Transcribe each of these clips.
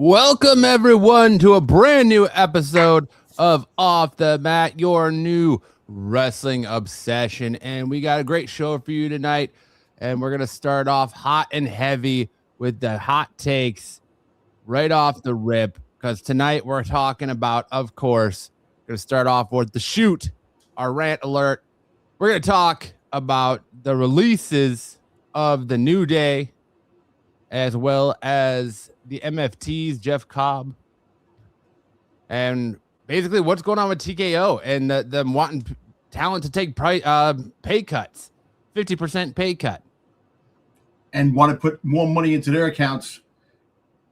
Welcome, everyone, to a brand new episode of Off the Mat, your new wrestling obsession. And we got a great show for you tonight. And we're going to start off hot and heavy with the hot takes right off the rip. Because tonight we're talking about, of course, going to start off with the shoot, our rant alert. We're going to talk about the releases of the New Day, as well as the MFTs, Jeff Cobb, and basically what's going on with TKO and them wanting talent to take pay cuts, 50% pay cut, and want to put more money into their accounts.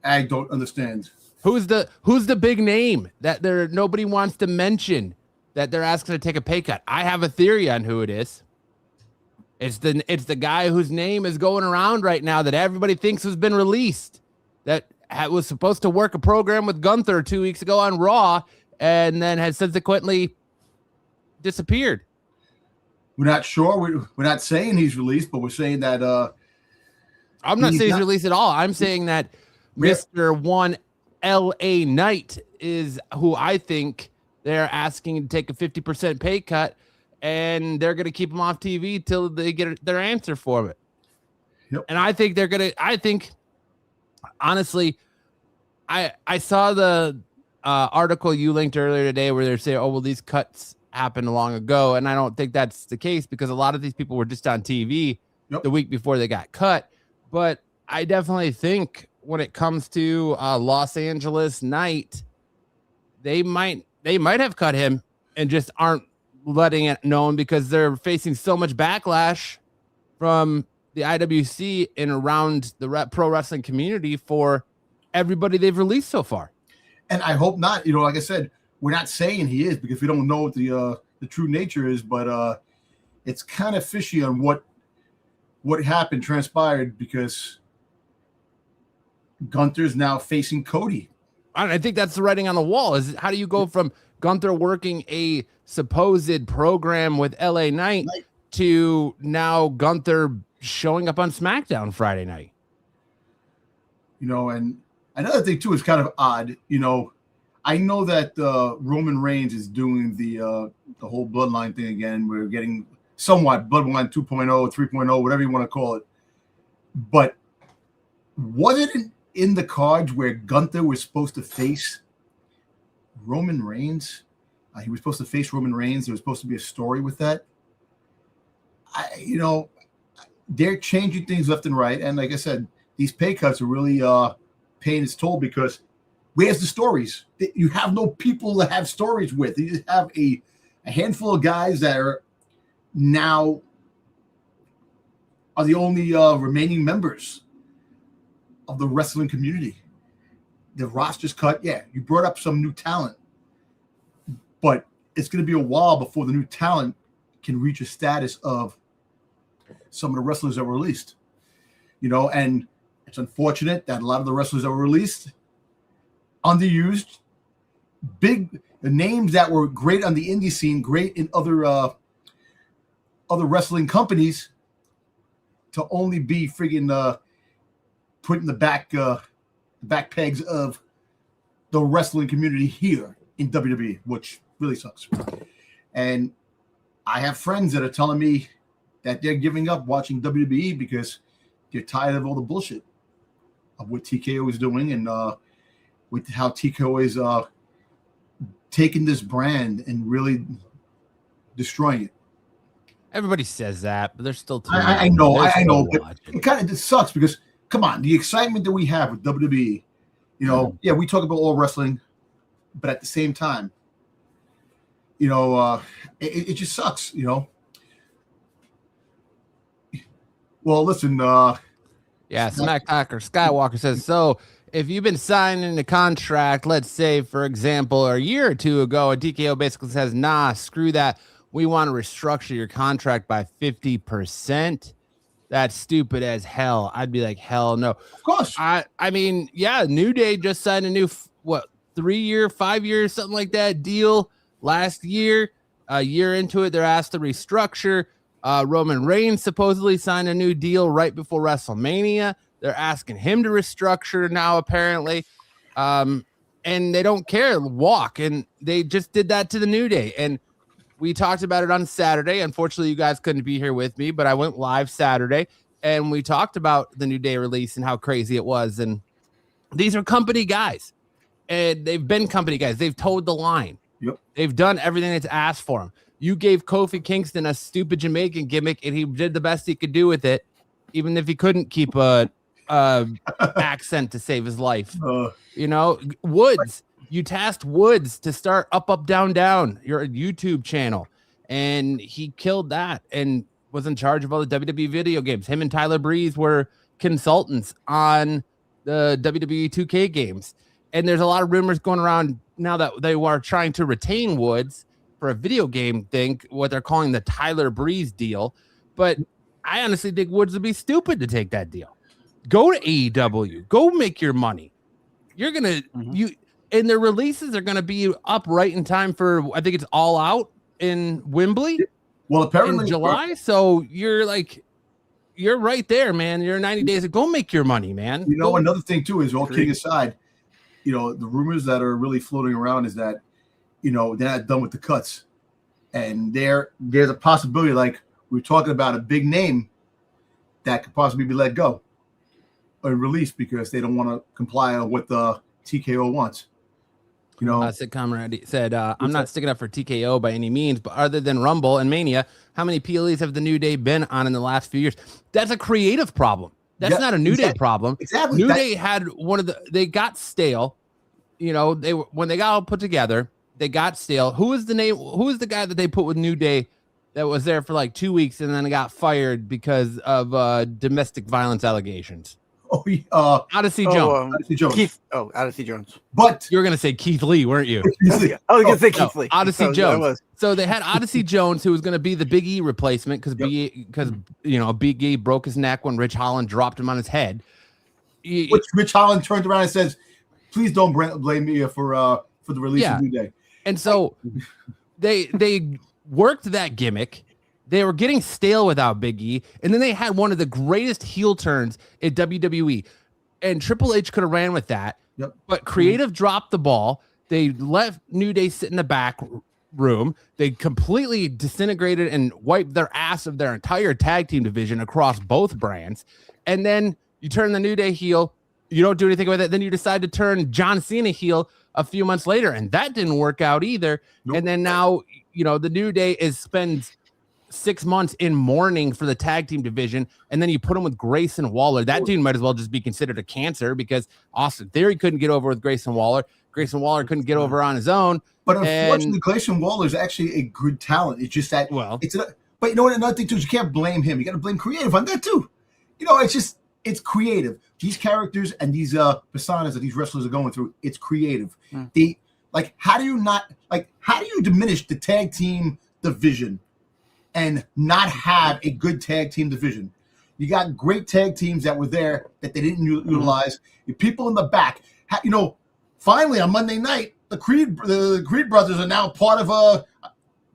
I don't understand. Who's the big name that nobody wants to mention that they're asking to take a pay cut? I have a theory on who it is. It's the guy whose name is going around right now that everybody thinks has been released, that was supposed to work a program with Gunther 2 weeks ago on Raw and then has subsequently disappeared. We're not sure. We're not saying he's released, but we're saying that I'm not saying he's released at all. I'm saying that Mr. One LA Knight is who I think they're asking to take a 50% pay cut, and they're going to keep him off TV till they get their answer for it. Yep. And I think honestly, I saw the article you linked earlier today where they're saying, oh, well, these cuts happened long ago. And I don't think that's the case, because a lot of these people were just on TV the week before they got cut. But I definitely think when it comes to Los Angeles Knight, they might have cut him and just aren't letting it known because they're facing so much backlash from the IWC and around the pro wrestling community for everybody they've released so far. And I hope not. Like I said, we're not saying he is, because we don't know what the true nature is, but it's kind of fishy on what happened, transpired, because Gunther's now facing Cody. I think that's the writing on the wall. Is how do you go from Gunther working a supposed program with LA Knight to now Gunther showing up on SmackDown Friday night? And another thing too is kind of odd. I know that Roman Reigns is doing the whole bloodline thing again. We're getting somewhat bloodline 2.0, 3.0, whatever you want to call it. But wasn't it in the cards where Gunther was supposed to face Roman Reigns? He was supposed to face Roman Reigns. There was supposed to be a story with that. They're changing things left and right. And like I said, these pay cuts are really paying its toll, because where's the stories? You have no people to have stories with. You just have a handful of guys that are now the only remaining members of the wrestling community. The roster's cut. Yeah, you brought up some new talent, but it's going to be a while before the new talent can reach a status of some of the wrestlers that were released. And it's unfortunate that a lot of the wrestlers that were released, underused, the names that were great on the indie scene, great in other wrestling companies, to only be friggin' put in the back pegs of the wrestling community here in WWE, which really sucks. And I have friends that are telling me that they're giving up watching WWE because they're tired of all the bullshit of what TKO is doing, and with how TKO is taking this brand and really destroying it. Everybody says that, but there's still I know, but it kind of sucks, because come on, the excitement that we have with WWE, we talk about all wrestling, but at the same time, it just sucks, Well, listen, Smack Talker Skywalker says, so if you've been signing a contract, let's say, for example, a year or two ago, and TKO basically says, nah, screw that, we want to restructure your contract by 50%. That's stupid as hell. I'd be like, hell no. Of course. I mean, yeah, New Day just signed a new, 3-year, 5-year, something like that deal last year. A year into it, they're asked to restructure. Roman Reigns supposedly signed a new deal right before WrestleMania. They're asking him to restructure now, apparently. And they don't care, walk. And they just did that to the New Day. And we talked about it on Saturday. Unfortunately, you guys couldn't be here with me, but I went live Saturday and we talked about the New Day release and how crazy it was. And these are company guys, and they've been company guys. They've towed the line. Yep. They've done everything that's asked for them. You gave Kofi Kingston a stupid Jamaican gimmick, and he did the best he could do with it, even if he couldn't keep a accent to save his life. Woods, you tasked Woods to start Up, Down, Down, your YouTube channel, and he killed that and was in charge of all the WWE video games. Him and Tyler Breeze were consultants on the WWE 2K games. And there's a lot of rumors going around now that they are trying to retain Woods for a video game thing, what they're calling the Tyler Breeze deal. But I honestly think Woods would be stupid to take that deal. Go to AEW, go make your money. You're going to, and their releases are going to be up right in time for, I think it's All Out in Wembley. Well, apparently in July. So you're right there, man. You're 90 days. Go make your money, man. Another thing too is, all kidding aside, the rumors that are really floating around is that, they're not done with the cuts. And there's a possibility, like we're talking about, a big name that could possibly be let go or released because they don't want to comply with what the TKO wants. Sid Comrade said, I'm not sticking up for TKO by any means, but other than Rumble and Mania, how many PLEs have the New Day been on in the last few years? That's a creative problem. That's not a New Day problem. Exactly. New Day had they got stale. When they got all put together, they got stale. Who is the guy that they put with New Day that was there for like 2 weeks and then got fired because of domestic violence allegations? Odyssey Jones. Odyssey Jones. Odyssey Jones. But you were going to say Keith Lee, weren't you? I was going to say Keith Lee. Odyssey Jones. So they had Odyssey Jones, who was going to be the Big E replacement because Big E broke his neck when Rich Holland dropped him on his head. Which Rich Holland turned around and says, "Please don't blame me for the release of New Day." And so they worked that gimmick. They were getting stale without Big E, and then they had one of the greatest heel turns in WWE. And Triple H could have ran with that, but creative dropped the ball. They left New Day sit in the back room. They completely disintegrated and wiped their ass of their entire tag team division across both brands. And then you turn the New Day heel. You don't do anything with it. Then you decide to turn John Cena heel a few months later, and that didn't work out either. Nope. And then now, the New Day spends 6 months in mourning for the tag team division, and then you put him with Grayson Waller. That dude might as well just be considered a cancer because Austin Theory couldn't get over with Grayson Waller. Grayson Waller couldn't get over on his own. But unfortunately, Grayson Waller is actually a good talent. It's just that but you know what? Another thing too is you can't blame him. You got to blame creative on that too. It's creative. These characters and these personas that these wrestlers are going through, it's creative. How do you diminish the tag team division and not have a good tag team division? You got great tag teams that were there that they didn't utilize. The people in the back, finally on Monday night, the Creed brothers are now part of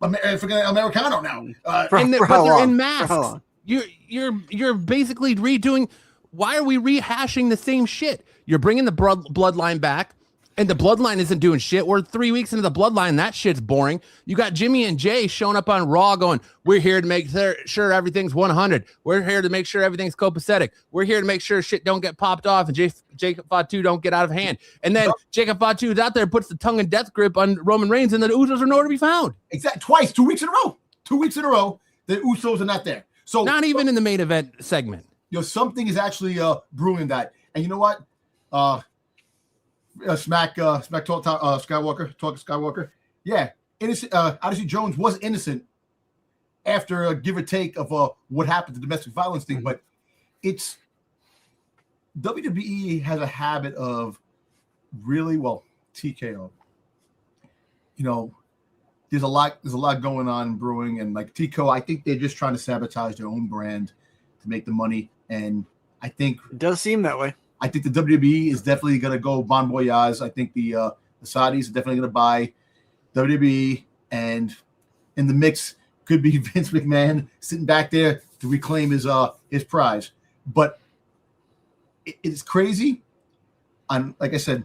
Americano now. But they're in masks. You're basically redoing. Why are we rehashing the same shit? You're bringing the bloodline back. And the bloodline isn't doing shit. We're 3 weeks into the bloodline. That shit's boring. You got Jimmy and Jay showing up on Raw going, we're here to make sure everything's 100. We're here to make sure everything's copacetic. We're here to make sure shit don't get popped off and Jacob Fatu don't get out of hand. And then Jacob Fatu is out there, puts the tongue and death grip on Roman Reigns, and the Usos are nowhere to be found. Exactly. Twice, 2 weeks in a row. 2 weeks in a row, the Usos are not there. So not even in the main event segment. Something is actually brewing that. And you know what? Smack talk Skywalker. Yeah, innocent. Odyssey Jones was innocent after a give or take of what happened to domestic violence thing, but it's WWE has a habit of really TKO. There's a lot going on brewing, and like TKO, I think they're just trying to sabotage their own brand to make the money, and I think it does seem that way. I think the WWE is definitely going to go bon voyage. I think the Saudis are definitely going to buy WWE, and in the mix could be Vince McMahon sitting back there to reclaim his prize. But it's crazy. Like I said,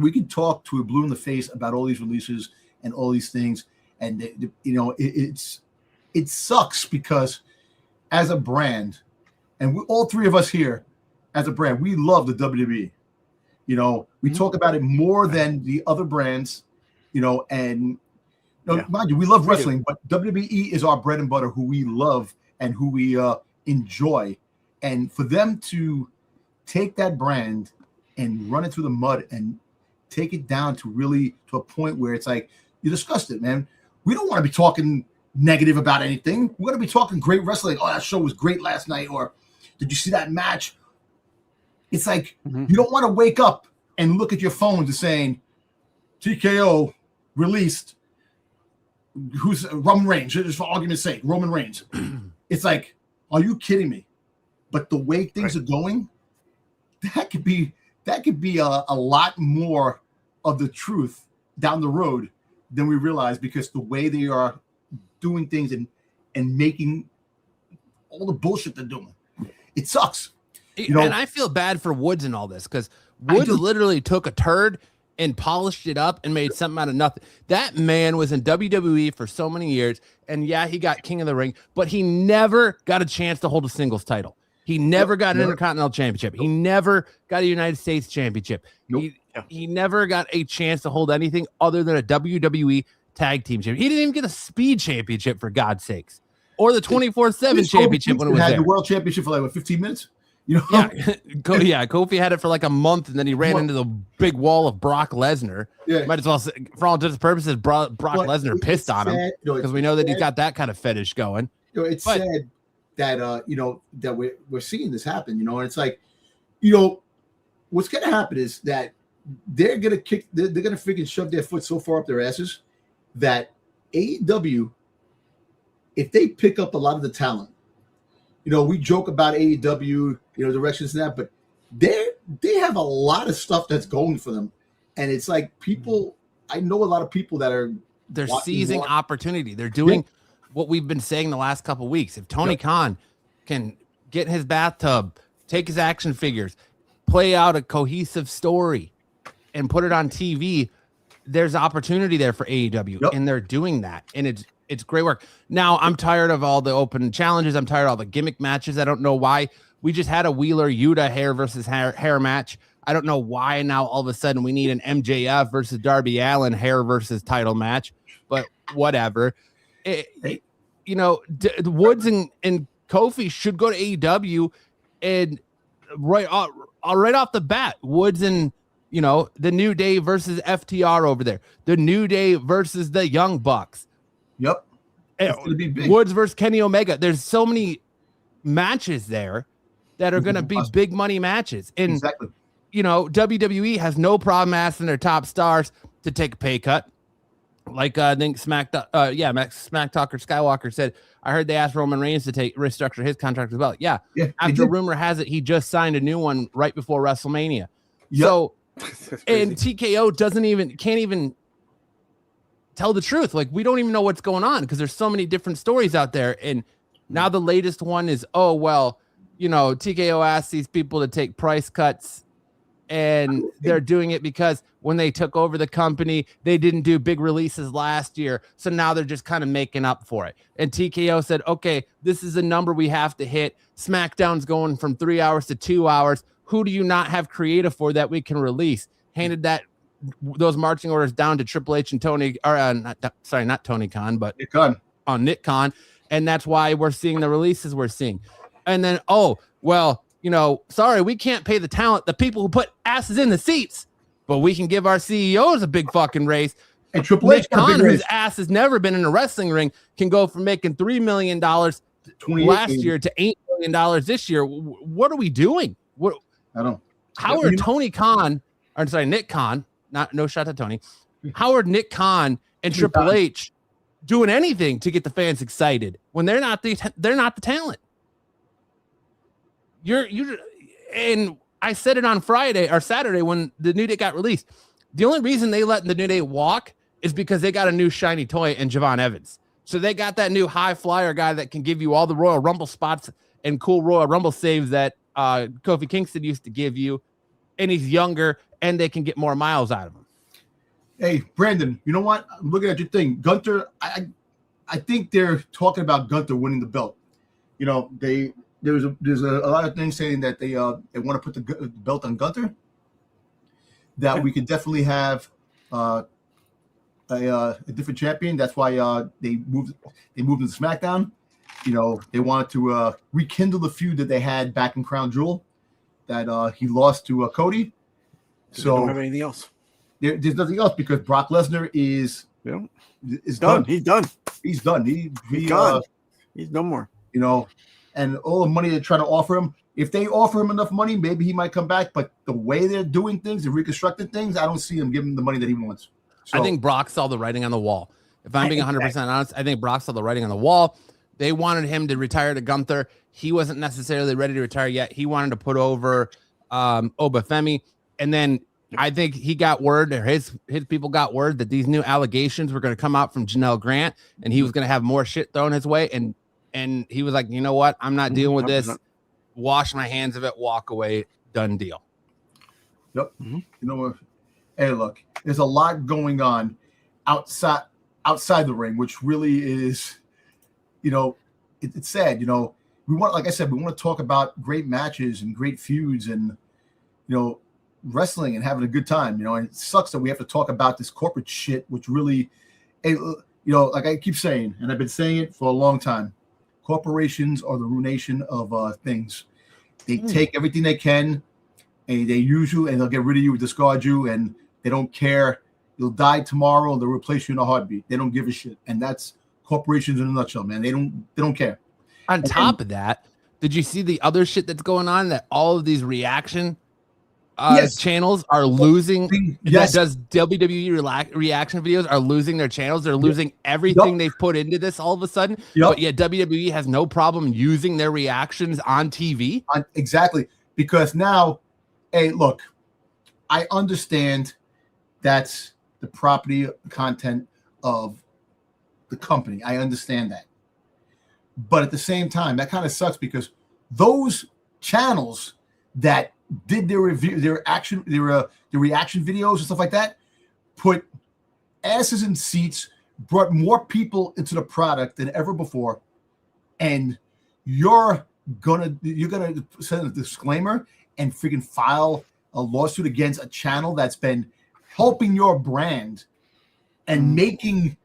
we could talk to a blue in the face about all these releases and all these things, and it sucks because as a brand, and all three of us here as a brand, we love the WWE. We talk about it more than the other brands, and mind you, we love wrestling, but WWE is our bread and butter, who we love and who we enjoy. And for them to take that brand and run it through the mud and take it down to a point where it's like, you discussed it, man. We don't want to be talking negative about anything. We're going to be talking great wrestling. Oh, that show was great last night. Or did you see that match? It's like, you don't want to wake up and look at your phone to saying TKO released who's Roman Reigns, just for argument's sake, Roman Reigns. It's like, are you kidding me? But the way things are going, that could be a lot more of the truth down the road than we realize, because the way they are doing things and making all the bullshit they're doing, it sucks. And I feel bad for Woods and all this, because Woods literally took a turd and polished it up and made something out of nothing. That man was in WWE for so many years, and yeah, he got King of the Ring, but he never got a chance to hold a singles title. He never got an Intercontinental Championship. He never got a United States Championship. He never got a chance to hold anything other than a WWE Tag Team Championship. He didn't even get a Speed Championship, for God's sakes, or the 24/7 Championship when it was there. The World Championship for 15 minutes. Yeah, Kofi had it for like a month, and then he ran into the big wall of Brock Lesnar. Yeah. Might as well say, for all intents and purposes, Brock Lesnar pissed on him, because we know that he's got that kind of fetish going. It's sad that that we're seeing this happen, and it's like, what's gonna happen is that they're gonna freaking shove their foot so far up their asses that AEW, if they pick up a lot of the talent, we joke about AEW, directions and that, but they have a lot of stuff that's going for them, and it's like people. I know a lot of people that they're seizing opportunity. They're doing what we've been saying the last couple of weeks. If Tony Khan can get in his bathtub, take his action figures, play out a cohesive story, and put it on TV, there's opportunity there for AEW, and they're doing that, and it's great work. Now, I'm tired of all the open challenges. I'm tired of all the gimmick matches. I don't know why. We just had a Wheeler Yuta hair versus hair match. I don't know why now all of a sudden we need an MJF versus Darby Allin hair versus title match, but whatever. Woods and Kofi should go to AEW, and right off the bat, Woods and the New Day versus FTR over there, the New Day versus the Young Bucks. Yep. It's gonna be big. Woods versus Kenny Omega. There's so many matches there that are going to be big money matches. And, exactly. WWE has no problem asking their top stars to take a pay cut. Like I think Smack Talker Skywalker said, I heard they asked Roman Reigns to restructure his contract as well. Yeah. After rumor has it, he just signed a new one right before WrestleMania. Yep. So, and TKO can't even tell the truth. Like, we don't even know what's going on because there's so many different stories out there. And now the latest one is, TKO asked these people to take price cuts, and they're doing it because when they took over the company, they didn't do big releases last year. So now they're just kind of making up for it. And TKO said, okay, this is a number we have to hit. SmackDown's going from 3 hours to 2 hours. Who do you not have creative for that we can release? Handed those marching orders down to Triple H and Tony, not Tony Khan, but Nick Khan. And that's why we're seeing the releases we're seeing. And then, sorry, we can't pay the talent, the people who put asses in the seats, but we can give our CEOs a big fucking raise. And Triple H, whose ass has never been in a wrestling ring, can go from making $3 million last year to $8 million this year. What are we doing? How are Nick Khan, no shot at Tony, how are Nick Khan and Triple H doing anything to get the fans excited when they're not the talent? And I said it on Friday or Saturday when the New Day got released. The only reason they let the New Day walk is because they got a new shiny toy in Javon Evans. So they got that new high flyer guy that can give you all the Royal Rumble spots and cool Royal Rumble saves that Kofi Kingston used to give you. And he's younger and they can get more miles out of him. Hey, Brandon, you know what? I'm looking at your thing. Gunther, I think they're talking about Gunther winning the belt. You know, there's a lot of things saying that they want to put the belt on Gunther. That we could definitely have a different champion. That's why they moved into SmackDown. You know, they wanted to rekindle the feud that they had back in Crown Jewel that he lost to Cody. So So don't have anything else. there's nothing else because Brock Lesnar is Done. done. He's done. He's done. He's gone. He's no more. You know, and all the money they're trying to offer him. If they offer him enough money, maybe he might come back. But the way they're doing things and reconstructing things, I don't see him giving him the money that he wants. So, I think Brock saw the writing on the wall. If I'm being 100% honest, I think Brock saw the writing on the wall. They wanted him to retire to Gunther. He wasn't necessarily ready to retire yet. He wanted to put over Obafemi. And then I think he got word, or his people got word that these new allegations were going to come out from Janelle Grant, and he was going to have more shit thrown his way. And he was like, you know what? I'm not dealing with this. Wash my hands of it. Walk away. Done deal. Yep. Mm-hmm. You know what? Hey, look, there's a lot going on outside the ring, which really is, you know, it's sad. You know, we want, like I said, we want to talk about great matches and great feuds and, you know, wrestling and having a good time. You know, and it sucks that we have to talk about this corporate shit, which really, you know, like I keep saying, and I've been saying it for a long time. Corporations are the ruination of things. They take everything they can, and they use you, and they'll get rid of you, discard you, and they don't care. You'll die tomorrow, and they'll replace you in a heartbeat. They don't give a shit, and that's corporations in a nutshell, man. They don't care. On top of that, did you see the other shit that's going on? That all of these reaction channels are losing. Yes. That does WWE reaction videos are losing their channels. They're losing everything they've put into this all of a sudden. But yet WWE has no problem using their reactions on TV. Exactly. Because now, hey, look, I understand that's the property content of the company. I understand that. But at the same time, that kind of sucks because those channels that did their review, their reaction videos and stuff like that, put asses in seats, brought more people into the product than ever before, and you're gonna send a disclaimer and freaking file a lawsuit against a channel that's been helping your brand and making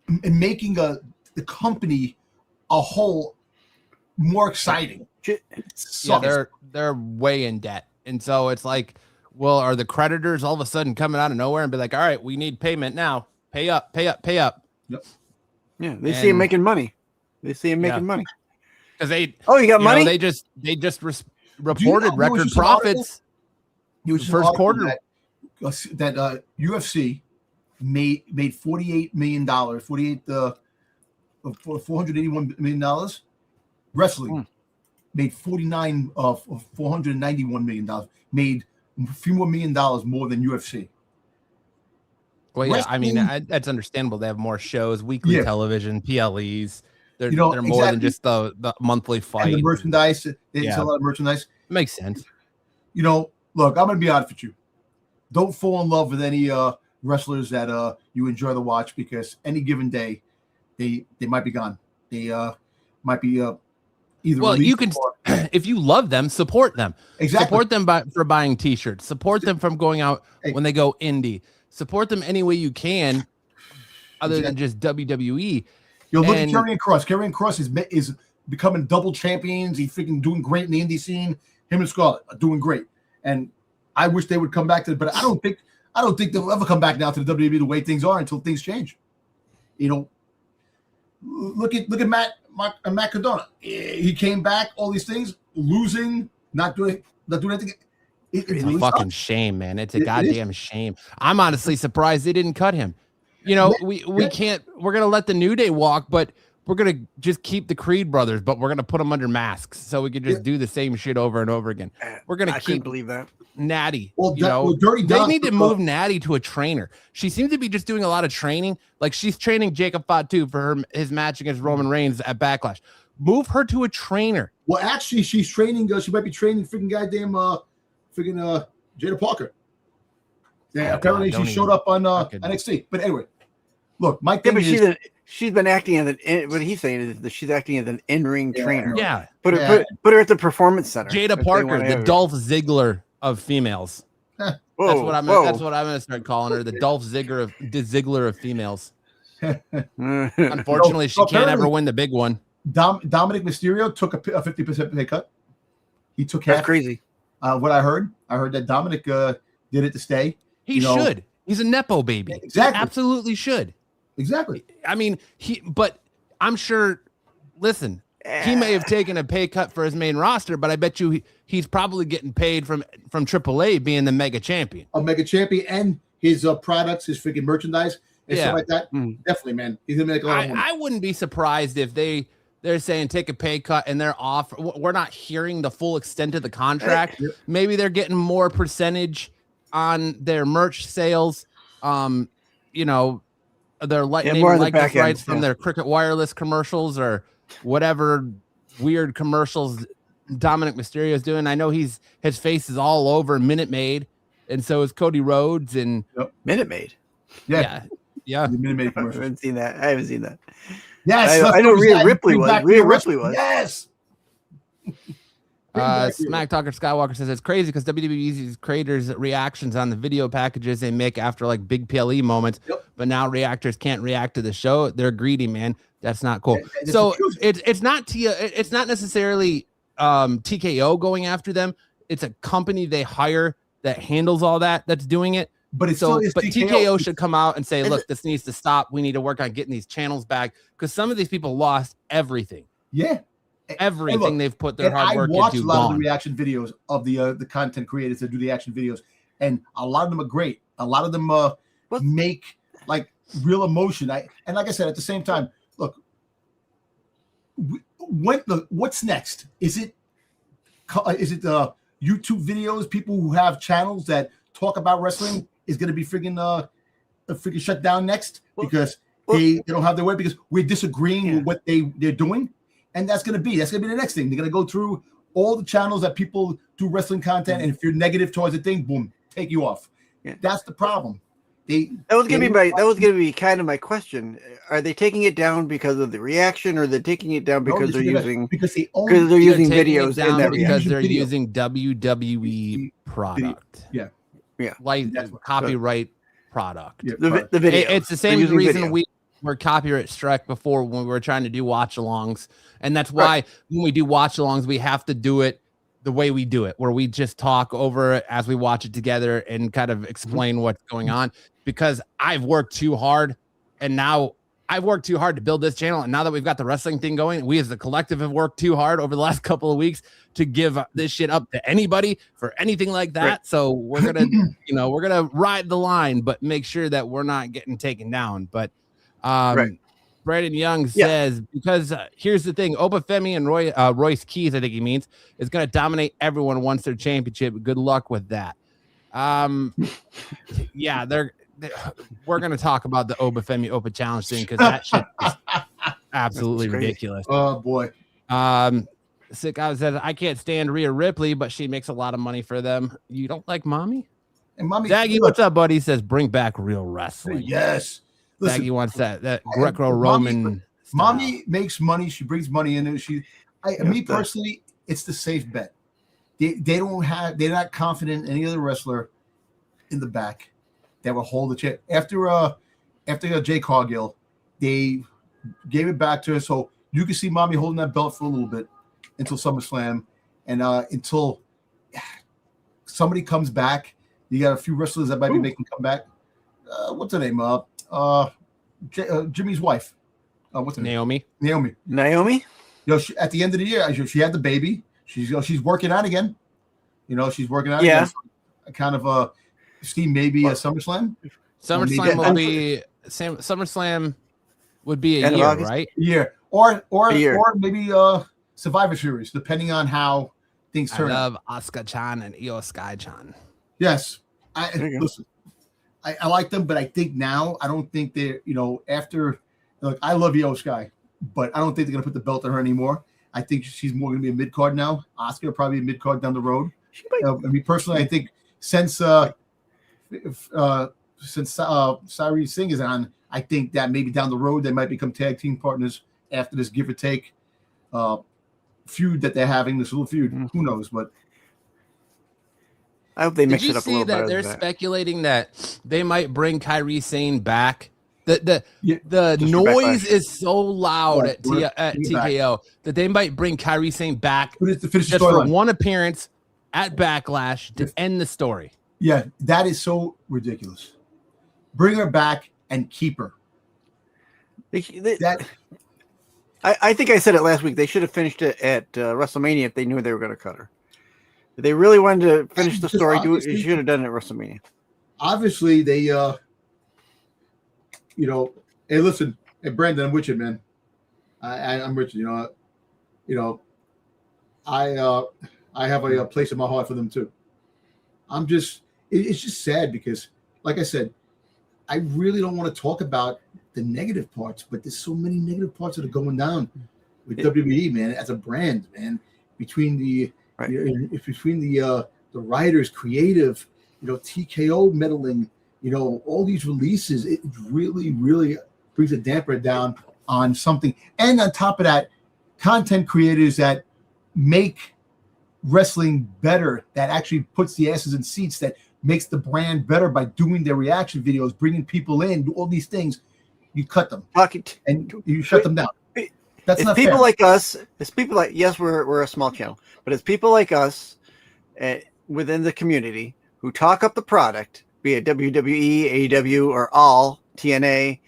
the company a whole more exciting. Yeah, they're way in debt, and so it's like, well, are the creditors all of a sudden coming out of nowhere and be like, all right, we need payment now, pay up. Yep. Yeah, they see him making money. They see him making money because they. Oh, you got money? They just reported record profits. First quarter that UFC made $48 million, $481 million. Wrestling made $491 million. Made a few more $1 million more than UFC. Well, yeah, I mean that's understandable. They have more shows, weekly television, PLEs. They're more than just the monthly fight. And the merchandise. It's a lot of merchandise. Makes sense. You know, look, I'm gonna be honest with you. Don't fall in love with any wrestlers that you enjoy to watch because any given day they might be gone. They might be either. Well, you can if you love them, support them. Exactly. Support them for buying T-shirts. Support them from going out when they go indie. Support them any way you can, other than just WWE. Yo, look at Karrion Kross. Karrion Kross is becoming double champions. He's freaking doing great in the indie scene. Him and Scarlett are doing great. And I wish they would come back to it, but I don't think they'll ever come back now to the WWE the way things are until things change. You know, look at Matt Cardona. He came back, all these things, losing, not doing anything. It's really a fucking shame, man. It's a goddamn shame. I'm honestly surprised they didn't cut him. You know, we can't. We're gonna let the New Day walk, but we're gonna just keep the Creed brothers, but we're gonna put them under masks so we can just do the same shit over and over again. We're gonna keep believe that. Natty. Well, they need to move Natty to a trainer. She seems to be just doing a lot of training. Like she's training Jacob Fatu for his match against Roman Reigns at Backlash. Move her to a trainer. Well, actually, she's training. She might be training freaking goddamn Jada Parker. Yeah, apparently she showed up on NXT. But anyway, look, my thing is she's been acting as what he's saying is that she's acting as an in-ring trainer. Yeah. Put her at the performance center. Jada Parker, the Dolph Ziggler of females. That's what I'm gonna start calling her, the Dolph Ziggler of females. Unfortunately, she can't ever win the big one. Dominic Mysterio took a 50% pay cut. He took half. That's crazy. What I heard that Dominic did it to stay. He should. He's a nepo baby. Exactly. He absolutely should. Exactly. I mean, but I'm sure. Listen, he may have taken a pay cut for his main roster, but I bet you he's probably getting paid from AAA being the mega champion. A mega champion and his products, his freaking merchandise and stuff like that. Definitely, man. He's gonna make a lot of money. I wouldn't be surprised if they're saying take a pay cut and they're off. We're not hearing the full extent of the contract. Maybe they're getting more percentage on their merch sales. Their likeness rights from their Cricket Wireless commercials or whatever weird commercials Dominic Mysterio is doing. I know his face is all over Minute Maid, and so is Cody Rhodes and Minute Maid. Yeah. The Minute Maid commercial. I haven't seen that. Yes, I know Rhea Ripley was. Yes. Smack Talker Skywalker says it's crazy because WWE's creators' reactions on the video packages they make after like big PLE moments, but now reactors can't react to the show. They're greedy, man. That's not cool. So it's not necessarily TKO going after them. It's a company they hire that handles all that. That's doing it. But TKO should come out and say, look, this needs to stop. We need to work on getting these channels back because some of these people lost everything. Yeah. Everything they've put their hard work into. I watch a lot of the reaction videos of the content creators that do the action videos, and a lot of them are great. A lot of them make like real emotion. Like I said, at the same time, look, what's next? Is it YouTube videos? People who have channels that talk about wrestling is going to be freaking shut down next because they don't have their way because we're disagreeing with what they're doing. And that's gonna be the next thing. They're gonna go through all the channels that people do wrestling content, and if you're negative towards a thing, boom, take you off. Yeah. That's the problem. That was gonna be kind of my question. Are they taking it down because of the reaction, or they're taking it down because they're using videos and because they're using WWE product? Yeah, like copyright product. Yeah, the video. It's the same reason we were copyright struck before when we were trying to do watch-alongs, and that's why when we do watch-alongs, we have to do it the way we do it, where we just talk over it as we watch it together and kind of explain what's going on. Because I've worked too hard, and now I've worked too hard to build this channel, and now that we've got the wrestling thing going, we as a collective have worked too hard over the last couple of weeks to give this shit up to anybody for anything like that. Right. So we're gonna, we're gonna ride the line, but make sure that we're not getting taken down. But Brandon Young says, because here's the thing, Obafemi and Royce Keys, I think he means, is going to dominate everyone once their championship. Good luck with that. We're going to talk about the Obafemi Opa Challenge thing because that shit is absolutely ridiculous. Oh, boy. Sick guy says, I can't stand Rhea Ripley, but she makes a lot of money for them. You don't like Mommy? And Mommy, Daggy, what's up, buddy? He says, bring back real wrestling. Yes. Listen, Maggie wants that Greco-Roman. Mommy makes money. She brings money in. Me personally, it's the safe bet. They're not confident in any other wrestler in the back that will hold the chair. After Jay Cargill, they gave it back to her. So you can see Mommy holding that belt for a little bit until SummerSlam. And until somebody comes back, you got a few wrestlers that might be making come back. What's her name? Jimmy's wife. What's her name? Naomi. At the end of the year, she had the baby. She's working out again. She's working out again. So kind of scheme maybe a SummerSlam. SummerSlam would be a year, right? Yeah, or maybe Survivor Series, depending on how things turn out. I love Asuka-chan and Io Sky-chan. Yes, listen. I like them, but I think now I don't think they're after. Look, I love Io Sky, but I don't think they're gonna put the belt on her anymore. I think she's more gonna be a mid card now. Asuka probably a mid card down the road. I mean, personally, I think since since Sari Singh is on, I think that maybe down the road they might become tag team partners after this give or take feud that they're having, this little feud. Who knows? But I hope they mix it up a little better. Did you see that they're speculating that they might bring Kairi Sane back? The noise is so loud at TKO that they might bring Kairi Sane back just for one appearance at Backlash to end the story. Yeah, that is so ridiculous. Bring her back and keep her. I think I said it last week. They should have finished it at WrestleMania if they knew they were going to cut her. If they really wanted to finish the story, they should have done it at WrestleMania. Obviously, they, hey, listen, hey, Brandon, I'm with you, man. I'm with you. I have a place in my heart for them too. It's just sad because, like I said, I really don't want to talk about the negative parts, but there's so many negative parts that are going down with WWE, man, as a brand, man. Between the writers, creative, TKO meddling, all these releases, it really, really brings a damper down on something. And on top of that, content creators that make wrestling better, that actually puts the asses in seats, that makes the brand better by doing their reaction videos, bringing people in, do all these things. You cut them and you shut them down. That's not people fair. Like us. It's people like, yes, we're a small channel, but it's people like us within the community who talk up the product, be it WWE, AEW, or all TNA,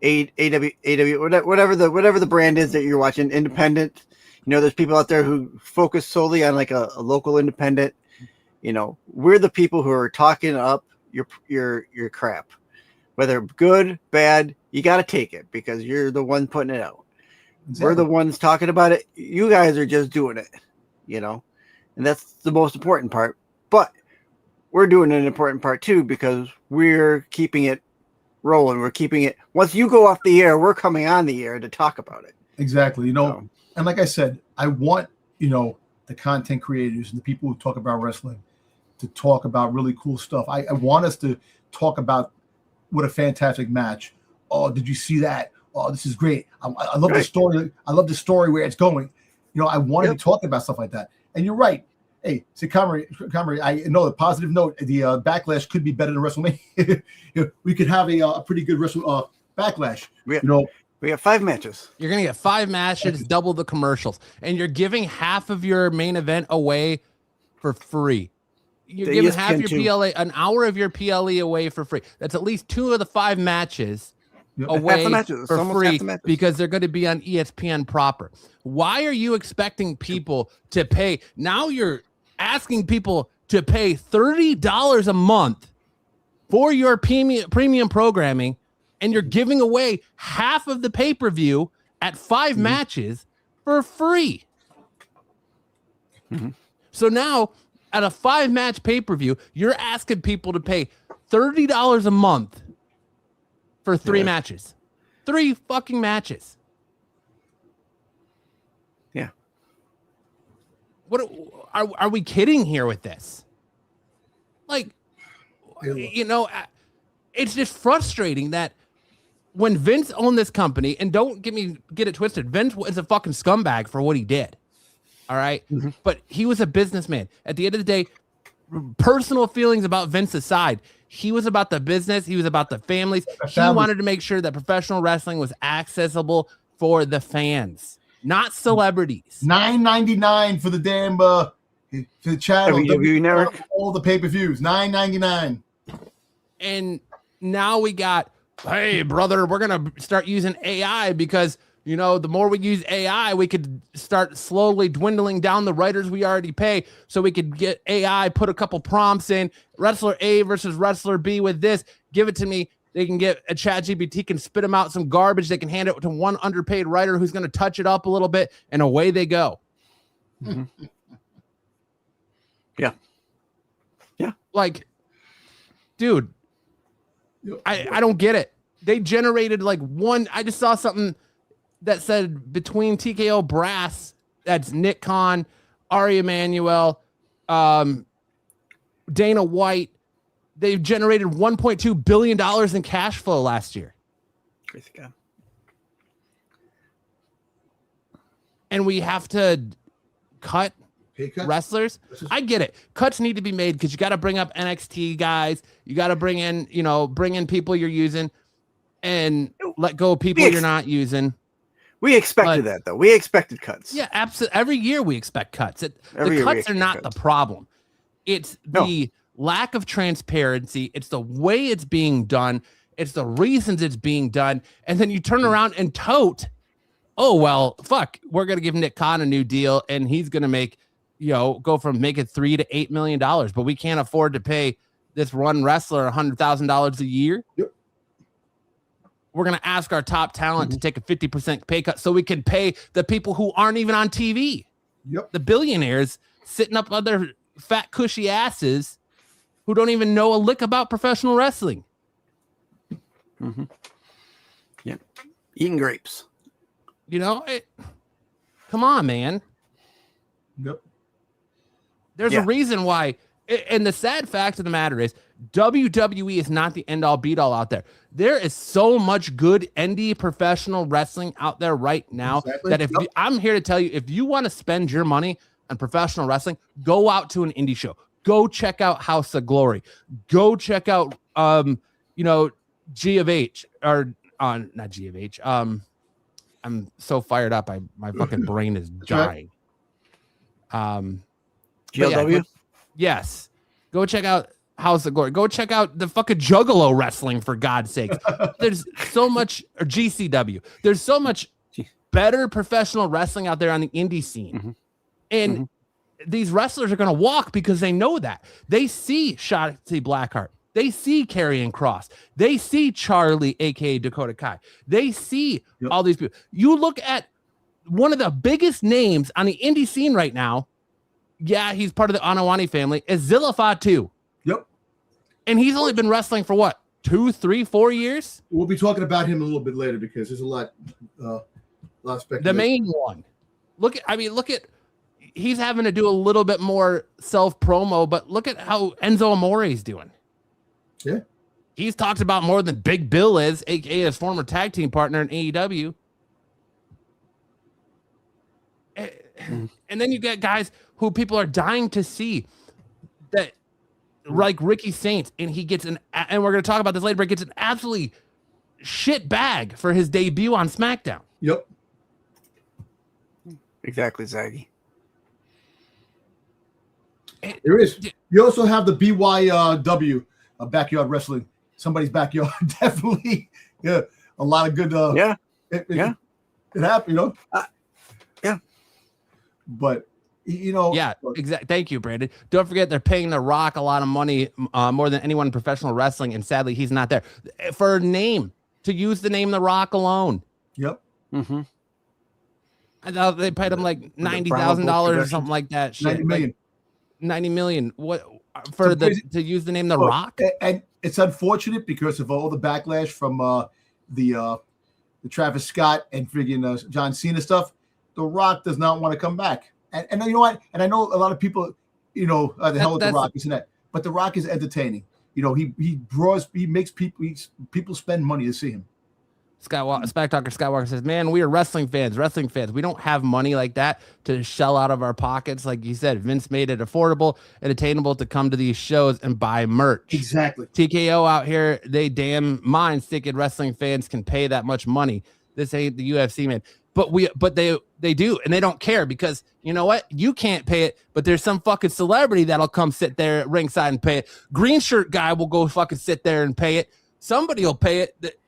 AEW, whatever the brand is that you're watching, independent. There's people out there who focus solely on like a local independent. We're the people who are talking up your crap, whether good, bad. You got to take it because you're the one putting it out. Exactly. We're the ones talking about it. You guys are just doing it, and that's the most important part. But we're doing an important part too because we're keeping it rolling. We're keeping it. Once you go off the air, we're coming on the air to talk about it. Exactly. And like I said, I want the content creators and the people who talk about wrestling to talk about really cool stuff. I want us to talk about what a fantastic match. Oh, did you see that? Oh, this is great. I love the story. I love the story where it's going. I want to be talking about stuff like that. And you're right. Hey, see, Comrie, I know the positive note. The Backlash could be better than WrestleMania. We could have a pretty good Backlash. We have 5 matches. You're gonna get 5 matches, double the commercials, and you're giving half of your main event away for free. You're giving half your PLA, an hour of your PLE away for free. That's at least 2 of the 5 matches away for free because they're going to be on ESPN proper. Why are you expecting people to pay? Now you're asking people to pay $30 a month for your premium programming, and you're giving away half of the pay-per-view at 5 matches for free. So now at a 5-match pay-per-view, you're asking people to pay $30 a month for 3 matches. 3 fucking matches. Yeah. What are we kidding here with this? Like, it's just frustrating that when Vince owned this company, and don't get it twisted, Vince is a fucking scumbag for what he did. All right. But he was a businessman. At the end of the day, personal feelings about Vince aside, he was about the business. He was about the families. He wanted to make sure that professional wrestling was accessible for the fans, not celebrities. $9.99 for the damn for the channel. WWE Network. All the pay-per-views. $9.99. And now we got, hey, brother, we're gonna start using AI because the more we use AI, we could start slowly dwindling down the writers we already pay. So we could get AI, put a couple prompts in, wrestler A versus wrestler B with this, give it to me. They can get a ChatGPT, can spit them out some garbage. They can hand it to one underpaid writer who's going to touch it up a little bit, and away they go. Yeah. Like, dude, I don't get it. They generated I just saw something that said between TKO brass, that's Nick Khan, Ari Emanuel, Dana White, They've generated $1.2 billion in cash flow last year. Crazy guy. And we have to cut wrestlers. I get it. Cuts need to be made because you got to bring up NXT guys. You got to bring in people you're using and let go of people you're not using. We expected that, though. We expected cuts. Yeah, absolutely. Every year we expect cuts. The cuts are not the problem. It's the lack of transparency. It's the way it's being done. It's the reasons it's being done. And then you turn around and tote, oh, well, fuck, we're going to give Nick Khan a new deal, and he's going to make, go from making $3 to $8 million, but we can't afford to pay this one wrestler $100,000 a year. Yep. We're going to ask our top talent to take a 50% pay cut so we can pay the people who aren't even on TV. Yep. The billionaires sitting up on their fat, cushy asses who don't even know a lick about professional wrestling. Mm-hmm. Yep. Eating grapes. Come on, man. Yep. There's a reason why. And the sad fact of the matter is WWE is not the end all be all out there. There is so much good indie professional wrestling out there right now that I'm here to tell you, if you want to spend your money on professional wrestling, go out to an indie show. Go check out House of Glory. Go check out, G of H or not G of H. I'm so fired up. My fucking brain is dying. GLW? Yes. Go check out House of Glory. Go check out the fucking Juggalo wrestling, for God's sake. There's so much, or GCW. There's so much better professional wrestling out there on the indie scene. Mm-hmm. And these wrestlers are going to walk because they know that. They see Shotzi Blackheart. They see Karrion Kross. They see Charlie, a.k.a. Dakota Kai. They see all these people. You look at one of the biggest names on the indie scene right now. Yeah, he's part of the Anawani family. Is Zilla Fatu. Yep. And he's only been wrestling for what? 2, 3, 4 years? We'll be talking about him a little bit later because there's a lot of speculation. The main one. Look at he's having to do a little bit more self-promo, but look at how Enzo Amore is doing. Yeah. He's talked about more than Big Bill is, aka his former tag team partner in AEW. And then you get guys who people are dying to see, that like Ricky Saints, and he gets and we're going to talk about this later, but gets an absolutely shit bag for his debut on SmackDown. Yep. Exactly, Zaggy. There is. You also have the BYW, backyard wrestling. Somebody's backyard. Definitely. Yeah. A lot of good. It happened, Yeah. But, Yeah, exactly. Thank you, Brandon. Don't forget they're paying The Rock a lot of money, more than anyone in professional wrestling, and sadly he's not there. For a name, to use the name The Rock alone. Yep. Mm-hmm. I thought they paid him like $90,000 or something like that. Shit. 90 million. Like $90 million. What for to use the name The Rock? And it's unfortunate because of all the backlash from the Travis Scott and friggin' John Cena stuff. The Rock does not want to come back. And you know what? And I know a lot of people, the hell with The Rock, isn't that? But The Rock is entertaining. He makes people spend money to see him. Spec Talker Skywalker says, man, we are wrestling fans. We don't have money like that to shell out of our pockets. Like you said, Vince made it affordable and attainable to come to these shows and buy merch. Exactly. TKO out here, they damn mind sticking wrestling fans can pay that much money. This ain't the UFC, man. But they do, and they don't care because you know what? You can't pay it, but there's some fucking celebrity that'll come sit there at ringside and pay it. Green shirt guy will go fucking sit there and pay it. Somebody will pay it.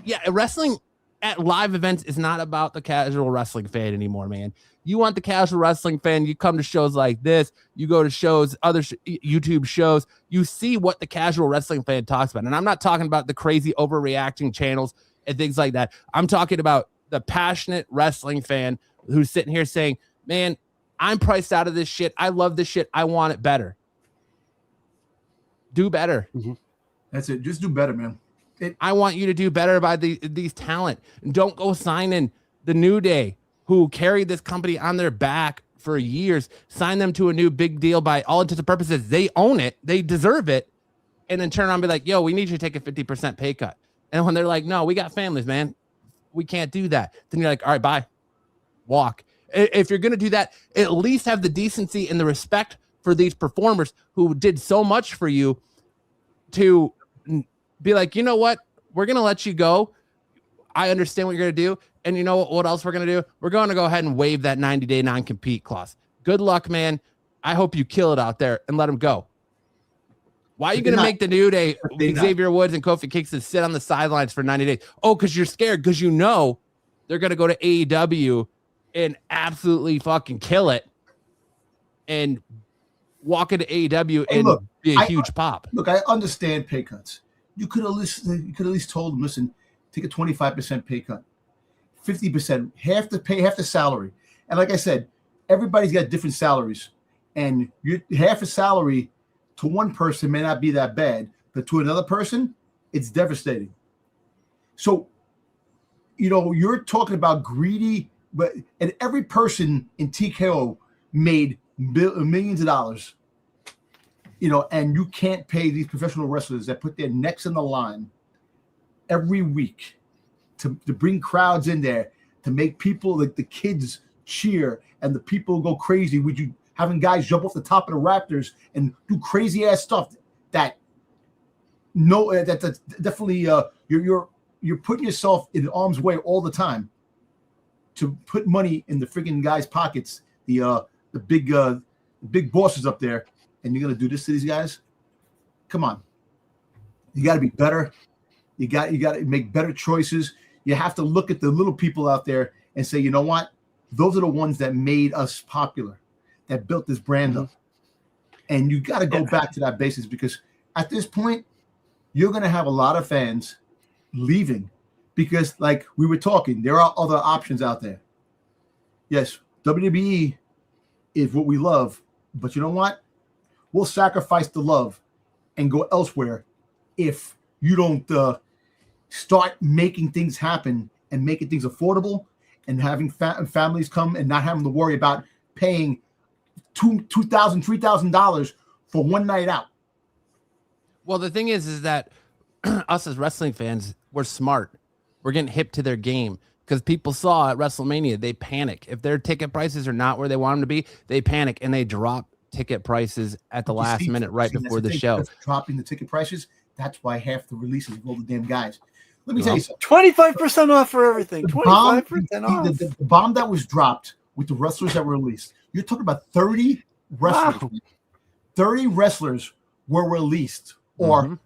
Yeah, wrestling at live events is not about the casual wrestling fan anymore, man. You want the casual wrestling fan, you come to shows like this, you go to shows, other YouTube shows, you see what the casual wrestling fan talks about. And I'm not talking about the crazy overreacting channels and things like that. I'm talking about the passionate wrestling fan who's sitting here saying, man, I'm priced out of this shit. I love this shit. I want it better. Do better. Mm-hmm. That's it. Just do better, man. I want you to do better by these talent. Don't go signing the New Day, who carried this company on their back for years. Sign them to a new big deal by all intents and purposes. They own it. They deserve it. and then turn around and be like, yo, we need you to take a 50% pay cut. And when they're like, no, we got families, man, we can't do that. Then you're like, all right, bye, walk. If you're going to do that, at least have the decency and the respect for these performers who did so much for you to be like, you know what? We're going to let you go. I understand what you're going to do. And you know what else we're going to do? We're going to go ahead and waive that 90-day non-compete clause. Good luck, man. I hope you kill it out there and let him go. Why are you going to make the New Day, Xavier Woods and Kofi Kingston, sit on the sidelines for 90 days? Oh, because you're scared, because you know they're going to go to AEW and absolutely fucking kill it and walk into AEW and be a huge pop. Look, I understand pay cuts. You could at least told them, listen, take a 25% pay cut, 50%, half the salary. And like I said, everybody's got different salaries, and half a salary to one person may not be that bad, but to another person, it's devastating. So, you're talking about greedy, and every person in TKO made millions of dollars, and you can't pay these professional wrestlers that put their necks in the line every week to bring crowds in there, to make people, like the kids, cheer and the people go crazy with you, having guys jump off the top of the Raptors and do crazy ass stuff that's definitely you're putting yourself in harm's way all the time to put money in the freaking guys' pockets, the big bosses up there, and you're gonna do this to these guys? Come on. You gotta be better. You got to make better choices. You have to look at the little people out there and say, you know what? Those are the ones that made us popular, that built this brand up. And you got to go back to that basis, because at this point, you're going to have a lot of fans leaving because, like we were talking, there are other options out there. Yes, WWE is what we love, but you know what? We'll sacrifice the love and go elsewhere if you don't start making things happen and making things affordable and having families come and not having to worry about paying $2,000, $3,000 for one night out. Well, the thing is that us as wrestling fans, we're smart. We're getting hip to their game, because people saw at WrestleMania, they panic. If their ticket prices are not where they want them to be, they panic and they drop ticket prices at the last minute right before the show. Dropping the ticket prices, that's why half the releases of all the damn guys. Let me tell you something. 25% off for everything. 25% off. The bomb that was dropped with the wrestlers that were released. You're talking about 30 wrestlers. Wow. 30 wrestlers were released, or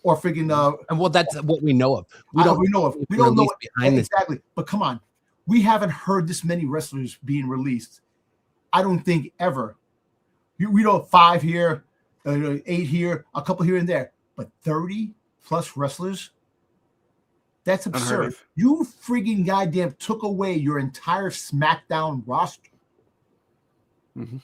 freaking and well, that's what we know of. We don't know behind exactly this. But come on, we haven't heard this many wrestlers being released. I don't think ever. We know 5 here, 8 here, a couple here and there, but 30 plus wrestlers. That's absurd. You friggin' goddamn took away your entire SmackDown roster. Mm-hmm.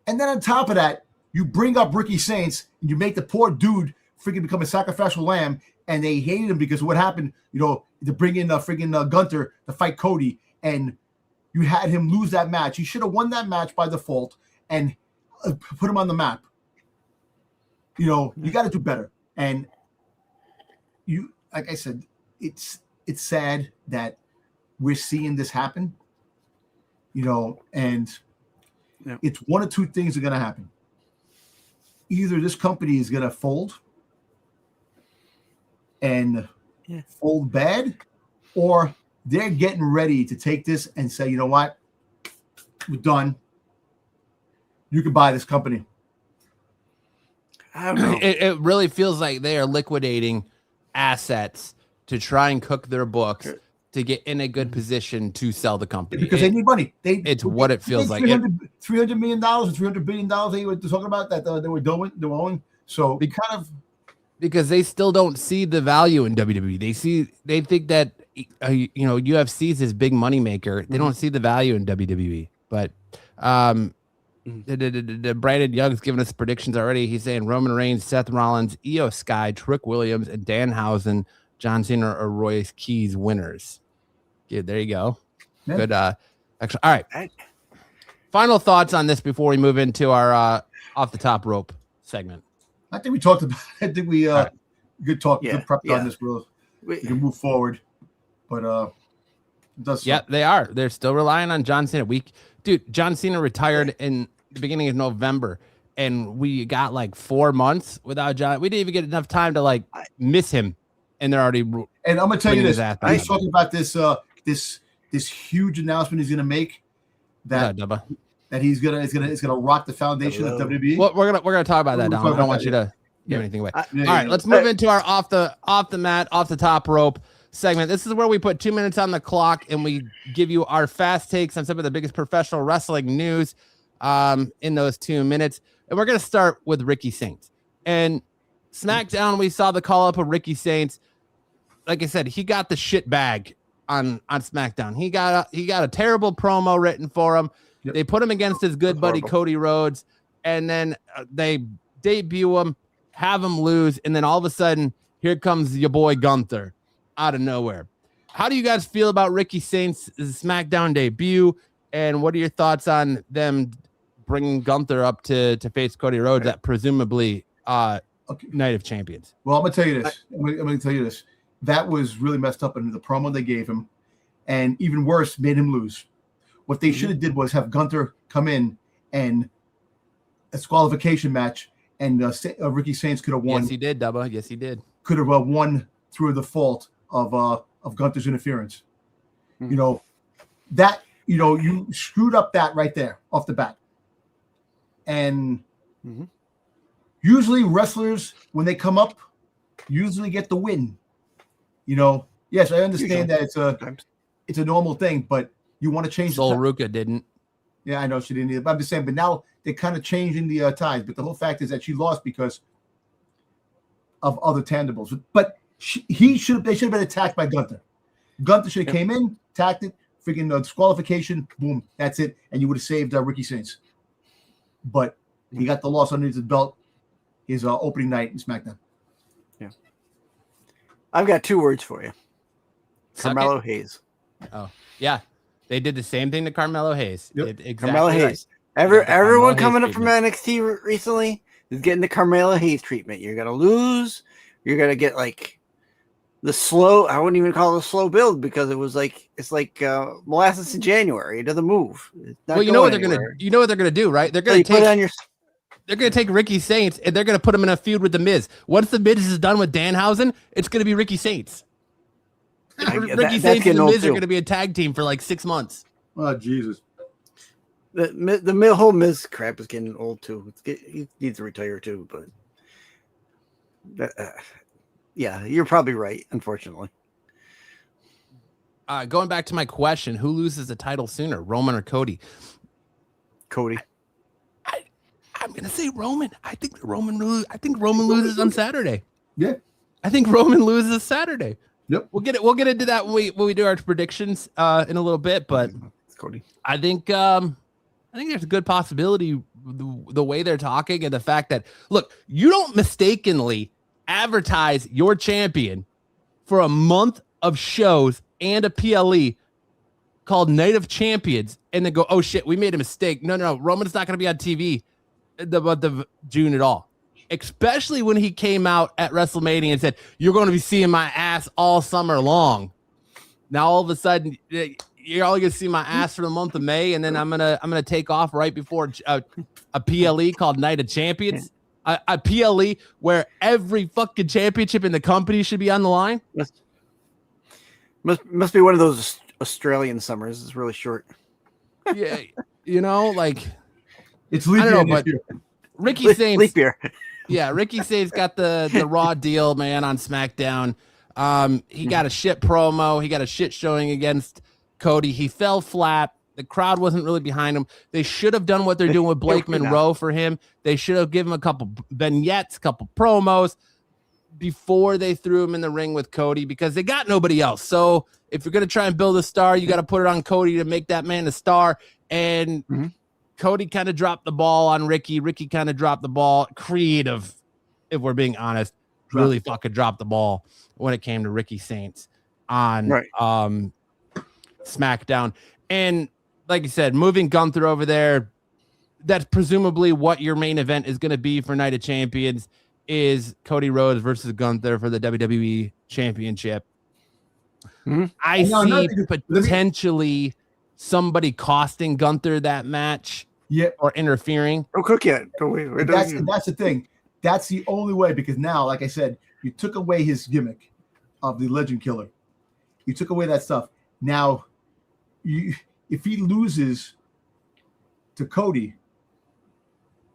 And then on top of that, you bring up Ricky Saints and you make the poor dude freaking become a sacrificial lamb, and they hated him because of what happened, to bring in friggin' Gunter to fight Cody, and you had him lose that match. He should have won that match by default and put him on the map. You got to do better. And you, like I said, it's sad that we're seeing this happen, and it's one of two things are going to happen. Either this company is going to fold and fold bad, or they're getting ready to take this and say, you know what, we're done. You can buy this company. I don't know. It really feels like they are liquidating assets to try and cook their books to get in a good position to sell the company. Because they need money. It's what it feels like. $300 million or $300 billion they were talking about that they were owing. So because they still don't see the value in WWE. They think that UFC is this big money maker. They don't see the value in WWE. But the Brandon Young's giving us predictions already. He's saying Roman Reigns, Seth Rollins, Io Sky, Trick Williams, and Danhausen, John Cena, or Royce Keys winners. Yeah, there you go. Yeah. Good. Actually, all right. Final thoughts on this before we move into our off the top rope segment. I think we talked about. I think we good talk, Yeah, good prep yeah. on this, bro. We can move forward, but it does. Yeah, they are. They're still relying on John Cena. Dude, John Cena retired in the beginning of November, and we got like 4 months without John. We didn't even get enough time to like miss him, and they're already. And I'm gonna tell you this: he's talking about this huge announcement he's gonna make that he's gonna rock the foundation of WWE. Well, we're gonna talk about that, Dom. I don't want you to give anything away. All right, let's move into our off the mat, off the top rope segment. This is where we put 2 minutes on the clock and we give you our fast takes on some of the biggest professional wrestling news in those 2 minutes. And we're going to start with Ricky Saints. And SmackDown, we saw the call up of Ricky Saints. Like I said, he got the shit bag on SmackDown. He got a terrible promo written for him. Yep. They put him against his good buddy Cody Rhodes, and then they debut him, have him lose, and then all of a sudden, here comes your boy Gunther out of nowhere. How do you guys feel about Ricky Saints' SmackDown debut, and what are your thoughts on them bringing Gunther up to face Cody Rhodes at presumably Night of Champions? Well, I'm gonna tell you this. I'm gonna tell you this. That was really messed up in the promo they gave him, and even worse, made him lose. What they should have did was have Gunther come in and a disqualification match, and Ricky Saints could have won. Yes, he did, Dubba. Yes, he did. Could have won through the fault of Gunther's interference. You know, that, you know, you screwed up that right there off the bat. And usually wrestlers, when they come up, usually get the win. You know, yes, I understand that it's a normal thing, but you want to change. Sol Ruka didn't. Yeah, I know she didn't either. But I'm just saying, but now they're kind of changing the ties. But the whole fact is that she lost because of other tangibles. But they should have been attacked by Gunther. Gunther should have came in, attacked it, freaking disqualification, boom, that's it, and you would have saved Ricky Saints. But he got the loss underneath his belt his opening night in SmackDown. Yeah, I've got 2 words for you. Carmelo Hayes. Oh yeah, they did the same thing to Carmelo Hayes. Yep. Exactly Carmelo Hayes. Everyone coming up from NXT recently is getting the Carmelo Hayes treatment. You're gonna lose. You're gonna get like the slow. I wouldn't even call it a slow build because it's like molasses in January. It doesn't move. Well, you know what they're gonna do, right? They're gonna They're gonna take Ricky Saints and they're gonna put him in a feud with the Miz. Once the Miz is done with Danhausen, it's gonna be Ricky Saints. Ricky Saints and the Miz are gonna be a tag team for like 6 months. Oh Jesus! The whole Miz crap is getting old too. He needs to retire too, but. Yeah, you're probably right, unfortunately. Going back to my question, who loses the title sooner, Roman or Cody? Cody. I'm going to say Roman. I think Roman loses on Saturday. Yeah. I think Roman loses Saturday. Yep. We'll get into that when we do our predictions in a little bit, but it's Cody. I think there's a good possibility the way they're talking and the fact that, look, you don't mistakenly advertise your champion for a month of shows and a PLE called Night of Champions and then go, oh shit, we made a mistake. No, Roman's not going to be on TV the month of June at all. Especially when he came out at WrestleMania and said, you're going to be seeing my ass all summer long. Now all of a sudden you're only going to see my ass for the month of May, and then I'm gonna take off right before a PLE called Night of Champions. A PLE where every fucking championship in the company should be on the line. Must be one of those Australian summers. It's really short. Yeah, you know, like it's leap year, but Ricky Saints. Leap year. Yeah, Ricky Saints got the raw deal, man, on SmackDown. He got a shit promo. He got a shit showing against Cody. He fell flat. The crowd wasn't really behind him. They should have done what they're doing with Blake Monroe for him. They should have given him a couple vignettes, a couple promos before they threw him in the ring with Cody because they got nobody else. So if you're going to try and build a star, you got to put it on Cody to make that man a star. And Cody kind of dropped the ball on Ricky. Ricky kind of dropped the ball. Creative, if we're being honest, really fucking dropped the ball when it came to Ricky Saints on SmackDown. And like you said, moving Gunther over there, that's presumably what your main event is going to be for Night of Champions. is Cody Rhodes versus Gunther for the WWE Championship. Mhm. I see potentially somebody costing Gunther that match or interfering. Don't cook yet. That's the thing. That's the only way, because now, like I said, you took away his gimmick of the Legend Killer. You took away that stuff. Now, if he loses to Cody,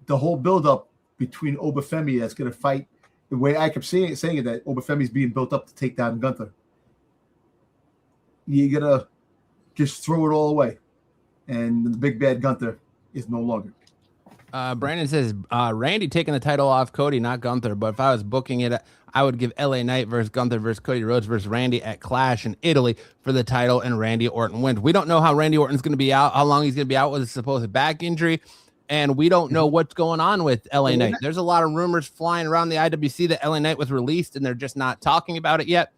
the whole buildup between Obafemi that's going to fight, the way I kept saying it, that Obafemi is being built up to take down Gunther. You're going to just throw it all away. And the big bad Gunther is no longer. Brandon says, Randy taking the title off Cody, not Gunther. But if I was booking it, I would give LA Knight versus Gunther versus Cody Rhodes versus Randy at Clash in Italy for the title, and Randy Orton wins. We don't know how Randy Orton's going to be out, how long he's going to be out with a supposed back injury. And we don't know what's going on with LA Knight. There's a lot of rumors flying around the IWC that LA Knight was released, and they're just not talking about it yet.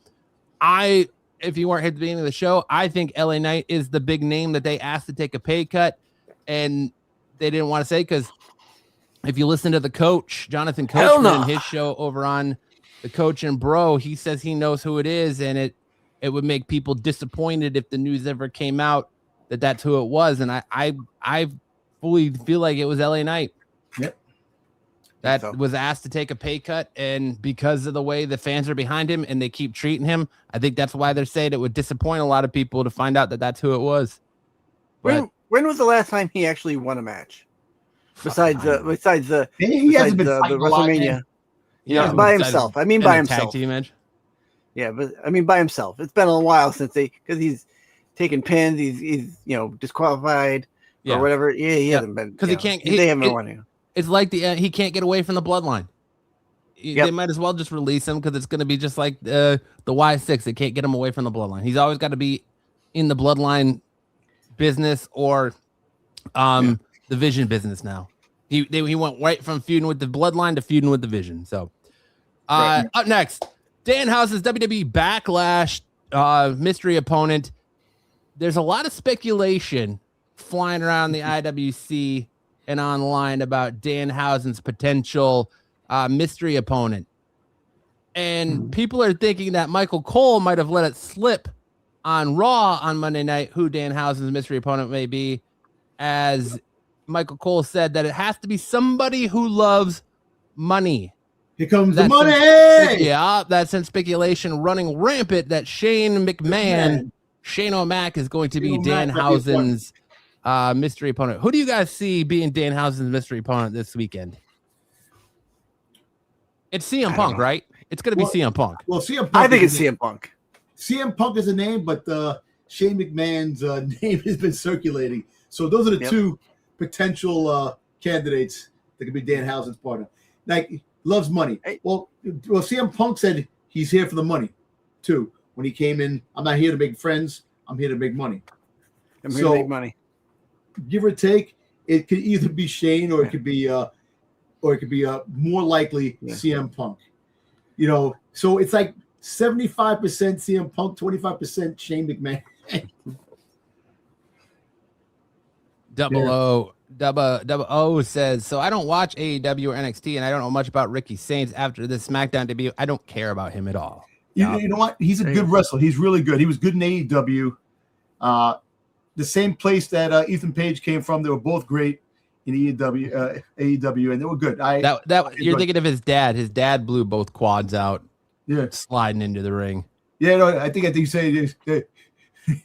If you weren't here at the beginning of the show, I think LA Knight is the big name that they asked to take a pay cut, and they didn't want to say, because if you listen to the coach, Jonathan Coachman, in his show over on the Coach and Bro, he says he knows who it is, and it would make people disappointed if the news ever came out that that's who it was. And I fully feel like it was LA Knight. Yep. That was asked to take a pay cut, and because of the way the fans are behind him and they keep treating him, I think that's why they're saying it would disappoint a lot of people to find out that that's who it was. When was the last time he actually won a match? Besides the WrestleMania, by himself. I mean, by himself. Tag team match. Yeah, but I mean by himself. It's been a while since because he's taken pins. He's disqualified or whatever. Yeah, he hasn't been because he can't. They haven't won him. It's like he can't get away from the bloodline. They might as well just release him, because it's going to be just like the Y6. They can't get him away from the bloodline. He's always got to be in the bloodline business or the Vision business now. He went right from feuding with the bloodline to feuding with the Vision. So up next, Danhouse's WWE Backlash mystery opponent. There's a lot of speculation flying around the IWC and online about Danhausen's potential mystery opponent. And people are thinking that Michael Cole might have let it slip on Raw on Monday night who Danhausen's mystery opponent may be, as Michael Cole said that it has to be somebody who loves money. Here comes the money! That's some speculation running rampant that Shane O'Mac is going to be Danhausen's mystery opponent. Who do you guys see being Danhausen's mystery opponent this weekend? It's CM Punk, right? It's going to be CM Punk. Well, CM Punk. I think it's CM Punk. CM Punk is a name, but Shane McMahon's name has been circulating. So those are the two potential candidates that could be Danhausen's partner. Like, loves money. Well, CM Punk said he's here for the money, too. When he came in, I'm not here to make friends. I'm here to make money. I'm here to make money. Give or take, it could either be Shane or it could be more likely CM Punk. So it's like 75% CM Punk, 25% Shane McMahon. Double O says, so I don't watch AEW or NXT, and I don't know much about Ricky Saints after this SmackDown debut. I don't care about him at all. You know what? He's a good wrestler. He's really good. He was good in AEW. The same place that Ethan Page came from. They were both great in AEW, and they were good. You're thinking of his dad. His dad blew both quads out. Yeah, sliding into the ring. Yeah, no, I think you say he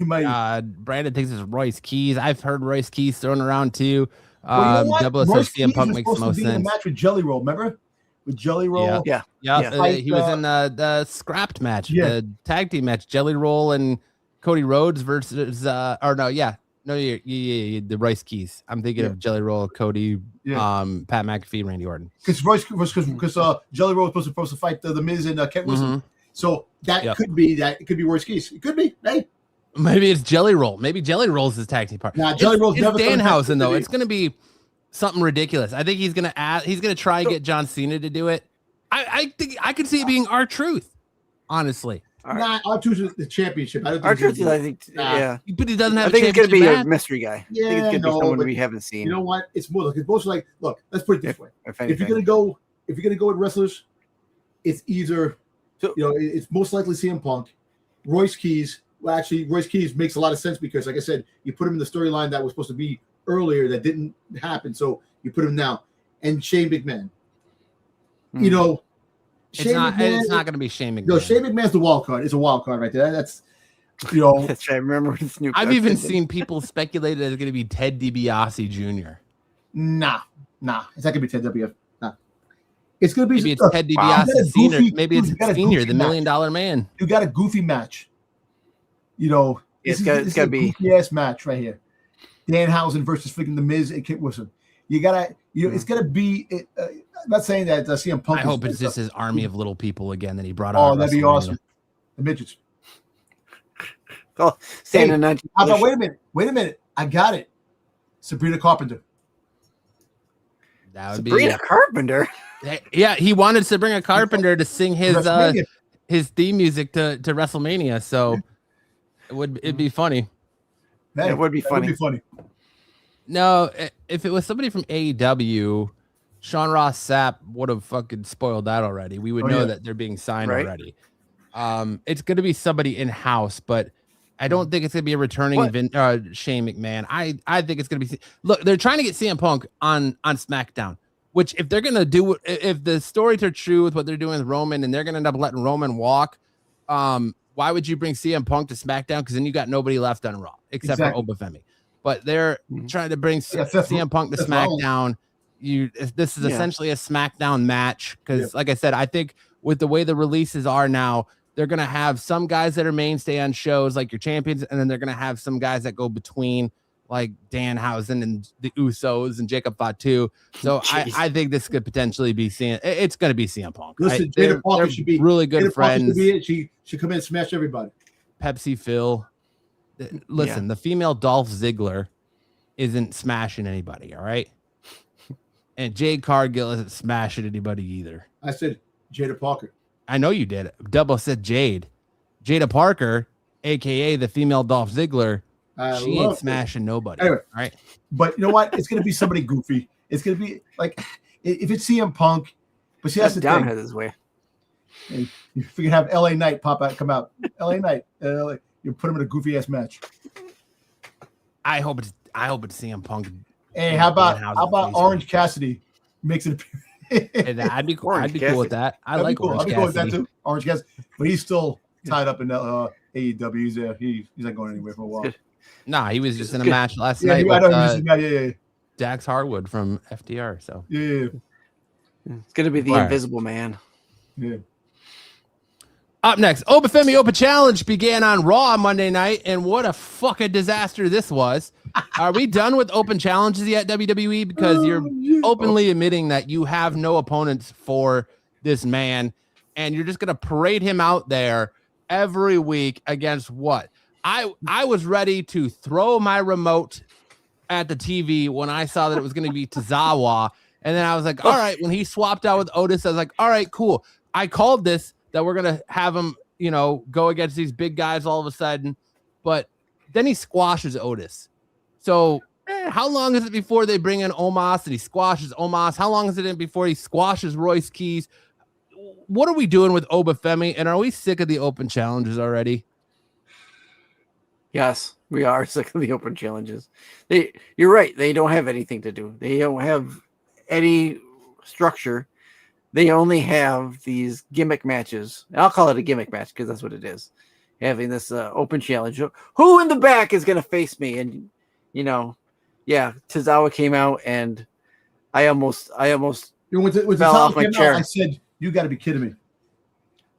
might. Brandon thinks it's Royce Keys. I've heard Royce Keys thrown around too. Double says CM Punk makes the most sense. In a match with Jelly Roll, remember? With Jelly Roll, yeah. He was in the scrapped match, the tag team match. Jelly Roll and Cody Rhodes versus the Royce Keys. I'm thinking of Jelly Roll, Cody, Pat McAfee, Randy Orton. Because Jelly Roll was supposed to fight the Miz and Kent Wilson. So that could be that. It could be Royce Keys. It could be. Hey. Maybe it's Jelly Roll. Maybe Jelly Roll's his tag team partner. Jelly Roll's never Danhausen though. It's going to be something ridiculous. I think he's going to try and get John Cena to do it. I think I could see it being R-Truth, honestly. R-Truth is the championship. R-Truth, I think, but he doesn't have. I think it's going to be a mystery guy. Yeah, I think it's going to be someone we haven't seen. You know what? It's more like look. Let's put it this way: if you're going to go with wrestlers, it's either it's most likely CM Punk, Royce Keys. Well, actually, Royce Keys makes a lot of sense because, like I said, you put him in the storyline that was supposed to be earlier that didn't happen, so you put him now, and Shane McMahon. You know, it's not going to be Shane McMahon. No, Shane McMahon's the wild card. It's a wild card right there. That's That's right. I remember when Snoop. I've even seen people speculate that it's going to be Ted DiBiase Jr. Nah. It's not going to be Ted DiBiase. Nah. It's going to be maybe it's Ted DiBiase Senior. Maybe it's Senior, the $1 Million Man. You got a goofy match. It's going to be a goofy ass match right here. Danhausen versus freaking The Miz and Kit Wilson. You gotta, it's gonna be. I'm not saying that CM Punk. I hope it's just his army of little people again that he brought out. Oh, that'd be awesome. The midgets. Oh, wait a minute. I got it. Sabrina Carpenter. That would Sabrina Carpenter. Yeah, he wanted Sabrina Carpenter to sing his theme music to WrestleMania, so it'd be funny. It would be funny. No, if it was somebody from AEW, Sean Ross Sapp would have fucking spoiled that already. We would know that they're being signed already. It's going to be somebody in-house, but I don't think it's going to be a returning Shane McMahon. I think it's going to be... Look, they're trying to get CM Punk on SmackDown, which if they're going to do... If the stories are true with what they're doing with Roman and they're going to end up letting Roman walk, why would you bring CM Punk to SmackDown? Because then you got nobody left on Raw except for Obafemi. But they're trying to bring CM Punk to SmackDown. This is essentially a SmackDown match because, like I said, I think with the way the releases are now, they're going to have some guys that are mainstay on shows like your champions, and then they're going to have some guys that go between, like Danhausen and the Usos and Jacob Fatu. So I think this could potentially be it's going to be CM Punk. Listen, Jada Parker should be really good friends. She should come in and smash everybody. Pepsi Phil. Listen, the female Dolph Ziggler isn't smashing anybody, all right? And Jade Cargill isn't smashing anybody either. I said Jada Parker. I know you did. Double said Jade. Jada Parker, a.k.a. the female Dolph Ziggler, she ain't smashing nobody. Anyway, all right? But you know what? It's going to be somebody goofy. It's going to be like, if it's CM Punk, but see, that's the thing. His way. If you can have LA Knight come out. LA Knight. You put him in a goofy ass match. I hope it's CM Punk. Hey, how about Orange Cassidy makes it appear? I'd be cool with that. I'd like cool. Orange Cassidy. Cool with that too. Orange Cassidy, but he's still tied up in AEW. He's not going anywhere for a while. Nah, he was just in a match last night with Dax Harwood from FTR. So yeah. It's gonna be the Invisible Man. Yeah. Up next, Obafemi Open Challenge began on Raw Monday night, and what a fucking disaster this was. Are we done with open challenges yet, WWE? Because you're openly admitting that you have no opponents for this man, and you're just going to parade him out there every week against what? I was ready to throw my remote at the TV when I saw that it was going to be Tozawa, and then I was like, all right, when he swapped out with Otis, I was like, all right, cool. I called this, that we're going to have him, go against these big guys all of a sudden. But then he squashes Otis. So how long is it before they bring in Omos and he squashes Omos? How long is it before he squashes Royce Keys? What are we doing with Obafemi? And are we sick of the open challenges already? Yes, we are sick of the open challenges. You're right. They don't have anything to do. They don't have any structure. They only have these gimmick matches. I'll call it a gimmick match because that's what it is. Having this open challenge. Who in the back is going to face me? And, Tozawa came out and I almost fell off my chair. I said, you got to be kidding me.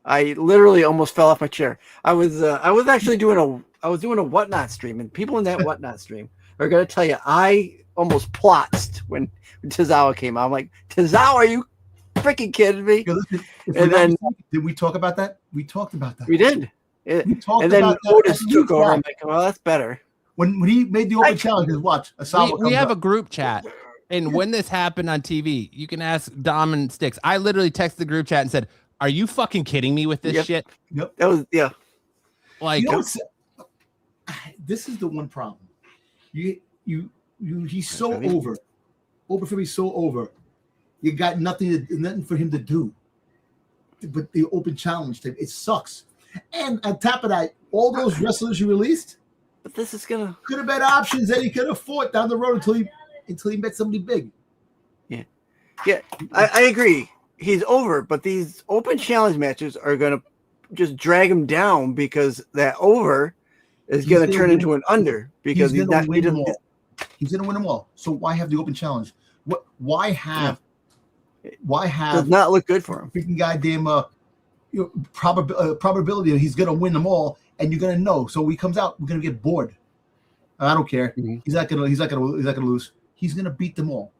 I literally almost fell off my chair. I was actually doing a Whatnot stream, and people in that Whatnot stream are going to tell you I almost plotzed when Tozawa came out. I'm like, Tozawa, are you freaking kidding me? And then did we talk about that? We talked about that. We did. And then Otis took over. I'm like, well, that's better. When he made the open challenge, watch. We have a group chat, and when this happened on TV, you can ask Dom and Sticks. I literally texted the group chat and said, "Are you fucking kidding me with this shit?" Yep. That was Like, this is the one problem. He's so over. Obafemi's so over. You got nothing for him to do. but the open challenge thing, it sucks. And on top of that, all those wrestlers you released, But this is could have been options that he could have fought down the road until he met somebody big. Yeah, I agree. He's over, but these open challenge matches are going to just drag him down because that over is going to turn into an under because he's not. He's going to win them all. So why have the open challenge? Why have? Does not look good for him. Freaking goddamn probability that he's going to win them all, and you're going to know. So when he comes out, we're going to get bored. I don't care. Mm-hmm. He's not going to lose. He's going to beat them all,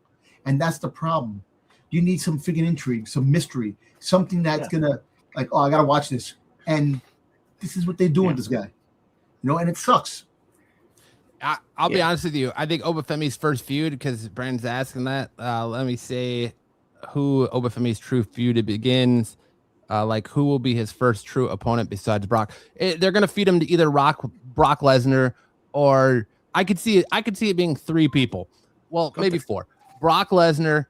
and that's the problem. You need some freaking intrigue, some mystery, something that's gonna I gotta watch this. And this is what they do with this guy, and it sucks. I'll be honest with you. I think Obafemi's first feud, because Brandon's asking that. Let me say who Obafemi's true feud begins. Who will be his first true opponent besides Brock? They're gonna feed him to either Brock Lesnar, or I could see it being 3 people. Well, maybe 4. Brock Lesnar,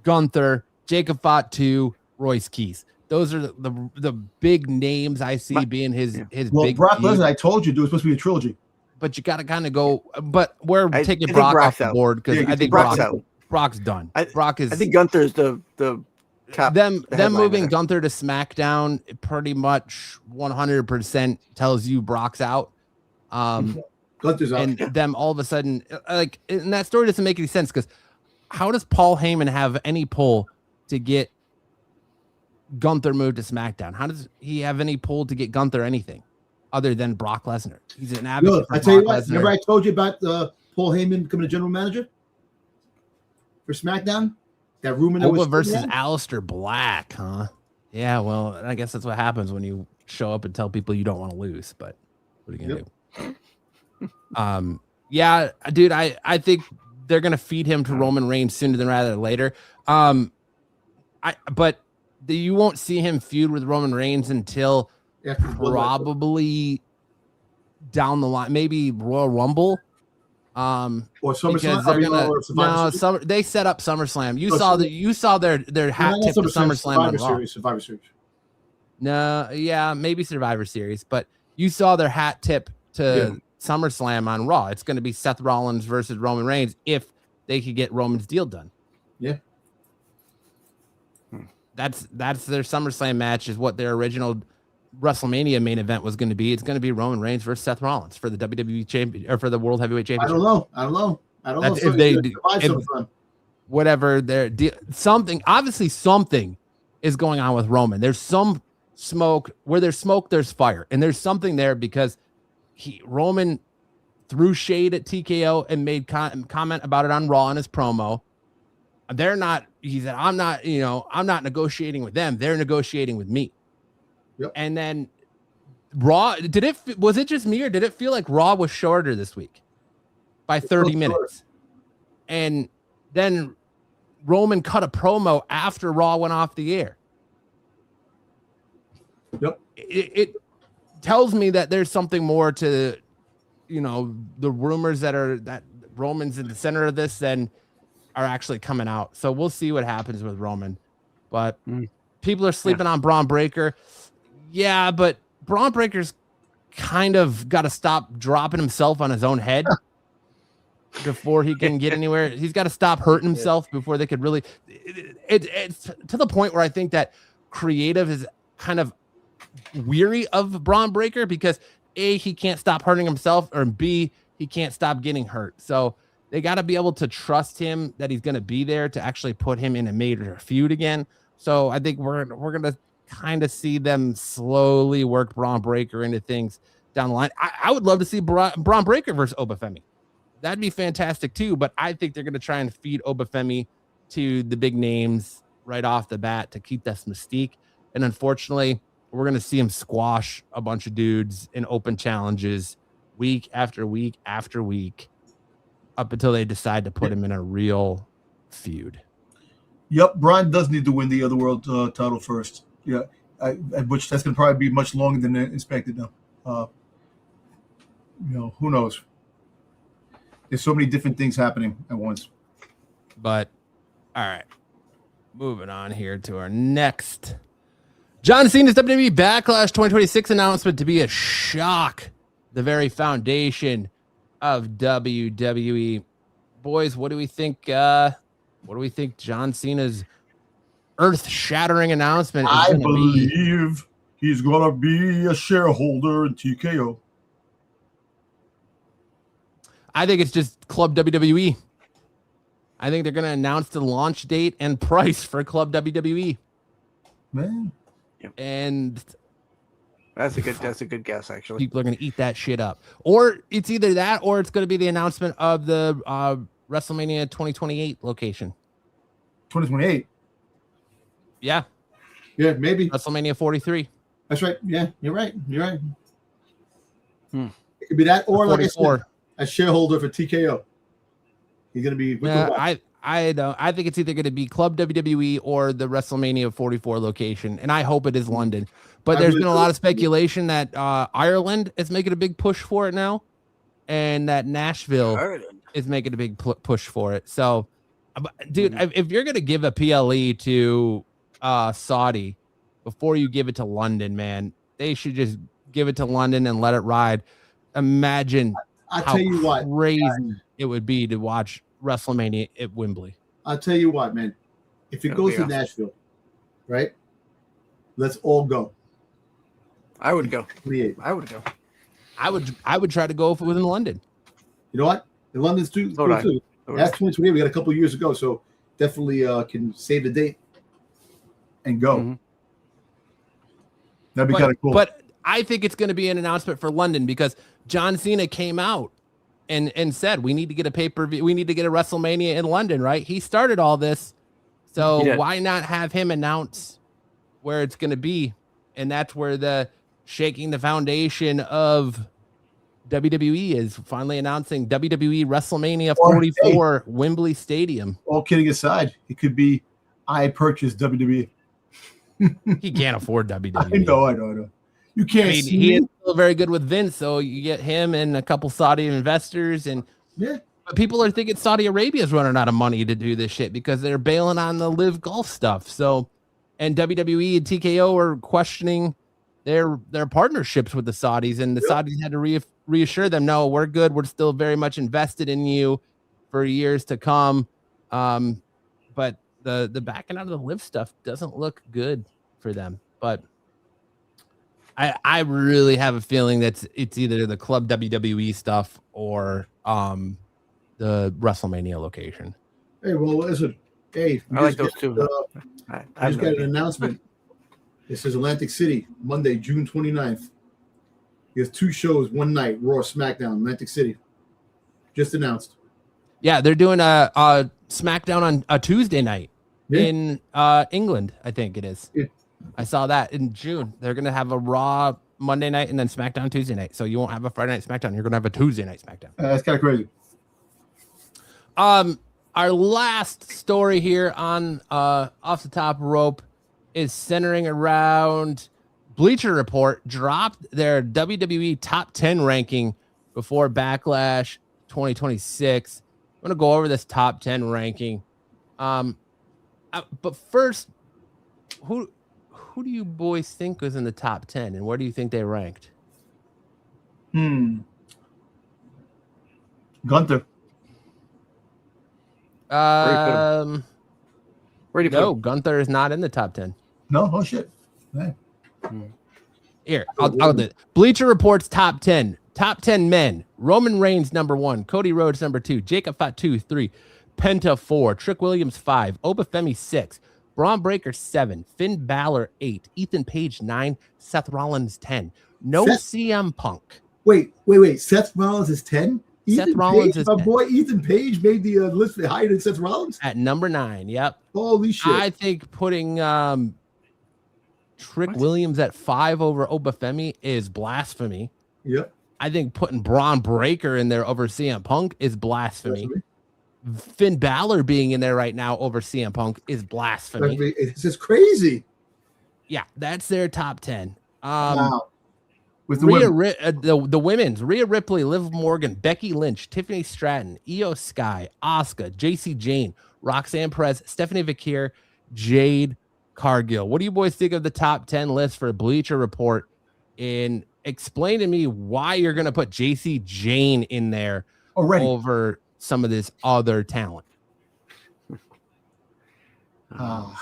Gunther, Jacob Fatu, Royce Keys. Those are the big names I see being his big. Brock Lesnar, I told you, it was supposed to be a trilogy. But you got to kind of go. But we're taking Brock off the board because I think Brock's done. Brock is. I think Gunther's the top. Them moving Gunther to SmackDown pretty much 100% tells you Brock's out. Gunther's out. And them all of a sudden, and that story doesn't make any sense because. How does Paul Heyman have any pull to get Gunther moved to SmackDown? How does he have any pull to get Gunther anything other than Brock Lesnar? He's an advocate for I tell you Brock what, Lesnar. remember I told you about Paul Heyman becoming a general manager for SmackDown? That rumor that was versus Aleister Black, huh? Yeah, well, I guess that's what happens when you show up and tell people you don't want to lose, but what are you gonna do? Yeah, dude, I think they're gonna feed him to Roman Reigns sooner than rather than later. But you won't see him feud with Roman Reigns until probably down the line, maybe Royal Rumble. Or SummerSlam. They set up SummerSlam. You saw their hat tip to SummerSlam on Raw. Survivor Series. No, yeah, maybe Survivor Series, but you saw their hat tip to SummerSlam on Raw. It's going to be Seth Rollins versus Roman Reigns if they could get Roman's deal done. Yeah. That's their SummerSlam match is what their original WrestleMania main event was going to be. It's going to be Roman Reigns versus Seth Rollins for the WWE champion or for the World Heavyweight Championship. I don't know. If they whatever their something obviously something is going on with Roman. There's some smoke. Where there's smoke, there's fire, and there's something there because Roman threw shade at TKO and made comment about it on Raw in his promo. They're not. He said, "I'm not. I'm not negotiating with them. They're negotiating with me." Yep. And then Raw. Was it just me or did it feel like Raw was shorter this week by 30 minutes? And then Roman cut a promo after Raw went off the air. Yep. It tells me that there's something more to, the rumors that Roman's in the center of this than are actually coming out. So we'll see what happens with Roman. But people are sleeping on Braun Breaker. Yeah, but Braun Breaker's kind of got to stop dropping himself on his own head before he can get anywhere. He's got to stop hurting himself before they could really. It's to the point where I think that creative is kind of weary of Braun Breaker because A, he can't stop hurting himself, or B, he can't stop getting hurt. So they got to be able to trust him that he's going to be there to actually put him in a major feud again. So I think we're going to kind of see them slowly work Braun Breaker into things down the line. I would love to see Braun Breaker versus Obafemi. That'd be fantastic too, but I think they're going to try and feed Obafemi to the big names right off the bat to keep that mystique. And unfortunately, we're going to see him squash a bunch of dudes in open challenges week after week after week up until they decide to put him in a real feud. Yep, Braun does need to win the other world title first. Yeah, which that's going to probably be much longer than expected now. Who knows? There's so many different things happening at once. But all right, moving on here to our next John Cena's WWE Backlash 2026 announcement to be a shock. The very foundation of WWE. Boys, what do we think? What do we think John Cena's earth-shattering announcement is going to be? I believe he's going to be a shareholder in TKO. I think it's just Club WWE. I think they're going to announce the launch date and price for Club WWE. Man. And that's a good guess, actually. People are going to eat that shit up. Or it's either that or it's going to be the announcement of the WrestleMania 2028 location. 2028? Yeah. Yeah, maybe. WrestleMania 43. That's right. Yeah, you're right. You're right. It could be that or like I said, a shareholder for TKO. He's going to be... I think it's either going to be Club WWE or the WrestleMania 44 location, and I hope it is London. But there's been a lot of speculation that Ireland is making a big push for it now, and that Nashville is making a big push for it. So, dude, if you're going to give a PLE to Saudi before you give it to London, man, they should just give it to London and let it ride. Imagine how crazy it would be to watch WrestleMania at Wembley. I'll tell you what, man. If it goes to Nashville, right? Let's all go. I would go. I would try to go if it was in London. You know what? In London's too. That's 2028. We got a couple of years ago, so definitely can save the date and go. Mm-hmm. That'd be kind of cool. But I think it's going to be an announcement for London because John Cena came out and said we need to get a pay-per-view, we need to get a WrestleMania in London, right? He started all this, so why not have him announce where it's going to be? And that's where the shaking the foundation of WWE is finally announcing WWE WrestleMania 44 Wembley Stadium. All kidding aside, it could be I purchased WWE. He can't afford WWE. I know. You can't. He is still very good with Vince, so you get him and a couple Saudi investors, and but people are thinking Saudi Arabia is running out of money to do this shit because they're bailing on the live golf stuff. So, and WWE and TKO are questioning their partnerships with the Saudis, and the Saudis had to reassure them, no, we're good. We're still very much invested in you for years to come. But the backing out of the live stuff doesn't look good for them, but. I really have a feeling that it's either the Club WWE stuff or the WrestleMania location. Hey, well, listen. Hey, I like those two. I just got an announcement. It says Atlantic City, Monday, June 29th. There's 2 shows one night, Raw, SmackDown, Atlantic City. Just announced. Yeah, they're doing a SmackDown on a Tuesday night in England, I think it is. Yeah. I saw that in June. They're going to have a Raw Monday night and then SmackDown Tuesday night. So you won't have a Friday night SmackDown. You're going to have a Tuesday night SmackDown. That's kind of crazy. Our last story here on Off the Top Rope is centering around Bleacher Report dropped their WWE top 10 ranking before Backlash 2026. I'm going to go over this top 10 ranking. But first, who do you boys think was in the top 10 and where do you think they ranked? Gunther. Where do you put him? Gunther is not in the top 10. No? Oh, shit. Hey. Here, I'll do it. Bleacher Report's top 10. Top 10 men. Roman Reigns, number 1. Cody Rhodes, number 2. Jacob Fatu, 3. Penta, 4. Trick Williams, 5. Obafemi, 6. Braun Breaker, 7. Finn Balor, 8. Ethan Page, 9. Seth Rollins, 10. CM Punk. Wait. Seth Rollins is 10? Seth Rollins is 10. My boy Ethan Page made the list higher than Seth Rollins? At number 9, yep. Holy shit. I think putting Trick Williams at 5 over Obafemi is blasphemy. Yep. I think putting Braun Breaker in there over CM Punk is blasphemy. Finn Balor being in there right now over CM Punk is blasphemy. It's just crazy. Yeah, that's their top 10. Wow. With the women's, Rhea Ripley, Liv Morgan, Becky Lynch, Tiffany Stratton, Io Sky, Asuka, JC Jane, Roxanne Perez, Stephanie Vakir, Jade Cargill. What do you boys think of the top 10 list for Bleacher Report? And explain to me why you're going to put JC Jane in there already over some of this other talent. Well,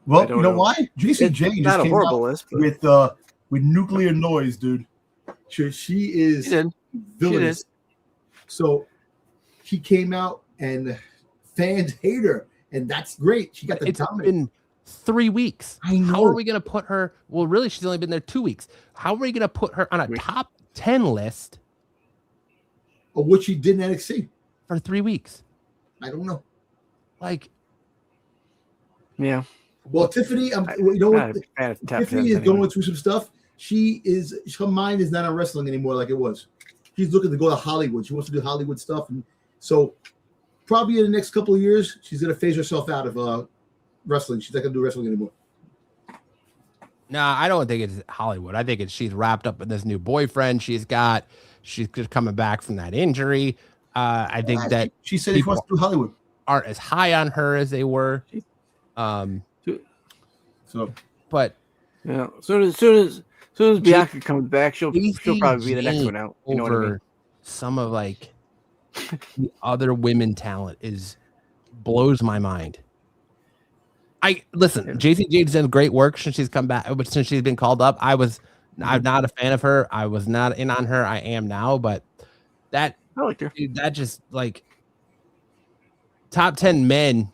you know why? JC Jane just came out list, with Nuclear Noise, dude. She is villainous. So he came out and fans hate her, and that's great. She got the dominant. Been 3 weeks. I know. How are we going to put her? Well, really, she's only been there 2 weeks. How are we going to put her on a top 10 list of what she did in NXT for 3 weeks? I don't know. Like, yeah. Well, Tiffany, you know what? Tiffany is going through some stuff. Her mind is not on wrestling anymore like it was. She's looking to go to Hollywood. She wants to do Hollywood stuff, and so probably in the next couple of years, she's going to phase herself out of wrestling. She's not going to do wrestling anymore. Nah, I don't think it's Hollywood. I think she's wrapped up with this new boyfriend she's got. She's just coming back from that injury. I think that she said she wants to do Hollywood. Aren't as high on her as they were. But yeah, as soon as Bianca comes back, she'll probably be the next one out. You know what I mean? Some of like the other women talent blows my mind. JC Jade's done great work since she's come back, but since she's been called up, I'm not a fan of her. I was not in on her. I am now, but I liked her. Dude, that just like top 10 men.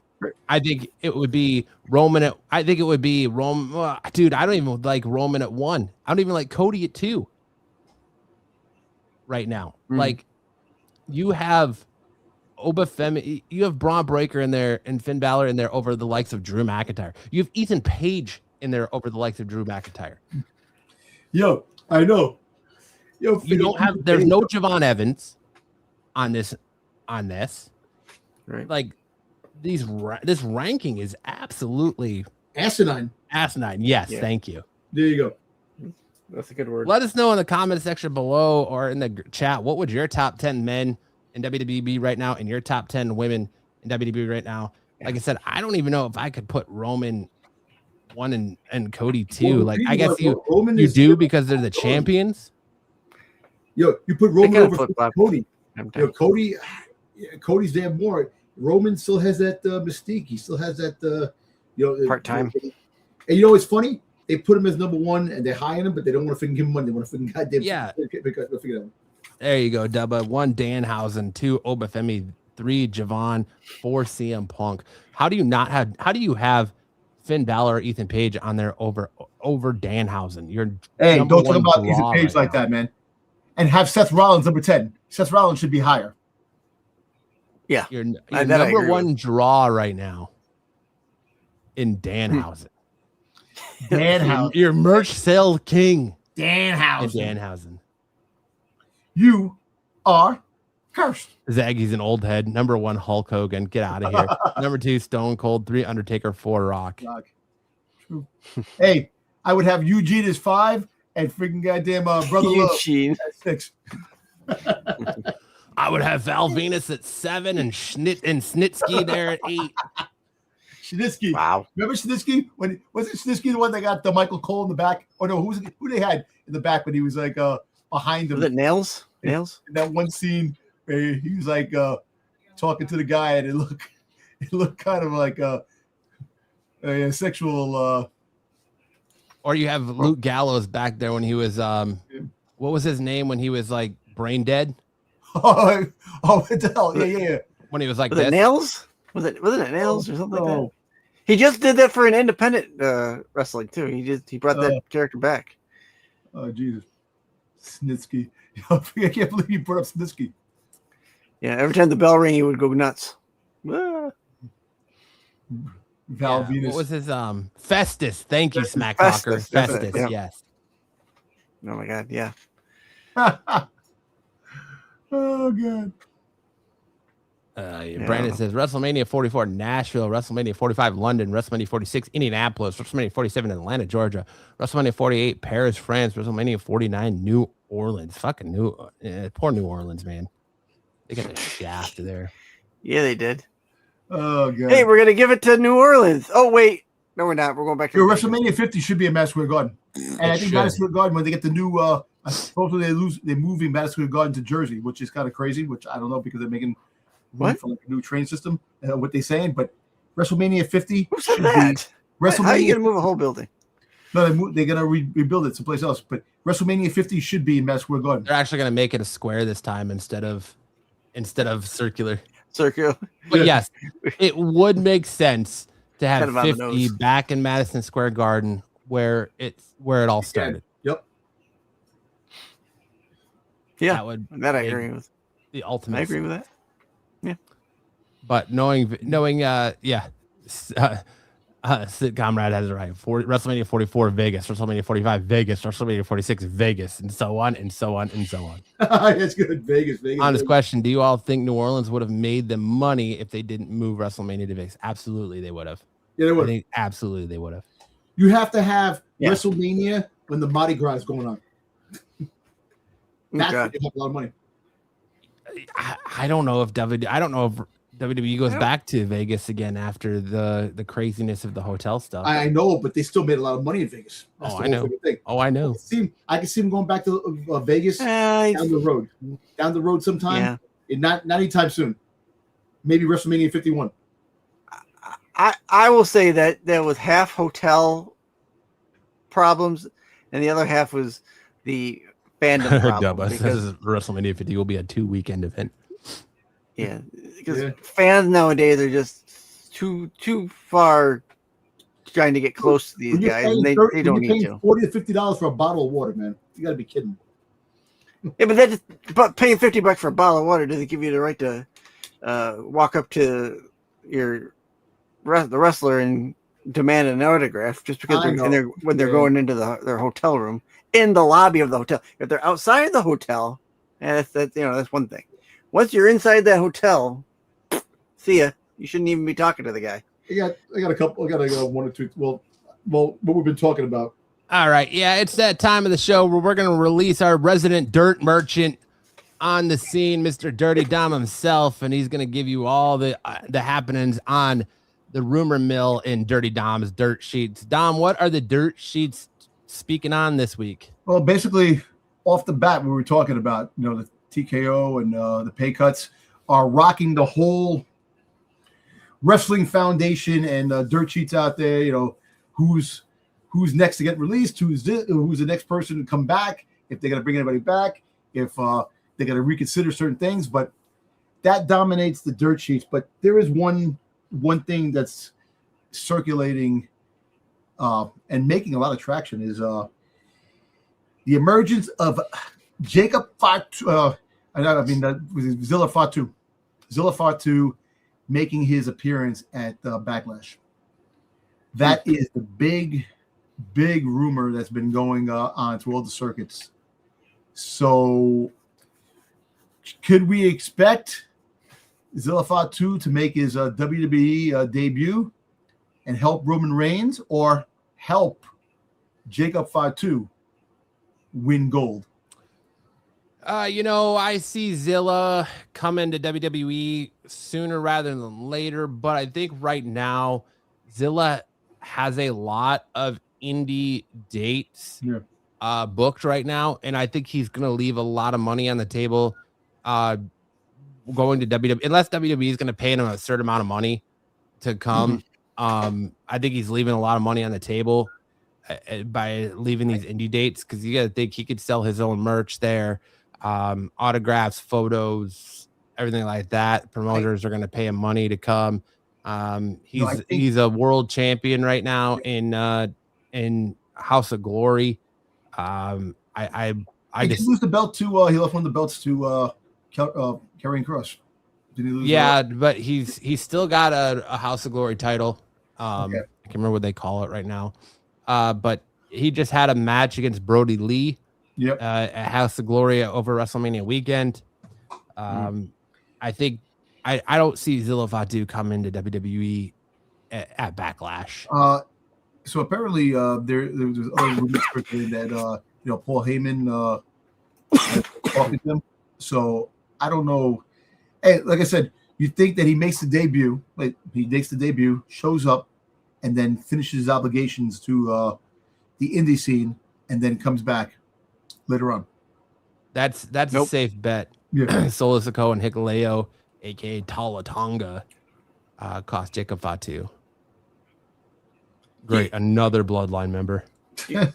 I think it would be Roman dude, I don't even like Roman at 1. I don't even like Cody at 2 right now. Like, you have Obafemi, you have Braun Breaker in there and Finn Balor in there over the likes of Drew McIntyre. You have Ethan Page in there over the likes of Drew McIntyre. Yo, I know. Yo, there's no Javon Evans on this. Right. Like, this ranking is absolutely asinine. Yes, yeah. Thank you. There you go. That's a good word. Let us know in the comment section below or in the chat, what would your top 10 men in WWE be right now and your top 10 women in WWE right now? Like I said, I don't even know if I could put Roman 1 and Cody 2. Well, like, I guess you do because they're the champions. Yo, you put Roman over Cody. Cody's damn more. Roman still has that mystique. He still has that part-time. And you know what's funny? They put him as number 1 and they hire him, but they don't want to give him money. They want to goddamn There you go, Dubba. 1 Danhausen, 2 Obafemi, 3 Javon, 4 CM Punk. How do you have Finn Balor or Ethan Page on there over Danhausen? Don't talk about Ethan Page like that, man. And have Seth Rollins number 10. Seth Rollins should be higher. Yeah, your number 1 draw right now in Danhausen. Your merch sale king, Danhausen. You are cursed. Zaggy's an old head. Number 1 Hulk Hogan. Get out of here. Number 2 Stone Cold. 3 Undertaker. 4 Rock. True. Hey, I would have Eugene as 5 and freaking goddamn Brother Eugene at 6. I would have Val Venus at 7 and Snitsky there at 8. Snitsky. Wow. Remember Snitsky? Wasn't Snitsky the one that got the Michael Cole in the back? Oh no, who they had in the back when he was like behind him? Was it Nails? In that one scene where he was like talking to the guy and it looked kind of like a sexual or you have Luke Gallows back there when he was what was his name when he was like brain dead? What the hell? Yeah. When he was like it Nails? Wasn't it Nails or something like that? He just did that for an independent wrestling too. He brought that character back. Oh Jesus, Snitsky! I can't believe you brought up Snitsky. Yeah, every time the bell rang, he would go nuts. Val Venus. What was his Festus? Thank you, Smack Talker. Festus, yeah. Yes. Oh my God, yeah. Oh God. Brandon says WrestleMania 44 Nashville, WrestleMania 45 London, WrestleMania 46 Indianapolis, WrestleMania 47 Atlanta, Georgia, WrestleMania 48 Paris, France, WrestleMania 49 New Orleans. Fucking poor New Orleans, man. They got the shaft there. Yeah, they did. Oh God. Hey, we're gonna give it to New Orleans. Oh wait, No, we're not. We're going back to WrestleMania 50 should be in Madison Square Garden. And I think Madison Square Garden, when they get the new, supposedly they're moving Madison Square Garden to Jersey, which is kind of crazy, which I don't know because they're making room for like a new train system, what they're saying. But WrestleMania 50 Who said that? WrestleMania, how are you going to move a whole building? No, they're going to rebuild it someplace else. But WrestleMania 50 should be in Madison Square Garden. They're actually going to make it a square this time instead of circular. Circular. But yes, it would make sense to have Kind of 50 back in Madison Square Garden where it all started. Yep. Yeah, that I agree with. The ultimate. I agree with that. Yeah. But knowing Sid Comrade has it right. WrestleMania 44 Vegas, WrestleMania 45 Vegas, WrestleMania 46 Vegas, and so on and so on and so on. That's good. Vegas. Honest question: do you all think New Orleans would have made the money if they didn't move WrestleMania to Vegas? Absolutely, they would have. Yeah, they would. I think absolutely they would have. You have to have WrestleMania when the Mardi Gras is going on. That's when you have a lot of money. I don't know if WWE goes back to Vegas again after the craziness of the hotel stuff. I know, but they still made a lot of money in Vegas. That's I know. Thing. I know. I can see them going back to Vegas down the road sometime. Yeah. Not anytime soon. Maybe WrestleMania 51. I will say that there was half hotel problems, and the other half was the fandom problem. Because WrestleMania 50 will be a 2-weekend event. Yeah, because fans nowadays are just too far trying to get close to these guys, and they don't need to. $40 to $50 for a bottle of water, man. You got to be kidding. Yeah, but paying $50 for a bottle of water doesn't give you the right to walk up to the wrestler and demand an autograph just because they're going into their hotel room in the lobby of the hotel. If they're outside of the hotel, that's one thing. Once you're inside that hotel, see ya. You shouldn't even be talking to the guy. I got a couple. I got one or two. Well, what we've been talking about. All right, yeah, it's that time of the show where we're going to release our resident dirt merchant on the scene, Mr. Dirty Dom himself, and he's going to give you all the happenings on the rumor mill in Dirty Dom's dirt sheets. Dom, what are the dirt sheets speaking on this week? Well, basically, off the bat, we were talking about, the TKO and the pay cuts are rocking the whole wrestling foundation and dirt sheets out there. Who's next to get released? Who's the next person to come back? If they're going to bring anybody back? If they're going to reconsider certain things? But that dominates the dirt sheets. But there is one thing that's circulating and making a lot of traction is the emergence of Jacob Fatu. Zilla Fatu. Zilla Fatu making his appearance at Backlash. That is the big rumor that's been going on through all the circuits. So could we expect Zilla Fatu to make his WWE debut and help Roman Reigns, or help Jacob Fatu win gold? I see Zilla coming to WWE sooner rather than later, but I think right now Zilla has a lot of indie dates booked right now, and I think he's going to leave a lot of money on the table going to WWE, unless WWE is going to pay him a certain amount of money to come. I think he's leaving a lot of money on the table by leaving these indie dates, because you got to think he could sell his own merch there. Autographs, photos, everything like that. Promoters are going to pay him money to come. He's a world champion right now in House of Glory. I just lose the belt to he left one of the belts to Karrion Kross. Did he lose? Yeah, but he's still got a House of Glory title. I can't remember what they call it right now. But he just had a match against Brody Lee. Yep. At House of Glory over WrestleMania weekend. I think I don't see Zilla Fatu coming to WWE at Backlash. So apparently there was other rumors that Paul Heyman talking to him. So I don't know. Hey, like I said, you think that he makes the debut, shows up, and then finishes his obligations to the indie scene, and then comes back later on. That's a safe bet. Yeah. Solo Sikoa and Hikuleo, aka Tala Tonga, cost Jacob Fatu. Great, another bloodline member. do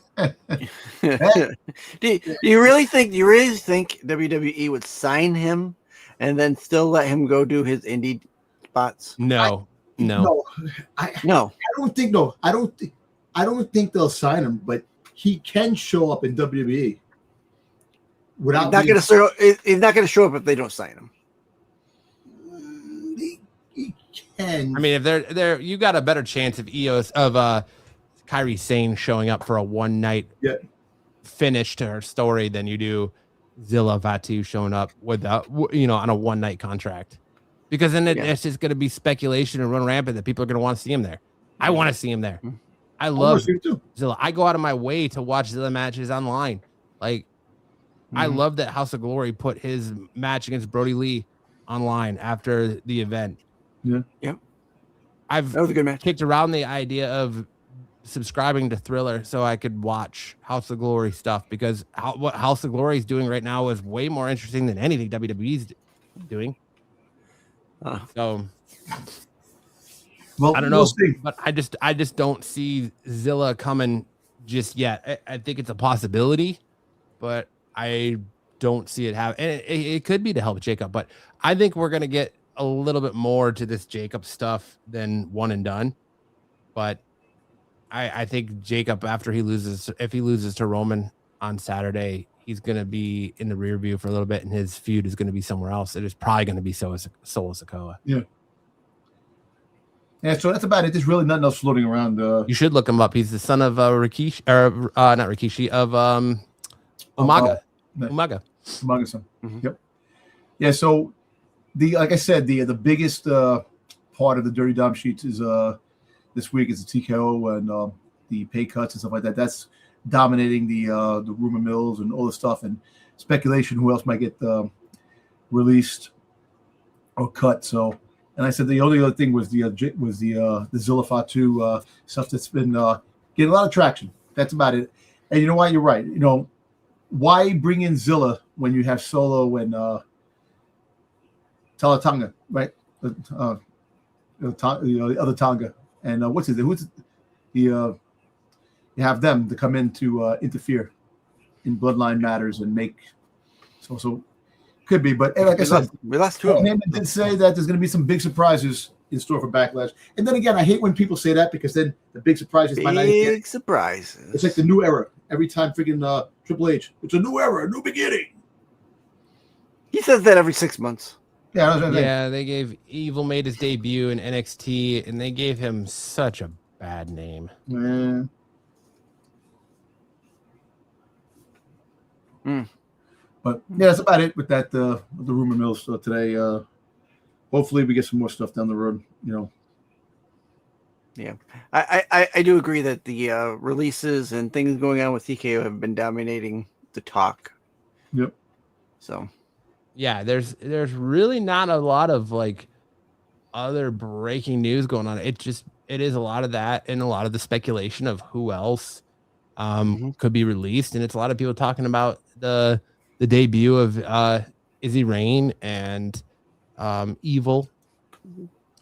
you really think WWE would sign him and then still let him go do his indie spots? No. I don't think they'll sign him, but he can show up in WWE without. He's not going to show up if they don't sign him. He can. I mean, if they're you got a better chance of Kairi Sane showing up for a one night finish to her story than you do Zilla Fatu showing up without on a one night contract, because then it's just going to be speculation and run rampant that people are going to want to see him there. I want to see him there. I love Zilla. I go out of my way to watch Zilla matches online. Like, I love that House of Glory put his match against Brody Lee online after the event. Yeah. That I've was a good match. kicked around the idea of subscribing to Thriller so I could watch House of Glory stuff, because what House of Glory is doing right now is way more interesting than anything WWE's doing. So, well, I don't know, we'll but I just don't see Zilla coming just yet. I think it's a possibility, but I don't see it happen. And it could be to help Jacob, but I think we're gonna get a little bit more to this Jacob stuff than one and done. But I think Jacob, if he loses to Roman on Saturday, he's going to be in the rear view for a little bit, and his feud is going to be somewhere else. It is probably going to be Solo Sikoa. Yeah. Yeah, so that's about it. There's really nothing else floating around. You should look him up. He's the son of Rikishi, or not Rikishi, of Umaga. Umaga-san. Yep. Yeah, so like I said, the biggest part of the Dirty Dom sheets is this week is the TKO and the pay cuts and stuff like that. That's dominating the rumor mills and all the stuff and speculation who else might get released or cut. So, and I said the only other thing was the Zilla Fatu stuff that's been getting a lot of traction. That's about it. And you know what? You're right. Why bring in Zilla when you have Solo and Talatanga, right? The other Tonga. And you have them to come in to interfere in bloodline matters and make so could be, but like I said, we lost two of them. Heyman did say that there's going to be some big surprises in store for Backlash. And then again, I hate when people say that, because then the big surprises might not get. Surprises. It's like the new era. Every time freaking Triple H, it's a new era, a new beginning. He says that every 6 months. Yeah, they gave Evil made his debut in NXT, and they gave him such a bad name. Man. But yeah, that's about it with that the rumor mills today. Hopefully we get some more stuff down the road, Yeah, I do agree that the releases and things going on with TKO have been dominating the talk. Yep. So, yeah, there's really not a lot of like other breaking news going on. It is a lot of that and a lot of the speculation of who else could be released, and it's a lot of people talking about the debut of Izzy Rain and Evil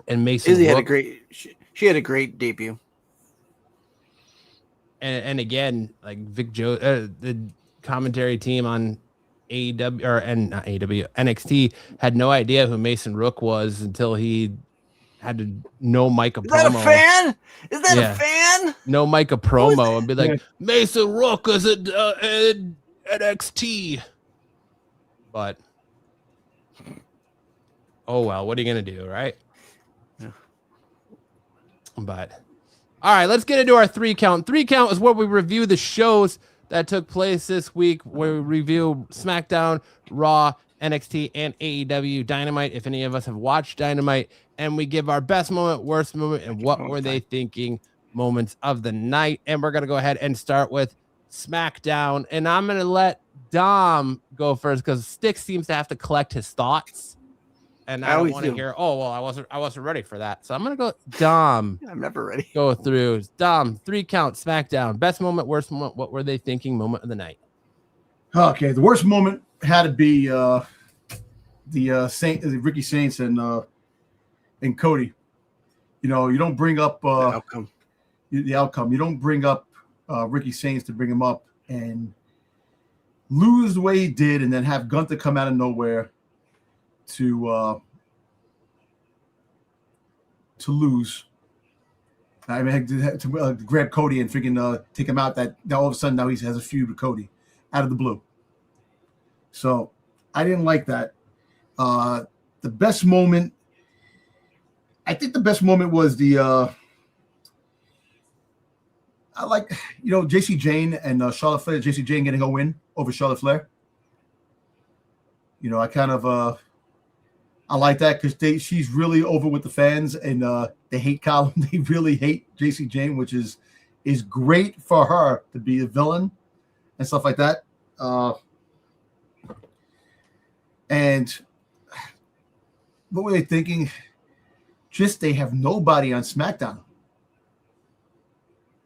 and Mason. Izzy had a great. She had a great debut. And again, like Vic Joe, the commentary team on NXT had no idea who Mason Rook was until he had to know Mike a promo. Is that a fan? Is that a fan? No Mike a promo and be like, Mason Rook is at NXT. But oh well, what are you gonna do, right? Yeah. But all right, let's get into our 3 count. 3 count is where we review the shows that took place this week, where we review SmackDown, Raw, NXT, and AEW Dynamite, if any of us have watched Dynamite, and we give our best moment, worst moment, and what were they thinking moments of the night. And we're going to go ahead and start with SmackDown, and I'm going to let Dom go first because Stick seems to have to collect his thoughts. and I don't want to hear, oh well, I wasn't ready for that. So I'm gonna go Dom. I'm never ready. Go through Dom, 3 count, SmackDown. Best moment, worst moment, what were they thinking? Moment of the night. Okay, the worst moment had to be the Ricky Saints and Cody. You know, you don't bring up the outcome. You don't bring up Ricky Saints to bring him up and lose the way he did, and then have Gunther come out of nowhere to lose. I mean, to grab Cody and freaking take him out. That all of a sudden now he has a feud with Cody out of the blue. So I didn't like that. The best moment, I think the best moment was the I like, you know, JC Jane and Charlotte Flair. JC Jane getting a win over Charlotte Flair. You know, I kind of I like that because she's really over with the fans, and they hate Colin. They really hate JC Jane, which is great for her to be a villain and stuff like that. And what were they thinking? Just they have nobody on SmackDown.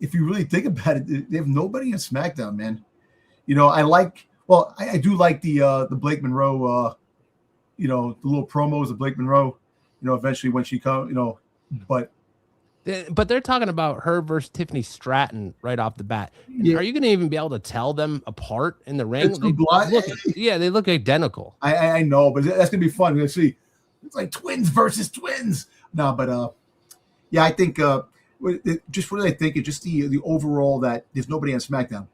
If you really think about it, they have nobody on SmackDown, man. You know, I do like the Blake Monroe, you know, the little promos of Blake Monroe, you know, eventually when she comes, you know, but they're talking about her versus Tiffany Stratton right off the bat. Yeah. Are you going to even be able to tell them apart in the ring? They look identical. I know, but that's going to be fun. We're going to see. It's like twins versus twins. No, but yeah, I think just what I think is just the overall that there's nobody on SmackDown.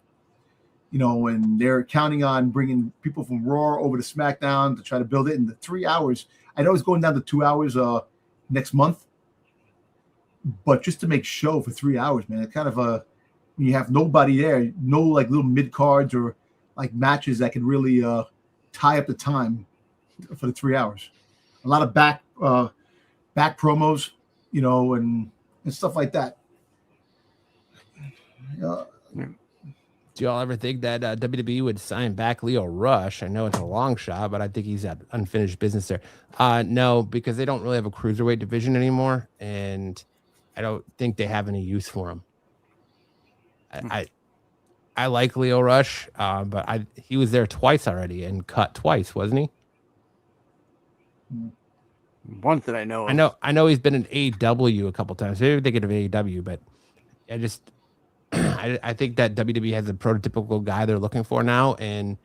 You know, and they're counting on bringing people from Raw over to SmackDown to try to build it in the 3 hours. I know it's going down to 2 hours next month, but just to make show for 3 hours, man, it's kind of when you have nobody there, no like little mid cards or like matches that can really tie up the time for the 3 hours. A lot of back promos, you know, and stuff like that. Do y'all ever think that WWE would sign back Leo Rush? I know it's a long shot, but I think he's got unfinished business there. No, because they don't really have a cruiserweight division anymore, and I don't think they have any use for him. I like Leo Rush, but he was there twice already and cut twice, wasn't he? One that I know of. I know he's been in AEW a couple times. Maybe thinking of AEW, but I think that WWE has a prototypical guy they're looking for now, and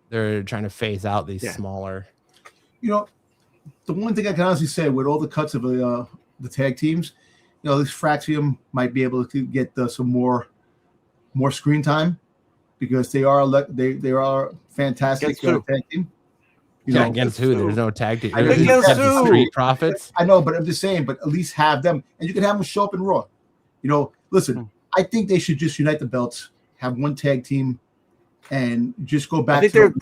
they're trying to phase out these smaller. You know, the one thing I can honestly say with all the cuts of the tag teams, you know, this Fraxium might be able to get some more screen time because they are fantastic tag team. You know, against who? There's no tag team. Against who? Street Profits. I know, but I'm just saying. But at least have them, and you can have them show up in Raw. You know, listen. I think they should just unite the belts, have one tag team, and just go back to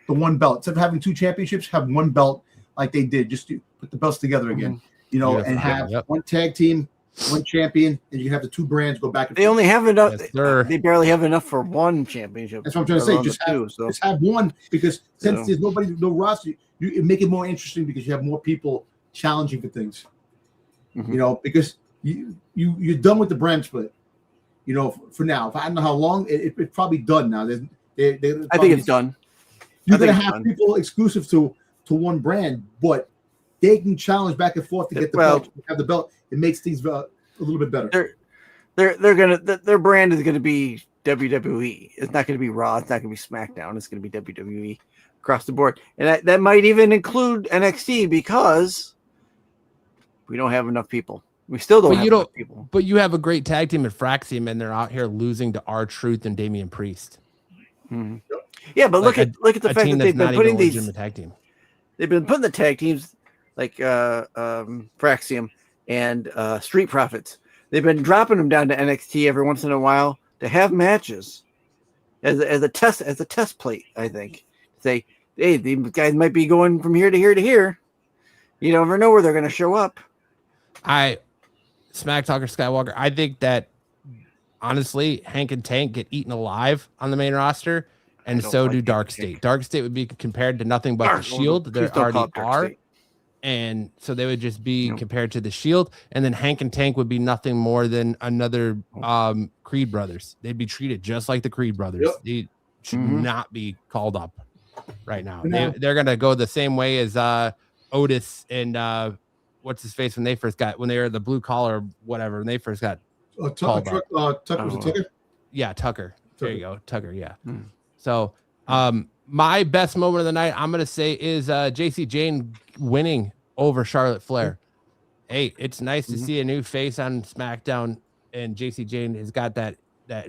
the one belt. Instead of having 2 championships, have one belt like they did. Just to put the belts together again, you know, and have one tag team, one champion, and you have the 2 brands go back and forth. They only have enough. Yes, they barely have enough for one championship. That's what I'm trying to say. Just have one, because since there's no roster, you make it more interesting because you have more people challenging for things. Mm-hmm. You know, because you're done with the brand split. You know, for now, I don't know how long it's probably done now. I think it's done. You're gonna have people exclusive to one brand, but they can challenge back and forth to get the belt. Have the belt. It makes things a little bit better. Their brand is gonna be WWE. It's not gonna be Raw. It's not gonna be SmackDown. It's gonna be WWE across the board, and that might even include NXT because we don't have enough people. We still don't have enough people. But you have a great tag team at Fraxium, and they're out here losing to R-Truth and Damian Priest. Mm-hmm. Yeah, but look at the fact that they've been putting these tag team. They've been putting the tag teams like Fraxium and Street Profits. They've been dropping them down to NXT every once in a while to have matches as a test plate. I think say, hey, these guys might be going from here to here to here. You never know where they're going to show up. Smack Talker Skywalker, I think that honestly, Hank and Tank get eaten alive on the main roster, and so do Dark State. Dark State would be compared to nothing but the Shield. They already are. And so they would just be compared to the Shield, and then Hank and Tank would be nothing more than another Creed brothers. They'd be treated just like the Creed brothers. Yep. They should not be called up right now. They're gonna go the same way as Otis and what's his face when they were the blue collar whatever, when they first got Tucker was it Tucker? Yeah, Tucker. There you go, Tucker. Yeah. So my best moment of the night, I'm gonna say, is JC Jane winning over Charlotte Flair. Hey, it's nice to see a new face on SmackDown, and JC Jane has got that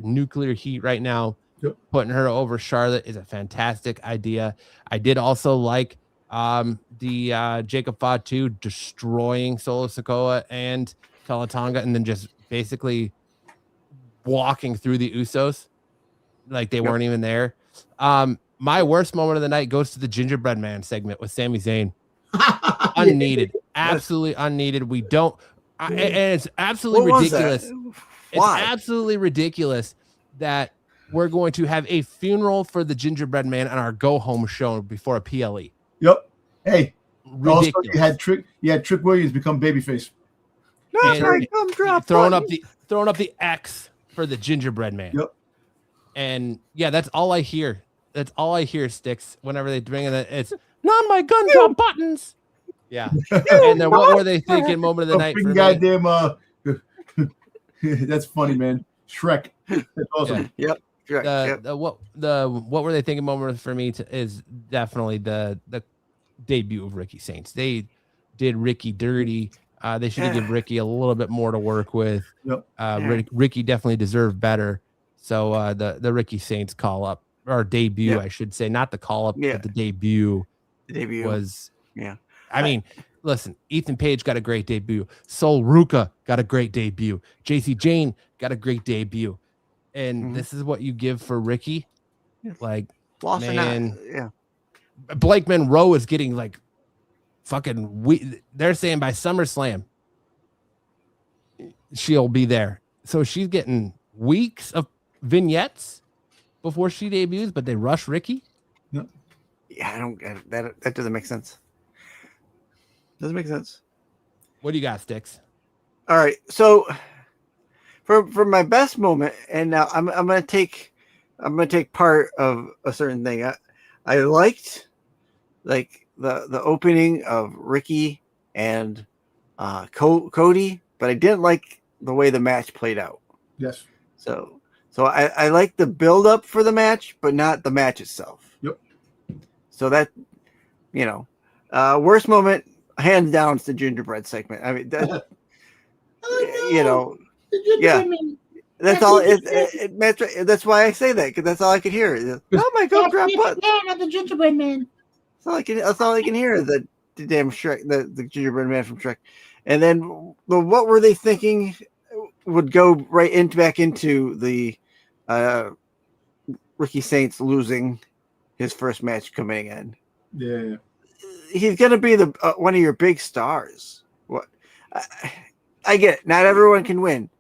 nuclear heat right now. Yep. Putting her over Charlotte is a fantastic idea. I did also like the Jacob Fatu destroying Solo Sikoa and Tonga, and then just basically walking through the Usos like they weren't even there. My worst moment of the night goes to the Gingerbread Man segment with Sami Zayn. Unneeded, absolutely unneeded. We don't, and it's absolutely ridiculous. It's absolutely ridiculous that we're going to have a funeral for the Gingerbread Man on our go home show before a PLE. Yep. Hey, ridiculous. Also, you had Trick Williams become babyface. Throwing up the X for the Gingerbread Man. Yep. And yeah, that's all I hear. That's all I hear, Sticks, whenever they bring in it. It's not my gun drop buttons. Yeah. And then what were they thinking moment of the night for goddamn that's funny, man. Shrek. That's awesome. Yeah. Yep. What were they thinking moment for me is definitely the debut of Ricky Saints. They did Ricky dirty. They should have given Ricky a little bit more to work with. Yep. Ricky definitely deserved better. So the Ricky Saints call up, or debut, I should say, not the call up, but the debut. Was I mean, listen, Ethan Page got a great debut. Sol Ruka got a great debut. JC Jane got a great debut. And this is what you give for Ricky? Like, man, Blake Monroe is getting like fucking they're saying by SummerSlam she'll be there. So she's getting weeks of vignettes before she debuts, but they rush Ricky. Yep. Yeah, I don't get that. That doesn't make sense. Doesn't make sense. What do you got, Sticks? All right, so for my best moment, and now I'm gonna take part of a certain thing. I liked like the opening of Ricky and Cody, but I didn't like the way the match played out. Yes. So I like the build up for the match, but not the match itself. Yep. So that, worst moment, hands down, it's the gingerbread segment. I mean, that, that's all. That's why I say that, because that's all I could hear. Oh my God, drop butt. Not the gingerbread man. That's all I can hear. The damn Shrek, the gingerbread man from Shrek. And then what were they thinking would go back into the Ricky Saints losing his first match coming in? Yeah. He's gonna be the one of your big stars. What? I get it. Not everyone can win,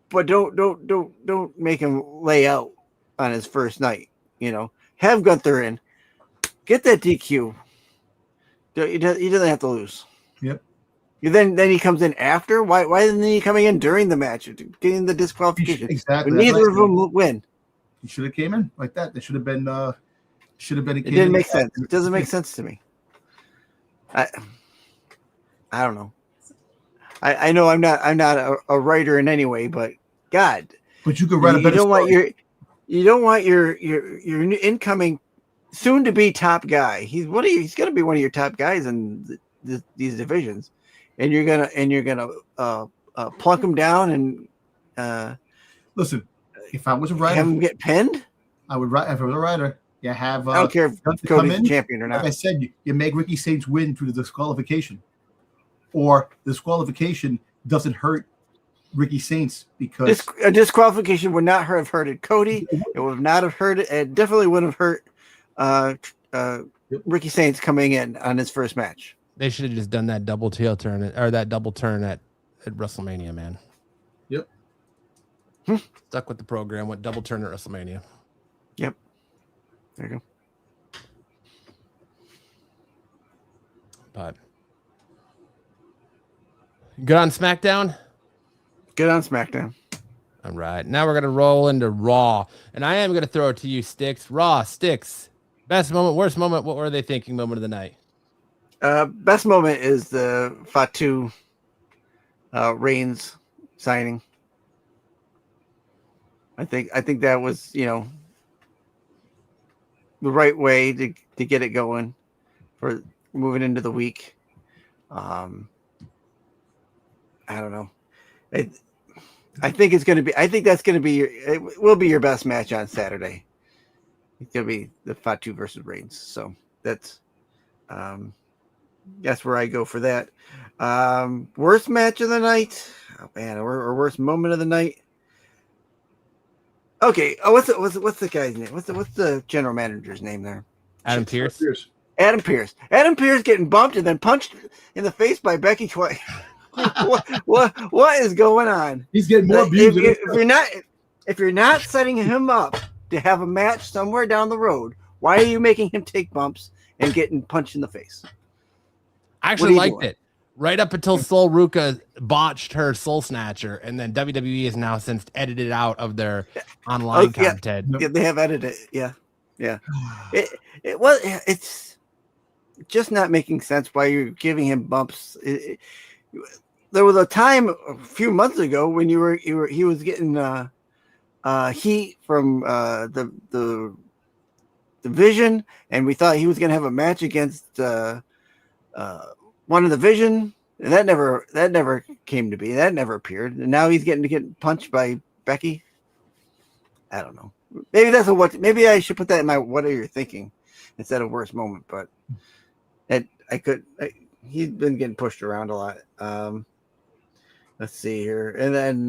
but don't make him lay out on his first night. Have Gunther in, get that DQ. He doesn't have to lose. Yep. Then he comes in after. Why isn't he coming in during the match, getting the disqualification? Exactly. Neither of them win. He should have came in like that. They should have been. It didn't make sense. It doesn't make sense to me. I don't know. I know I'm not a writer in any way, but God. But you could write a better story. You don't want your incoming soon to be top guy. He's going to be one of your top guys in these divisions, and you're gonna plunk him down and listen. If I was a writer, have him get pinned. I would write. If I was a writer, have. I don't care if Cody's champion or not. Like I said, you make Ricky Saints win through the disqualification, or the disqualification doesn't hurt Ricky Saints because a disqualification would not have hurted Cody. It would not have hurt it. It definitely wouldn't have hurt Ricky Saints coming in on his first match. They should have just done that double tail turn or that double turn at WrestleMania, man. Yep. Stuck with the program with double turn at WrestleMania. Yep. There you But good on SmackDown. Good on SmackDown. All right, now we're gonna roll into Raw, and I am gonna throw it to you, Sticks. Raw, Sticks. Best moment, worst moment. What were they thinking? Moment of the night. Best moment is the Fatu Reigns signing. I think that was, you know, the right way to get it going for moving into the week. I don't know. I think it's going to be. I think that's going to be. It will be your best match on Saturday. It's going to be the Fatu versus Reigns. So that's where I go for that. Worst match of the night. Oh man, or worst moment of the night. Okay. Oh, what's the guy's name? What's the general manager's name there? Adam Pearce. Adam Pearce. Adam Pearce getting bumped and then punched in the face by Becky twice. what is going on? He's getting more abuse. If you're not setting him up to have a match somewhere down the road, why are you making him take bumps and getting punched in the face? I actually liked it right up until Sol Ruka botched her Soul Snatcher, and then WWE has now since edited out of their online content. Yeah, they have edited it. Yeah. It's just not making sense why you're giving him bumps. There was a time a few months ago when he was getting heat from the Vision, and we thought he was going to have a match against one of the Vision, and that never came to be. That never appeared, and now he's getting to get punched by Becky. I don't know. Maybe that's maybe I should put that in my what are you thinking instead of worst moment, but he's been getting pushed around a lot. Let's see here. And then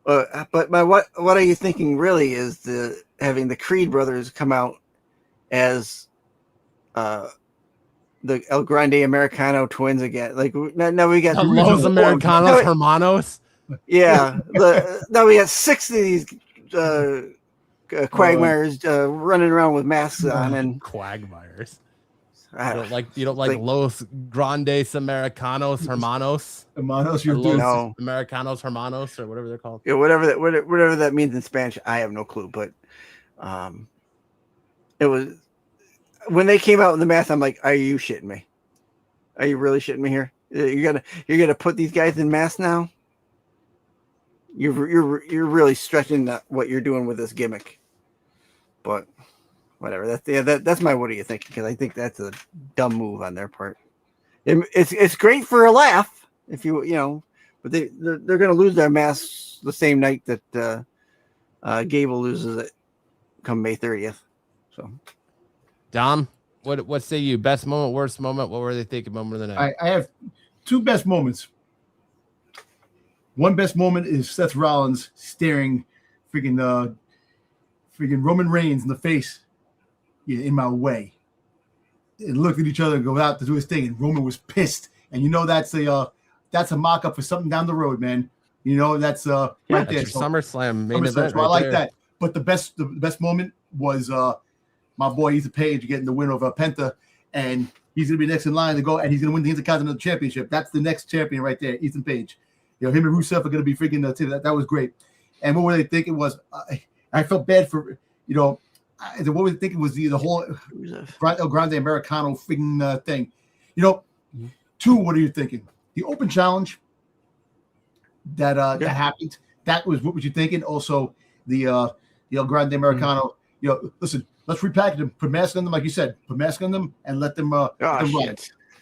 but my what are you thinking really is having the Creed brothers come out as the El Grande Americano twins again. Like now we got Los Americanos Hermanos. Yeah. Now we got 6 of these quagmires running around with masks on and quagmires. You don't like Los Grandes Americanos Hermanos? Hermanos, no. Americanos Hermanos, or whatever they're called. Yeah, whatever that means in Spanish, I have no clue. But it was when they came out in the mask. I'm like, are you shitting me? Are you really shitting me here? You're gonna put these guys in masks now? You're really stretching what you're doing with this gimmick. But whatever. That's my what are you thinking? Because I think that's a dumb move on their part. It's great for a laugh if you know, but they're going to lose their masks the same night that Gable loses it come May 30th. So, Dom, what say you? Best moment, worst moment? What were they thinking? Moment of the night. I have 2 best moments. One best moment is Seth Rollins staring freaking Roman Reigns in the face. In my way, and looked at each other and go out to do his thing, and Roman was pissed. And you know that's a mock up for something down the road, man. You know that's right there. So, SummerSlam main event. So I like that. But the best moment was my boy Ethan Page getting the win over Penta, and he's gonna be next in line to go, and he's gonna win the Intercontinental Championship. That's the next champion right there, Ethan Page. You know him and Rusev are gonna be freaking that was great. And what were they thinking was I felt bad for what was thinking was the whole El Grande Americano freaking thing. You know, 2, what are you thinking? The open challenge that happened. That was what was you thinking? Also, the El Grande Americano. You know, listen, let's repackage them, put mask on them, like you said, put mask on them, and let them run. You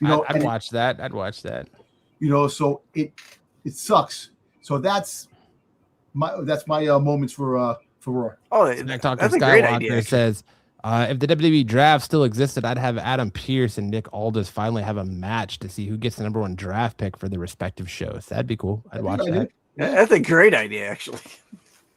know, I'd watch that. I'd watch that. You know, so it sucks. So that's my moments for Raw. Oh, that's a great idea. Says, if the WWE draft still existed, I'd have Adam Pearce and Nick Aldis finally have a match to see who gets the #1 draft pick for the respective shows. That'd be cool. I'd watch that. That's a great idea, actually.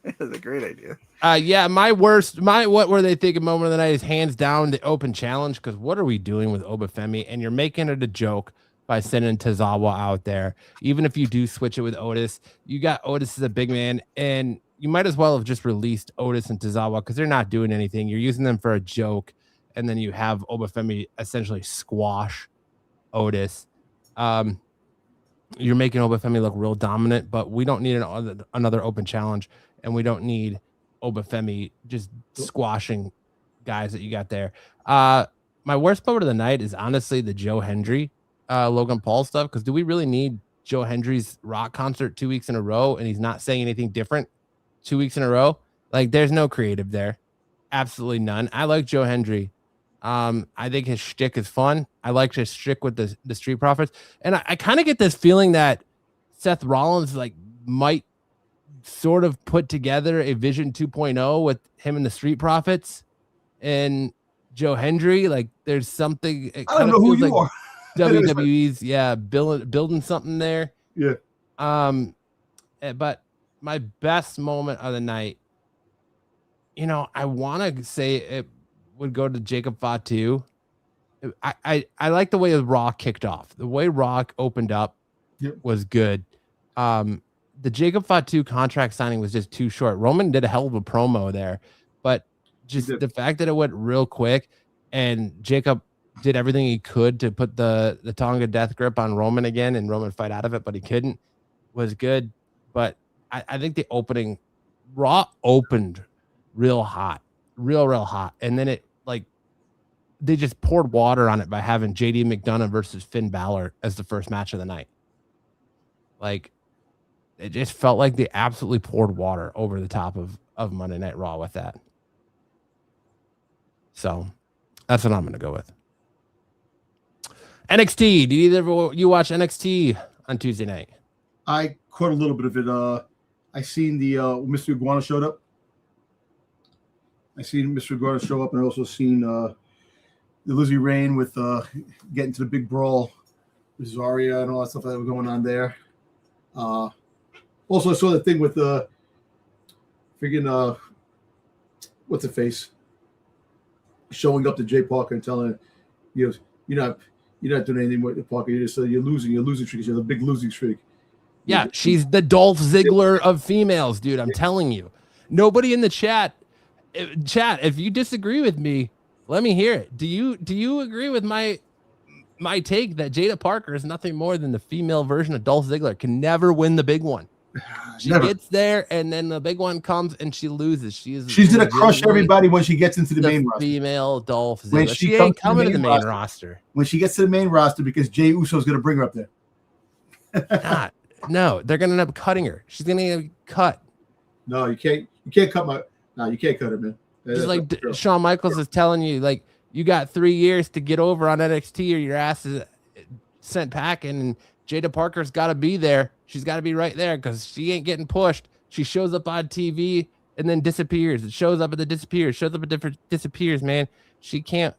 That's a great idea. Yeah, what were they thinking moment of the night is hands down the open challenge, because what are we doing with Obafemi? And you're making it a joke by sending Tozawa out there. Even if you do switch it with Otis, you got Otis as a big man, and you might as well have just released Otis and Tozawa because they're not doing anything. You're using them for a joke, and then you have Obafemi essentially squash Otis. You're making Obafemi look real dominant, but we don't need another open challenge, and we don't need Obafemi just squashing guys that you got there. My worst moment of the night is honestly the Joe Hendry, Logan Paul stuff, because do we really need Joe Hendry's rock concert 2 weeks in a row, and he's not saying anything different 2 weeks in a row? Like, there's no creative there. Absolutely none. I like Joe Hendry. I think his shtick is fun. I like his shtick with the Street Profits. And I kind of get this feeling that Seth Rollins like might sort of put together a Vision 2.0 with him and the Street Profits and Joe Hendry. Like there's something. I don't know who you are. WWE's building something there. Yeah. But my best moment of the night, you know, I want to say it would go to Jacob Fatu. I like the way Raw kicked off. The way Raw opened up was good. The Jacob Fatu contract signing was just too short. Roman did a hell of a promo there, but just the fact that it went real quick and Jacob did everything he could to put the Tonga death grip on Roman again and Roman fight out of it, but he couldn't, was good. But I think the opening, Raw opened real hot, real hot. And then it like, they just poured water on it by having JD McDonough versus Finn Balor as the first match of the night. Like, it just felt like they absolutely poured water over the top of Monday Night Raw with that. So that's what I'm going to go with. NXT. Did either you watch NXT on Tuesday night? I caught a little bit of it. I seen the Mr. Iguana showed up. I seen Mr. Iguana show up, and I also seen the Lizzie Rain with getting to the big brawl with Zarya and all that stuff that was going on there. Also, I saw the thing with freaking what's the face showing up to Jay Parker and telling you're not doing anything with Parker. You're just you're losing streak. You have a big losing streak. Yeah, she's the Dolph Ziggler of females, dude. I'm telling you. Nobody in the chat, if you disagree with me, let me hear it. Do you agree with my take that Jada Parker is nothing more than the female version of Dolph Ziggler? Can never win the big one. She gets there, and then the big one comes, and she loses. She's gonna crush everybody when she gets into the main roster. Female Dolph Ziggler. She ain't coming to the main roster. When she gets to the main roster, because Jey Uso's gonna bring her up there. No, they're gonna end up cutting her. She's gonna get cut. No, you can't. You can't cut you can't cut her, man. Just like Shawn Michaels is telling you, like, you got 3 years to get over on NXT or your ass is sent packing, and Jada Parker's got to be there. She's got to be right there because she ain't getting pushed. She shows up on TV and then disappears. It shows up and then disappears. Shows up and different disappears, man. She can't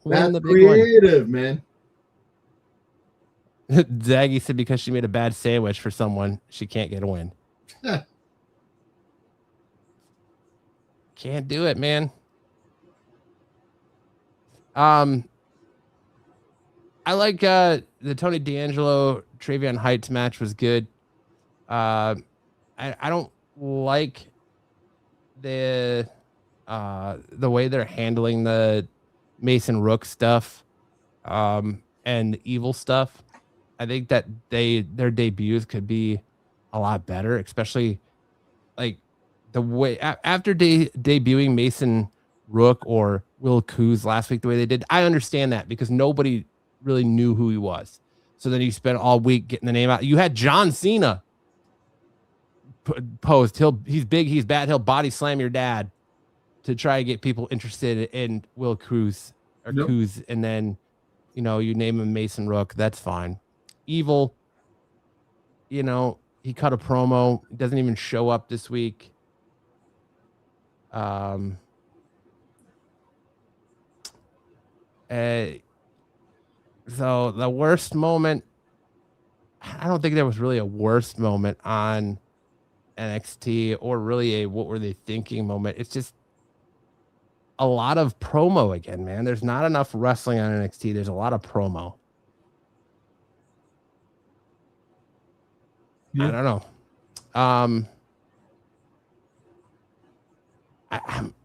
win the big creative, man. Zaggy said because she made a bad sandwich for someone, she can't get a win. Can't do it, man. I like the Tony D'Angelo Travion Heights match was good. I don't like the way they're handling the Mason Rook stuff and the evil stuff. I think that their debuts could be a lot better, especially like the way after debuting Mason Rook or Will Coos last week, the way they did. I understand that because nobody really knew who he was. So then you spent all week getting the name out. You had John Cena post. He's big, he's bad. He'll body slam your dad to try to get people interested in Will Coos or Coos. And then, you name him Mason Rook. That's fine. Evil, he cut a promo. He doesn't even show up this week. So the worst moment, I don't think there was really a worst moment on NXT or really a what were they thinking moment. It's just a lot of promo again, man. There's not enough wrestling on NXT. There's a lot of promo. Yeah. I don't know.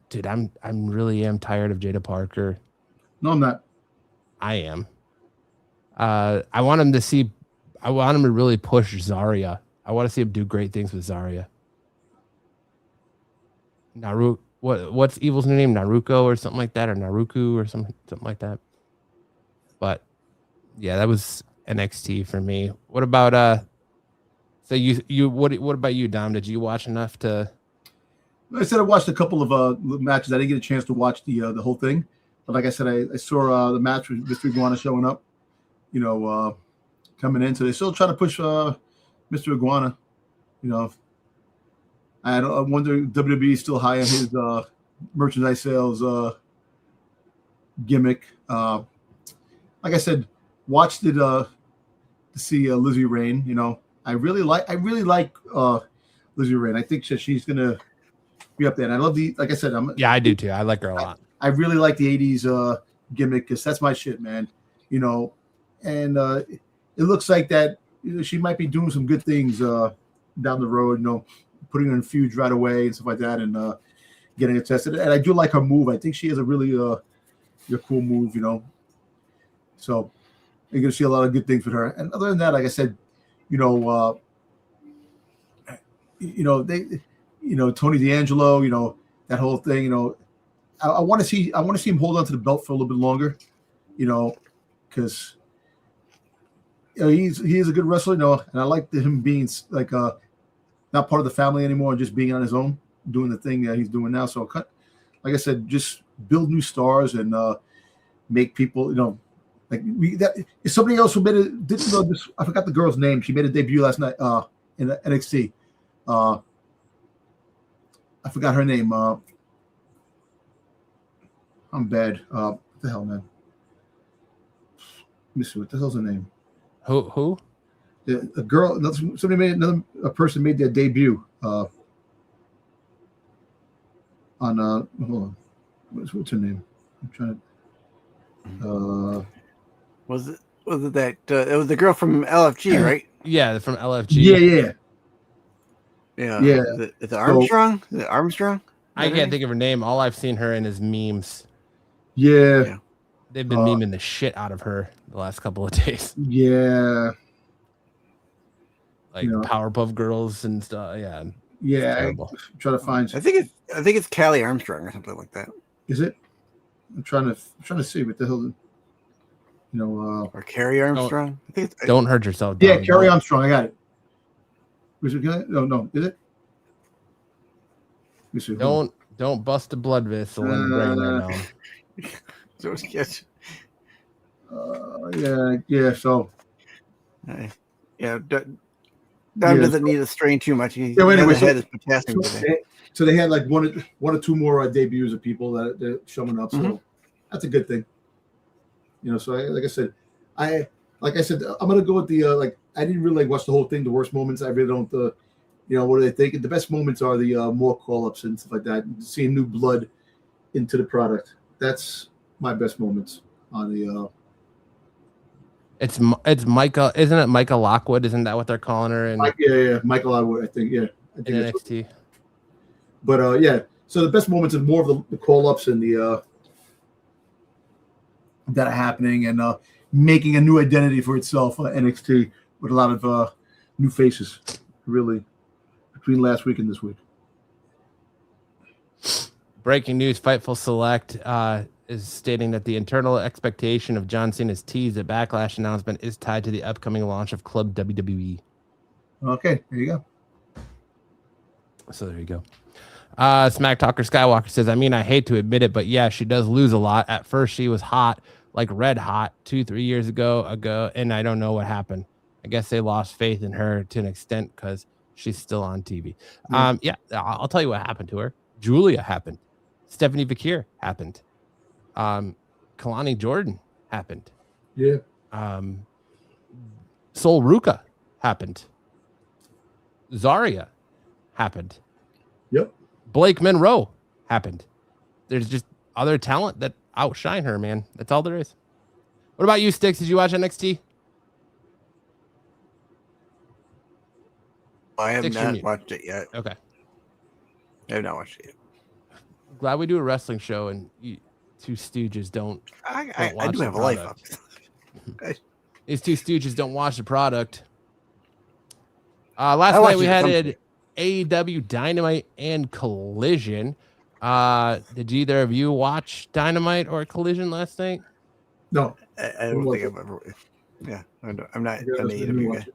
dude, I'm really am tired of Jada Parker. No, I'm not. I am. I want him to really push Zarya. I want to see him do great things with Zarya. What's Evil's new name? Naruko or something like that, or Naruku or something like that. But yeah, that was NXT for me. What about so what about you, Dom? Did you watch enough to? I said I watched a couple of matches. I didn't get a chance to watch the whole thing, but like I said, I saw the match with Mr. Iguana showing up. Coming in, so they still trying to push Mr. Iguana. I wonder if WWE is still high on his merchandise sales gimmick. Like I said, watched it to see Lizzie Rain. I really like Lizzie Rain. I think she's gonna be up there. And I love like I said, I do too. I like her a lot. I really like the '80s gimmick because that's my shit, man. And it looks like that she might be doing some good things down the road. Putting her in feuds right away and stuff like that, and getting it tested. And I do like her move. I think she has a really cool move. So you're gonna see a lot of good things with her. And other than that, like I said, Tony D'Angelo, that whole thing. I want to see him hold on to the belt for a little bit longer, because he is a good wrestler, and I like him being like not part of the family anymore and just being on his own, doing the thing that he's doing now. So, like I said, just build new stars and make people, if somebody else who made it, this, I forgot the girl's name. She made a debut last night in NXT. I forgot her name. I'm bad. What the hell, man? Let me see. What the hell's her name? Who? A girl. A person made their debut. On hold on. What's her name? I'm trying to. Was it that? It was the girl from LFG, right? Yeah, from LFG. Yeah. Is it Armstrong? Is it Armstrong? I can't think of her name. All I've seen her in is memes. Yeah. They've been memeing the shit out of her the last couple of days. Yeah. Like Powerpuff Girls and stuff. Yeah. Try to find. I think it's Callie Armstrong or something like that. Is it? I'm trying to see what the hell. Or Carrie Armstrong. Don't hurt yourself. Yeah, Carrie Armstrong. I got it. Was it good? No. Is it? Let me see. Don't bust a blood vessel and bring that down. Yeah. So. Dom doesn't need to strain too much. So they had like one or two more debuts of people that are showing up. So that's a good thing. So like I said, I'm gonna go with the I didn't really watch the whole thing. The worst moments, I really don't. What do they think? The best moments are the more call-ups and stuff like that. Seeing new blood into the product. That's my best moments on the. It's Micah, isn't it? Micah Lockwood, isn't that what they're calling her? Yeah, Michael Lockwood, I think. Yeah, I think in NXT. But yeah, so the best moments are more of the call-ups and the that are happening and making a new identity for itself. NXT with a lot of new faces, really, between last week and this week. Breaking news: Fightful Select is stating that the internal expectation of John Cena's tease at Backlash announcement is tied to the upcoming launch of Club WWE. Okay, there you go. So there you go. Smack Talker Skywalker says, I hate to admit it, but yeah, she does lose a lot. At first, she was hot, like red hot, 2-3 years ago, and I don't know what happened. I guess they lost faith in her to an extent because she's still on TV. Yeah, I'll tell you what happened to her. Julia happened. Stephanie Bakir happened. Kalani Jordan happened. Yeah. Sol Ruka happened. Zarya happened. Yep. Blake Monroe happened. There's just other talent that outshine her, man. That's all there is. What about you, Sticks? Did you watch NXT? I have not watched it yet. Okay. I have not watched it yet. glad we do a wrestling show and two stooges don't I watch do the have a life. product. These two stooges don't watch the product. Last night we had AEW Dynamite and Collision. Did either of you watch Dynamite or Collision last night? No, I don't think I've ever. Yeah, I'm not an AEW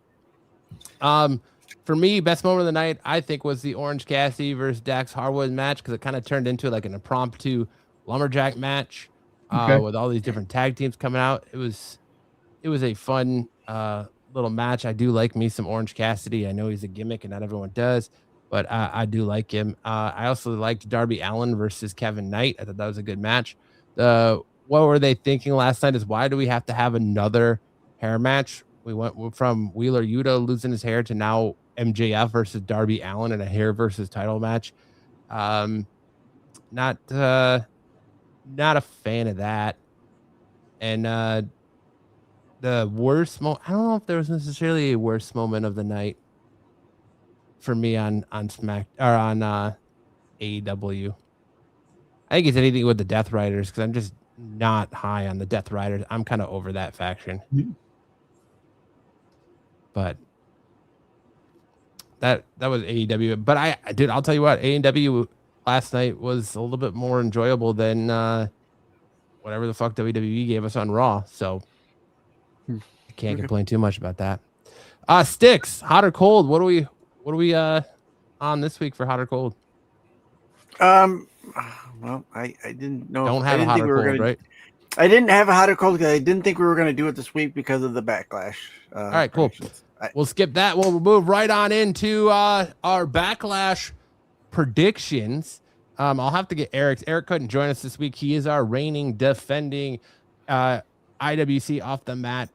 guy. For me, best moment of the night, I think, was the Orange Cassidy versus Dax Harwood match, because it kind of turned into like an impromptu lumberjack match with all these different tag teams coming out. It was a fun little match. I do like me some Orange Cassidy. I know he's a gimmick and not everyone does, but I do like him. I also liked Darby Allin versus Kevin Knight. I thought that was a good match. What were they thinking last night is, why do we have to have another hair match? We went from Wheeler Yuta losing his hair to now MJF versus Darby Allin in a hair versus title match. Not a fan of that. And the worst moment, I don't know if there was necessarily a worst moment of the night for me on Smack or on AEW. I think it's anything with the Death Riders, because I'm just not high on the Death Riders. I'm kind of over that faction. But that was AEW. But I'll tell you what, AEW last night was a little bit more enjoyable than whatever the fuck WWE gave us on Raw. So I can't complain too much about that. Sticks, hot or cold? What are we on this week for hot or cold? Well, I didn't know. Don't have a hot or cold, right? I didn't have a hot or cold because I didn't think we were going to do it this week because of the Backlash. All right, cool. We'll skip that. We'll move right on into our Backlash predictions. I'll have to get Eric's. Eric couldn't join us this week. He is our reigning, defending IWC off the mat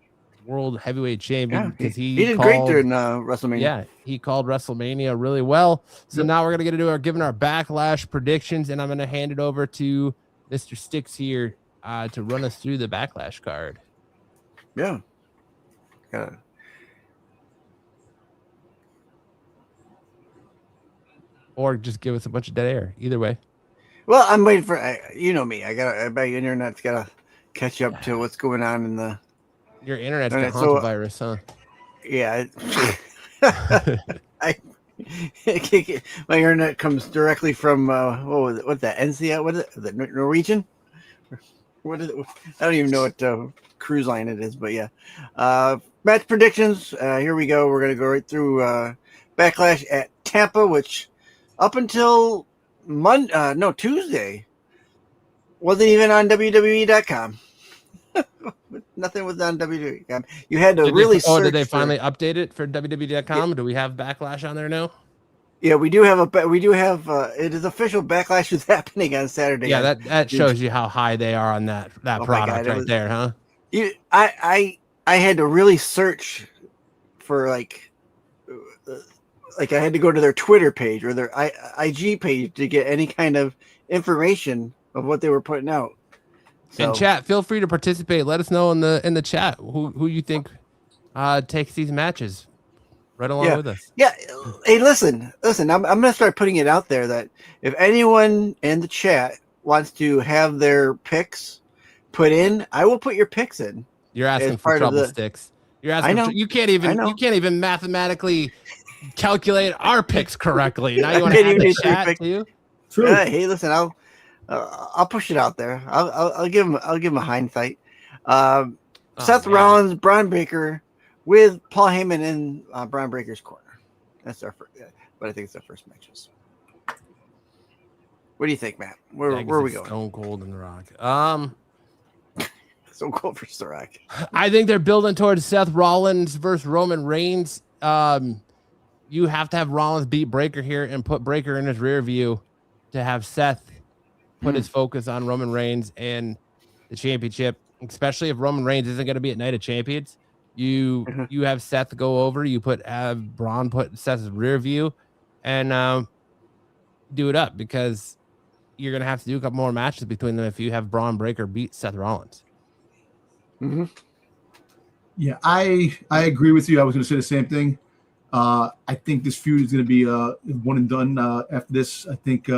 world heavyweight champion, because he did great during WrestleMania. Yeah, he called WrestleMania really well. So now we're gonna do giving our Backlash predictions, and I'm gonna hand it over to Mr. Sticks here to run us through the Backlash card. Yeah. Or just give us a bunch of dead air. Either way. Well, I'm waiting for me. I bet internet's gotta catch up to what's going on in the. Your internet's got haunted virus, huh? Yeah. My internet comes directly from what's that? NCL? What is it? The Norwegian? What is it? I don't even know what cruise line it is, but yeah. Match predictions. Here we go. We're gonna go right through Backlash at Tampa, which up until Tuesday wasn't even on WWE.com. Nothing was on WWE.com. You had to search. Did they finally update it for WWE.com? Yeah. Do we have Backlash on there now? Yeah, we do have it is official. Backlash is happening on Saturday. Yeah, that shows you how high they are on that product right there, huh? I had to really search for like I had to go to their Twitter page or their IG page to get any kind of information of what they were putting out. So, and chat, feel free to participate. Let us know in the chat who you think takes these matches right along with us. Yeah. Hey, listen. I'm gonna start putting it out there that if anyone in the chat wants to have their picks put in, I will put your picks in. You're asking for trouble, Sticks. You're asking. I know. You can't even mathematically calculate our picks correctly. Now you want to add the chat too? True. Hey, listen. I'll push it out there. I'll give him a hindsight. Seth Rollins, Braun Breaker, with Paul Heyman in Braun Breaker's corner. That's our first. But I think it's our first matches. What do you think, Matt? Where are we going? Stone Cold and The Rock. Stone Cold versus The Rock. I think they're building towards Seth Rollins versus Roman Reigns. You have to have Rollins beat Breaker here and put Breaker in his rear view to have Seth put his focus on Roman Reigns and the championship, especially if Roman Reigns isn't going to be at Night of Champions. You have Seth go over. You have Braun put Seth's rear view and do it up, because you're going to have to do a couple more matches between them if you have Braun Breaker beat Seth Rollins. Mm-hmm. Yeah, I agree with you. I was going to say the same thing. I think this feud is going to be one and done after this. I think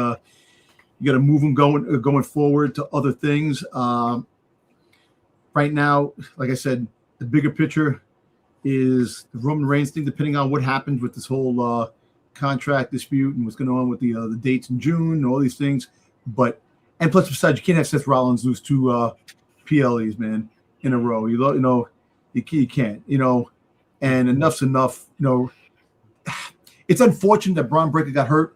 You got to move them going forward to other things. Right now, like I said, the bigger picture is the Roman Reigns thing. Depending on what happens with this whole contract dispute and what's going on with the dates in June and all these things, and plus besides, you can't have Seth Rollins lose 2 PLEs, man, in a row. You can't. And enough's enough. It's unfortunate that Braun Breaker got hurt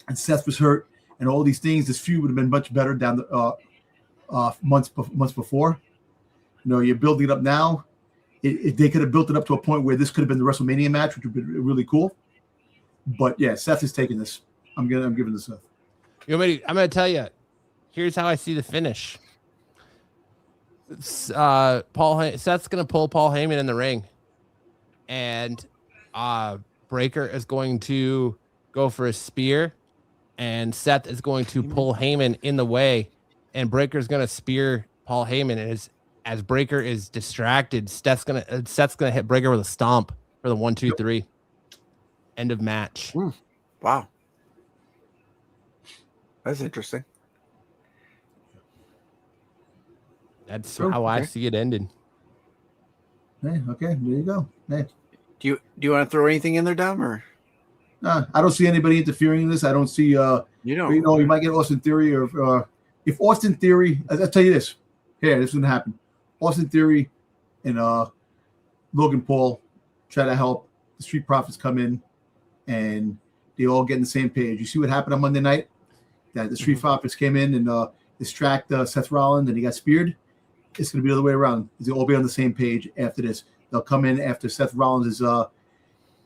and Seth was hurt and all these things. This feud would have been much better down the months before. You're building it up now. They could have built it up to a point where this could have been the WrestleMania match, which would have been really cool. But yeah, Seth is taking this. I'm giving this Seth. I'm going to tell you. Here's how I see the finish. Seth's going to pull Paul Heyman in the ring, and Breaker is going to go for a spear, and Seth is going to pull Heyman in the way, and Breaker is going to spear Paul Heyman. And as Breaker is distracted, Seth's gonna hit Breaker with a stomp for the 1, 2, 3. End of match. Wow, that's interesting. That's how I see it ended. Hey, okay, there you go. Hey. Do you want to throw anything in there, Dom, or? I don't see anybody interfering in this. I don't see. You might get Austin Theory, or if Austin Theory. I'll tell you this. Here, this is gonna happen. Austin Theory and Logan Paul try to help. The Street Profits come in, and they all get on the same page. You see what happened on Monday night? That the Street Profits came in and distract Seth Rollins, and he got speared. It's going to be the other way around. They'll all be on the same page after this. They'll come in after Seth Rollins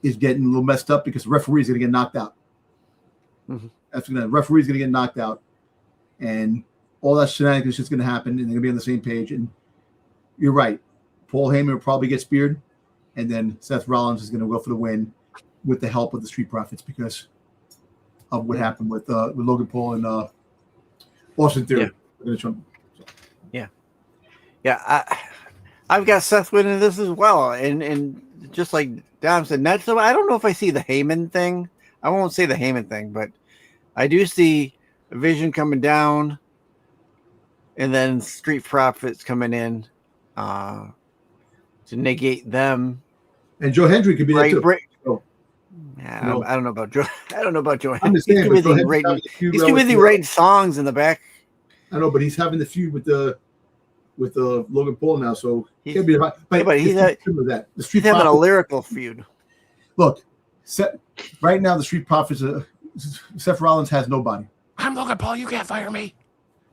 is getting a little messed up because the referee's going to get knocked out. After that, the referee's going to get knocked out, and all that shenanigans is just going to happen, and they're going to be on the same page. And you're right. Paul Heyman will probably get speared, and then Seth Rollins is going to go for the win with the help of the Street Profits because of what happened with Logan Paul and Austin Theory. Yeah, I've got Seth winning this as well, and just like Dom said, I don't know if I see the Heyman thing. I won't say the Heyman thing, but I do see Vision coming down, and then Street Profits coming in to negate them. And Joe Hendry could be there too. I don't know about Joe. I don't know about Joe. I'm just saying, he's too busy writing songs in the back. I know, but he's having the feud with Logan Paul now, so he'll be but he's having a lyrical feud. Look, right now the Street Profits, Seth Rollins has nobody. I'm Logan Paul. You can't fire me.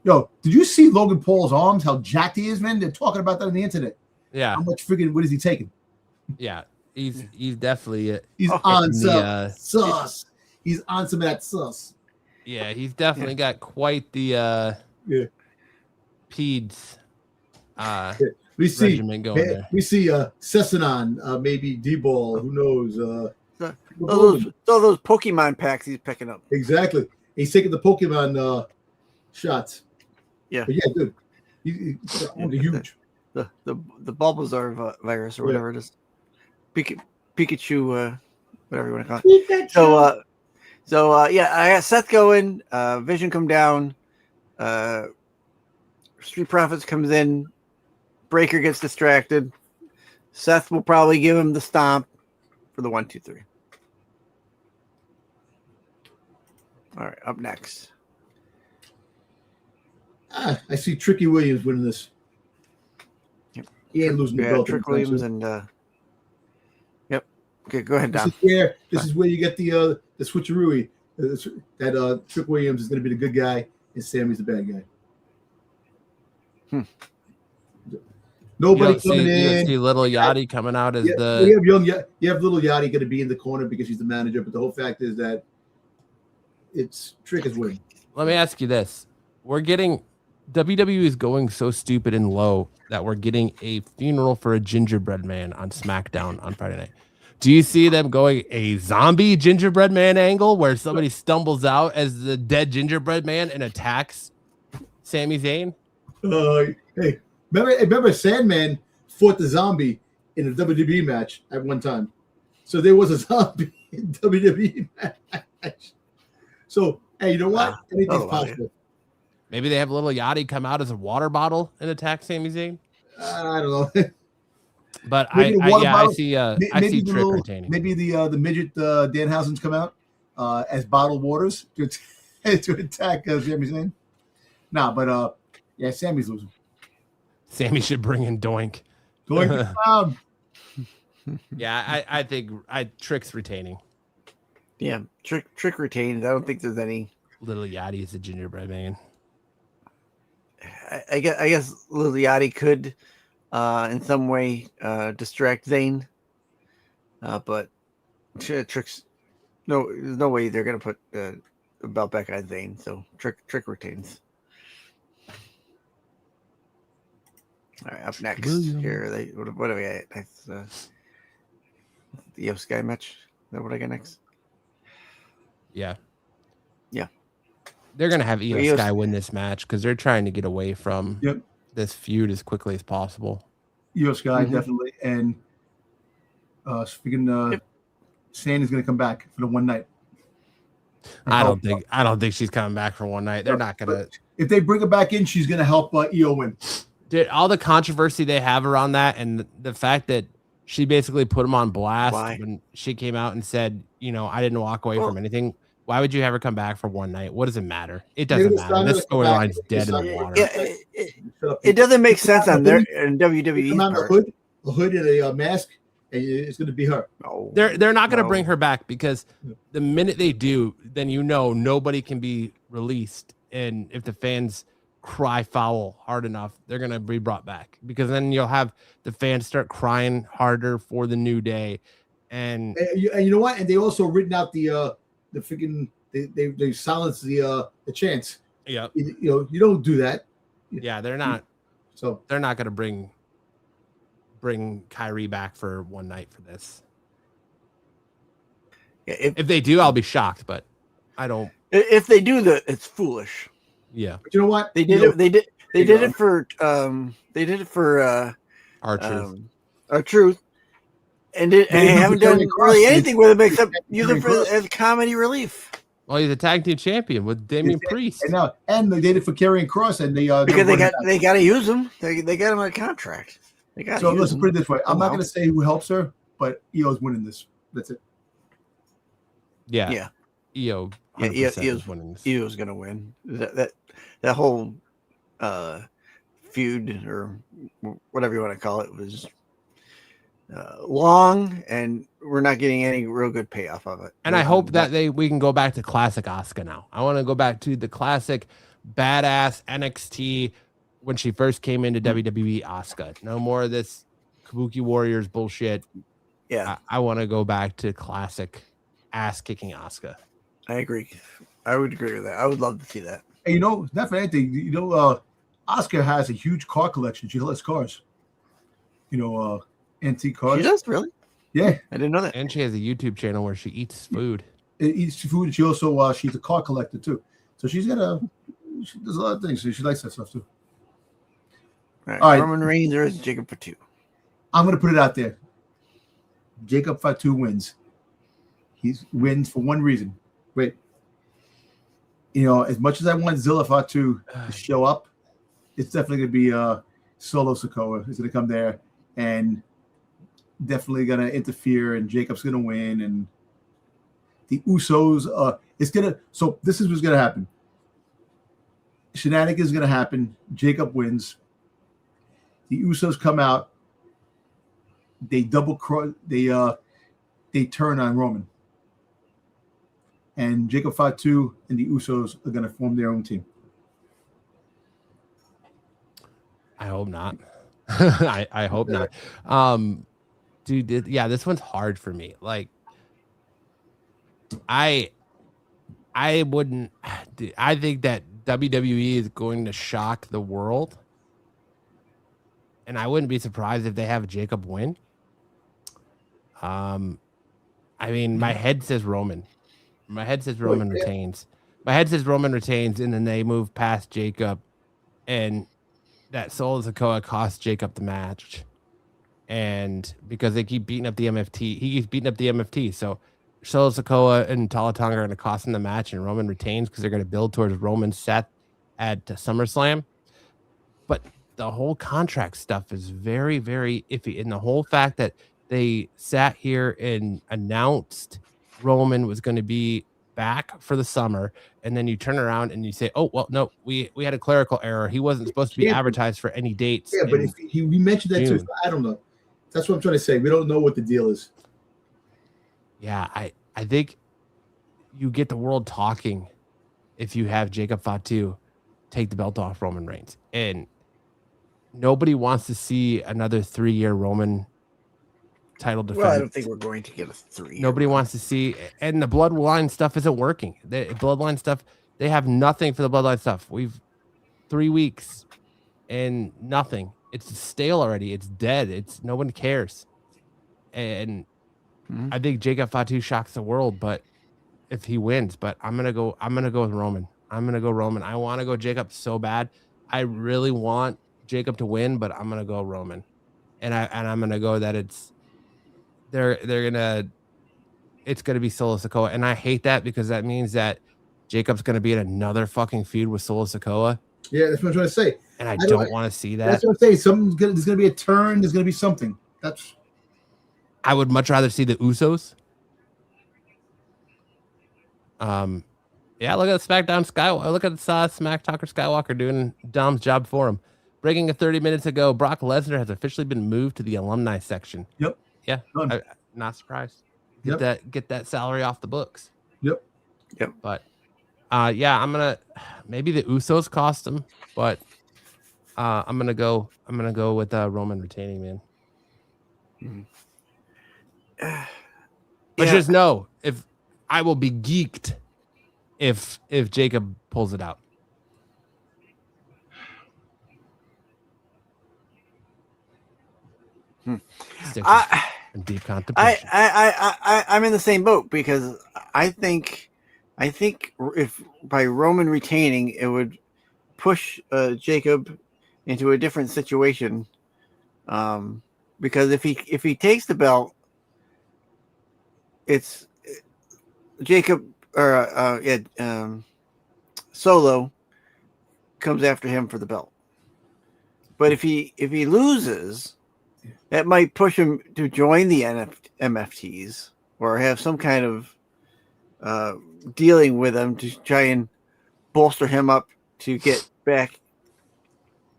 Yo, did you see Logan Paul's arms? How jacked he is, man. They're talking about that on the internet. Yeah. How much freaking what is he taking? Yeah, he's definitely he's on some sauce. He's on some of that sauce. Yeah, he's definitely got quite the peds. We see there. We see Sessanon, maybe D-Ball, who knows? Those Pokemon packs he's picking up. Exactly. He's taking the Pokemon shots. Yeah. But yeah, dude. He's huge. The Bulbasaur virus or whatever it is. Pikachu, whatever you want to call it. Pikachu. So yeah, I got Seth going, Vision come down, Street Profits comes in, Breaker gets distracted. Seth will probably give him the stomp for the 1, 2, 3. All right, up next. I see Tricky Williams winning this. Yep. He ain't losing the belt. Trick Williams and yep. Okay, go ahead, Dom. This is where you get the switcheroo. That Trick Williams is going to be the good guy and Sammy's the bad guy. Nobody coming in. You see Little Yachty coming out as the. You have Little Yachty going to be in the corner because he's the manager, but the whole fact is that it's Trick is winning. Let me ask you this: WWE is going so stupid and low that we're getting a funeral for a gingerbread man on SmackDown on Friday night. Do you see them going a zombie gingerbread man angle where somebody stumbles out as the dead gingerbread man and attacks Sami Zayn? Hey, remember Sandman fought the zombie in a WWE match at one time. So there was a zombie in WWE match. So Hey, you know what? Anything's oh, possible. Maybe they have Little Yachty come out as a water bottle and attack Sami Zayn. I don't know. But Maybe the I water yeah, bottle. I see the Trick retaining. maybe the midget Danhausen's come out as bottled waters to attack Sami Zayn. Nah, but yeah, Sammy's losing. Sammy should bring in Doink. Going down. Yeah, I think Trick's retaining. Yeah, Trick retains. I don't think there's any. Little Yachty is a gingerbread man. I guess Lil Yachty could, in some way, distract Zayn. But Trick's there's no way they're gonna put the belt back on Zayn. So Trick retains. All right, up next here. What do we got? That's the Io Sky match. Is that what I got next? Yeah. Yeah. They're gonna have Io Sky win this match because they're trying to get away from this feud as quickly as possible. Io Sky definitely, and speaking, Sandy's gonna come back for the one night. I don't think she's coming back for one night. They're not gonna. If they bring her back in, she's gonna help Io win. Dude, all the controversy they have around that, and the fact that she basically put him on blast when she came out and said, I didn't walk away from anything. Why would you have her come back for one night? What does it matter? It doesn't matter. This storyline's dead in the water. It doesn't make sense on their in WWE. The hood and a mask, and it's going to be her. No, they're not going to bring her back because the minute they do, then nobody can be released, and if the fans cry foul hard enough, they're going to be brought back because then you'll have the fans start crying harder for the New Day, and you know what? And they also written out the freaking they silenced the chants. Yeah, you don't do that. Yeah, they're not. So they're not going to bring Kyrie back for one night for this. Yeah, if they do, I'll be shocked, but I don't. If they do that, it's foolish. Yeah, but you know what? They did it. They did it for R-Truth. And they haven't done really anything with it except use it as comedy relief. Well, he's a tag team champion with Damian Priest. And they did it for Karrion Kross, and because they got to use him. They got him on a contract. So let's put it this way: I'm not going to say who helps her, but Io's winning this. That's it. Yeah. Io. Io's winning this. Io's going to win. That whole feud or whatever you want to call it was long, and we're not getting any real good payoff of it. And I hope that we can go back to classic Asuka now. I want to go back to the classic badass NXT when she first came into WWE Asuka. No more of this Kabuki Warriors bullshit. Yeah, I want to go back to classic ass kicking Asuka. I agree. I would agree with that. I would love to see that. And not for anything. Asuka has a huge car collection. She collects cars. Antique cars. She does, really? Yeah, I didn't know that. And she has a YouTube channel where she eats food. Eats food. And she also she's a car collector too. So she does a lot of things. So she likes that stuff too. All right. Roman Reigns or Jacob Fatu? I'm going to put it out there. Jacob Fatu wins. He wins for one reason. Wait. As much as I want Zilla Fatu to show up, it's definitely going to be Solo Sikoa is going to come there and definitely going to interfere, and Jacob's going to win, and the Usos so this is what's going to happen. Shenanigans is going to happen. Jacob wins. The Usos come out. They double cross. They turn on Roman, and Jacob Fatu and the Usos are going to form their own team. I hope not. I hope not. Dude, this one's hard for me. Like, I wouldn't. I think that WWE is going to shock the world, and I wouldn't be surprised if they have Jacob win. I mean, my head says Roman. My head says Roman retains. My head says Roman retains, and then they move past Jacob, and that Solo Sikoa cost Jacob the match. And because they keep beating up the MFT, he keeps beating up the MFT. So Solo Sikoa and Talatanga are going to cost him the match, and Roman retains because they're going to build towards Roman Seth at SummerSlam. But the whole contract stuff is very, very iffy. And the whole fact that they sat here and announced Roman was going to be back for the summer, and then you turn around and you say, "Oh, well, no, we had a clerical error. He wasn't supposed to be advertised for any dates." Yeah, but if we mentioned that too, I don't know. That's what I'm trying to say. We don't know what the deal is. Yeah, I think you get the world talking if you have Jacob Fatu take the belt off Roman Reigns, and nobody wants to see another 3-year Roman title defense. Well, I don't think we're going to get a 3. Nobody wants to see, and the bloodline stuff isn't working. The bloodline stuff, they have nothing for the bloodline stuff. We've 3 weeks and nothing. It's stale already. It's dead. No one cares. And I think Jacob Fatu shocks the world, but if he wins, but I'm gonna go with Roman. I'm gonna go Roman. I want to go Jacob so bad. I really want Jacob to win, but I'm gonna go Roman, and I'm gonna go that it's gonna be Solo Sikoa, and I hate that because that means that Jacob's gonna be in another fucking feud with Solo Sikoa. Yeah, that's what I'm trying to say, and I don't want to see that. That's what I'm saying. There's gonna be a turn. There's gonna be something. I would much rather see the Usos. Yeah, look at SmackDown Skywalker. Look at Smack Talker Skywalker doing Dom's job for him. Breaking it 30 minutes ago, Brock Lesnar has officially been moved to the alumni section. Yep. Yeah. Not surprised. Get that salary off the books. Yep. But yeah, I'm gonna maybe the Usos cost him, but I'm gonna go with Roman retaining, man. But just know, if I will be geeked if Jacob pulls it out. In deep contemplation. I'm in the same boat because I think if by Roman retaining, it would push Jacob into a different situation. Because if he takes the belt, it's Jacob or Solo comes after him for the belt. But if he loses, that might push him to join the MFTs or have some kind of dealing with them to try and bolster him up to get back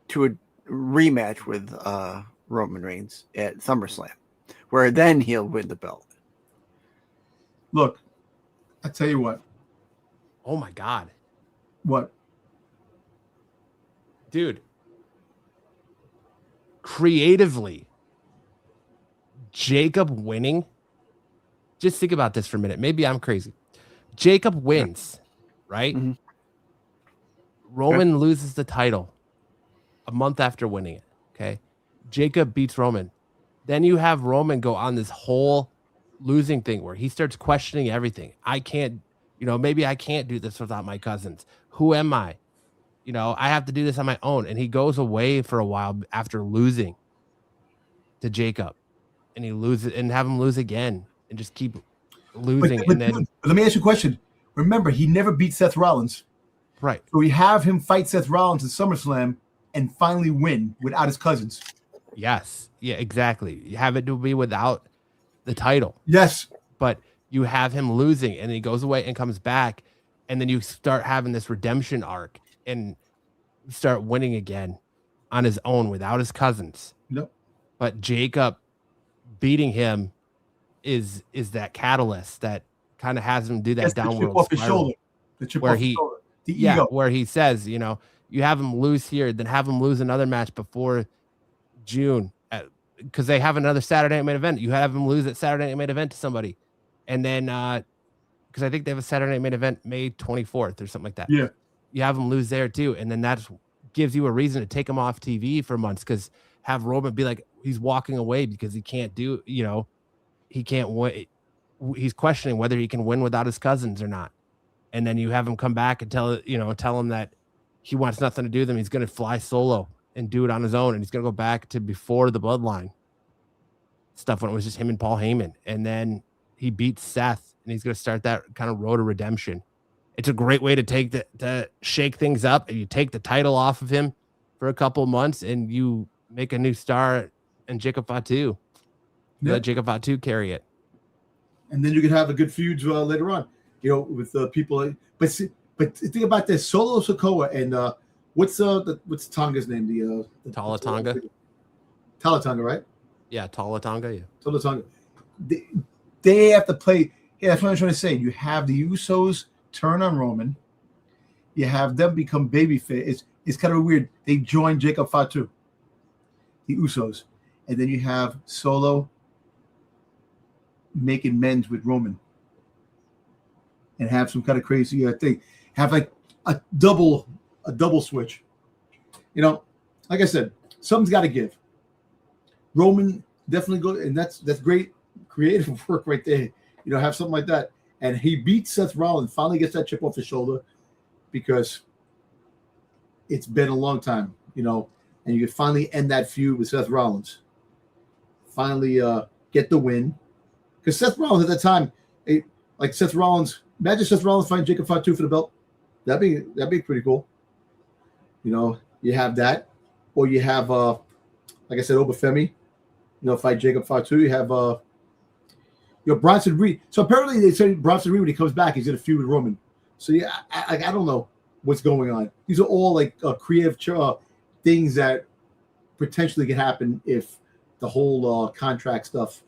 to a rematch with Roman Reigns at SummerSlam, where then he'll win the belt. Look, I tell you what. Oh my God. What? Dude. Creatively, Jacob winning. Just think about this for a minute. Maybe I'm crazy. Jacob wins, right? Mm-hmm. Roman loses the title a month after winning it. Okay. Jacob beats Roman. Then you have Roman go on this whole losing thing where he starts questioning everything. I can't, maybe I can't do this without my cousins. Who am I? I have to do this on my own. And he goes away for a while after losing to Jacob, and he loses and have him lose again and just keep losing. But let me ask you a question. Remember, he never beat Seth Rollins. Right. So we have him fight Seth Rollins in SummerSlam and finally win without his cousins. Yes. Yeah, exactly. You have it to be without the title. Yes. But you have him losing and he goes away and comes back, and then you start having this redemption arc and start winning again on his own without his cousins. Yep. But Jacob beating him is that catalyst that kind of has him do that downward off his shoulder. The chip off his shoulder. The ego. Where he says, you have him lose here, then have him lose another match before June, because they have another Saturday Night Main Event. You have him lose at Saturday Night Main Event to somebody, and then because I think they have a Saturday Night Main Event May 24th or something like that. Yeah, you have him lose there too, and then that gives you a reason to take him off TV for months. Because have Roman be like he's walking away because he can't do, he can't win. He's questioning whether he can win without his cousins or not, and then you have him come back and tell him that he wants nothing to do with them. He's going to fly solo and do it on his own. And he's going to go back to before the bloodline stuff when it was just him and Paul Heyman. And then he beats Seth and he's going to start that kind of road to redemption. It's a great way to shake things up. You take the title off of him for a couple months, and you make a new star and Jacob Fatu. Let Jacob Fatu carry it. And then you can have a good feud later on, with people. But think about this: Solo Sikoa and what's Tonga's name? The Tala Tonga. Tala Tonga, right? Yeah, Tala Tonga. Yeah. Tala Tonga. They have to play. Yeah, that's what I'm trying to say. You have the Usos turn on Roman. You have them become babyface. It's kind of weird. They join Jacob Fatu, the Usos, and then you have Solo making amends with Roman, and have some kind of crazy thing. Have like a double switch. Like I said, something's got to give. Roman definitely go, and that's great creative work right there. Have something like that. And he beats Seth Rollins, finally gets that chip off his shoulder because it's been a long time, and you can finally end that feud with Seth Rollins. Finally get the win. Because Seth Rollins at that time, imagine Seth Rollins fighting Jacob Fatu for the belt. That'd be pretty cool. You have that. Or you have, like I said, Obafemi, fight Jacob Fatu. You have Bronson Reed. So apparently they say Bronson Reed, when he comes back, he's going to feud with Roman. So yeah, I don't know what's going on. These are all like creative things that potentially could happen if the whole contract stuff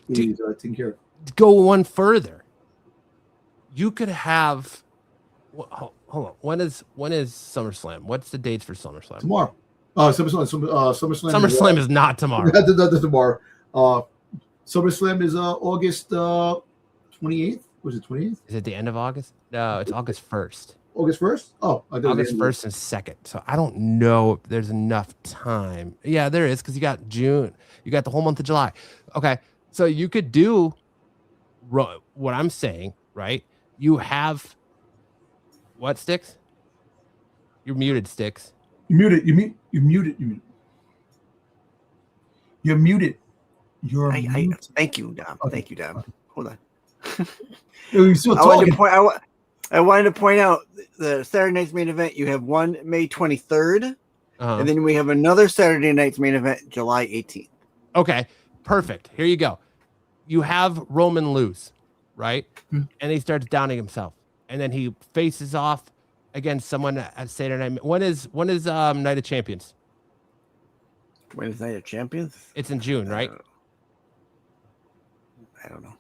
is taken care of. Go one further. You could have. Hold on. When is SummerSlam? What's the dates for SummerSlam? Tomorrow. SummerSlam. SummerSlam is not tomorrow. That's tomorrow. SummerSlam is August 28th. Was it 28th? Is it the end of August? No, it's August 1st. August 1st? Oh, August 1st and 2nd. So I don't know if there's enough time. Yeah, there is, because you got June. You got the whole month of July. Okay, so you could do what I'm saying, right? You have what, Sticks? You're muted, Sticks. You're muted. You're muted. Thank you, Dom. Okay. Thank you, Dom. Hold on. I wanted to point out the Saturday night's main event. You have one May 23rd, and then we have another Saturday night's main event, July 18th. Okay, perfect. Here you go. You have Roman lose, right? And he starts downing himself, and then he faces off against someone at Saturday night. When is Night of Champions? When is Night of Champions? It's in June, right? I don't know.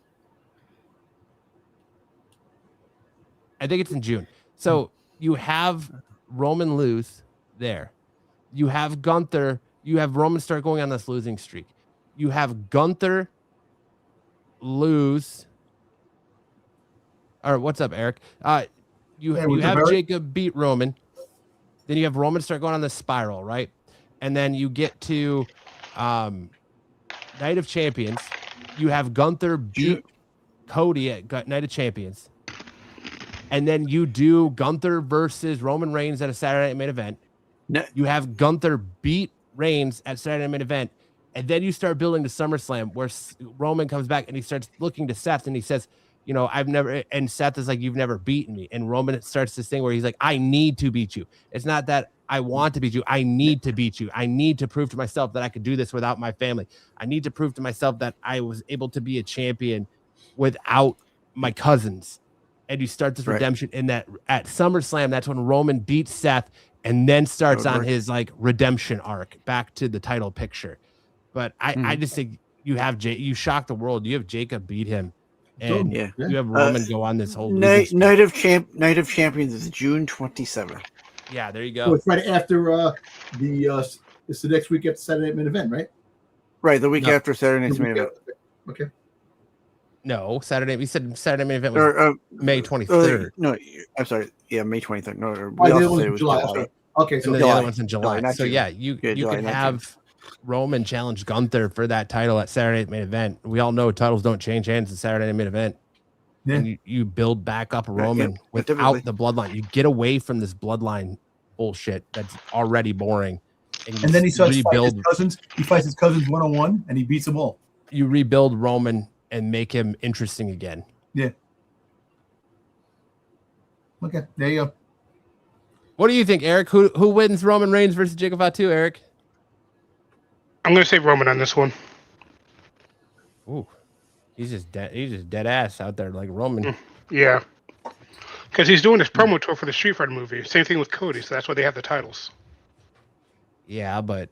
I think it's in June. So you have Roman lose there. You have Gunther. You have Roman start going on this losing streak. You have Gunther lose. Or what's up, Eric? You have Jacob beat Roman. Then you have Roman start going on this spiral, right? And then you get to Night of Champions. You have Gunther beat Cody at Night of Champions. And then you do Gunther versus Roman Reigns at a Saturday Night main event. No. You have Gunther beat Reigns at Saturday Night main event. And then you start building to SummerSlam, where Roman comes back and he starts looking to Seth and he says, I've never, and Seth is like, you've never beaten me. And Roman starts this thing where he's like, I need to beat you. It's not that I want to beat you. I need to beat you. I need to prove to myself that I could do this without my family. I need to prove to myself that I was able to be a champion without my cousins. And you start this redemption in that at SummerSlam. That's when Roman beats Seth and then starts on his like redemption arc back to the title picture. But I just think you shock the world. You have Jacob beat him. And you have Roman go on this whole Night of Champions is June 27th. Yeah, there you go. So it's right after it's the next week after Saturday Night Main Event, right? Right, the week after Saturday Night's Main Event. Okay. No, Saturday. We said Saturday Main Event was May 23rd. No, I'm sorry. Yeah, May 23rd. No, we also said it was July. Okay, so the other one's in July. So yeah, you can have Roman challenge Gunther for that title at Saturday Night Main Event. We all know titles don't change hands at Saturday Night Main Event. Yeah. And you build back up Roman without the bloodline. You get away from this bloodline bullshit that's already boring. And then he starts fighting his cousins. He fights his cousins one-on-one, and he beats them all. You rebuild Roman and make him interesting again. Yeah. Okay, there you go. What do you think, Eric? Who wins Roman Reigns versus Jacob Fatu, Eric? I'm going to say Roman on this one. Ooh, he's just dead ass out there like Roman. Yeah. Because he's doing this promo tour for the Street Fighter movie. Same thing with Cody, so that's why they have the titles. Yeah, but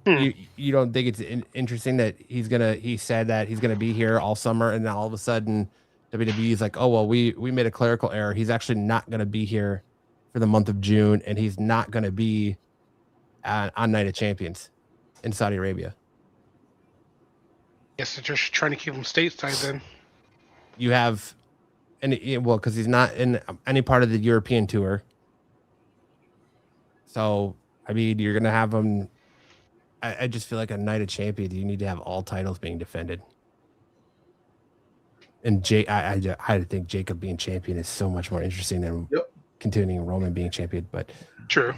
you don't think it's interesting that he said that he's gonna be here all summer, and then all of a sudden WWE is like, oh well, we made a clerical error. He's actually not gonna be here for the month of June, and he's not gonna be on Night of Champions in Saudi Arabia. Yes, they're just trying to keep him stateside then. You have, because he's not in any part of the European tour. So I mean, you're gonna have him. I just feel like a Night of Champions, you need to have all titles being defended. And I think Jacob being champion is so much more interesting than continuing Roman being champion. But true.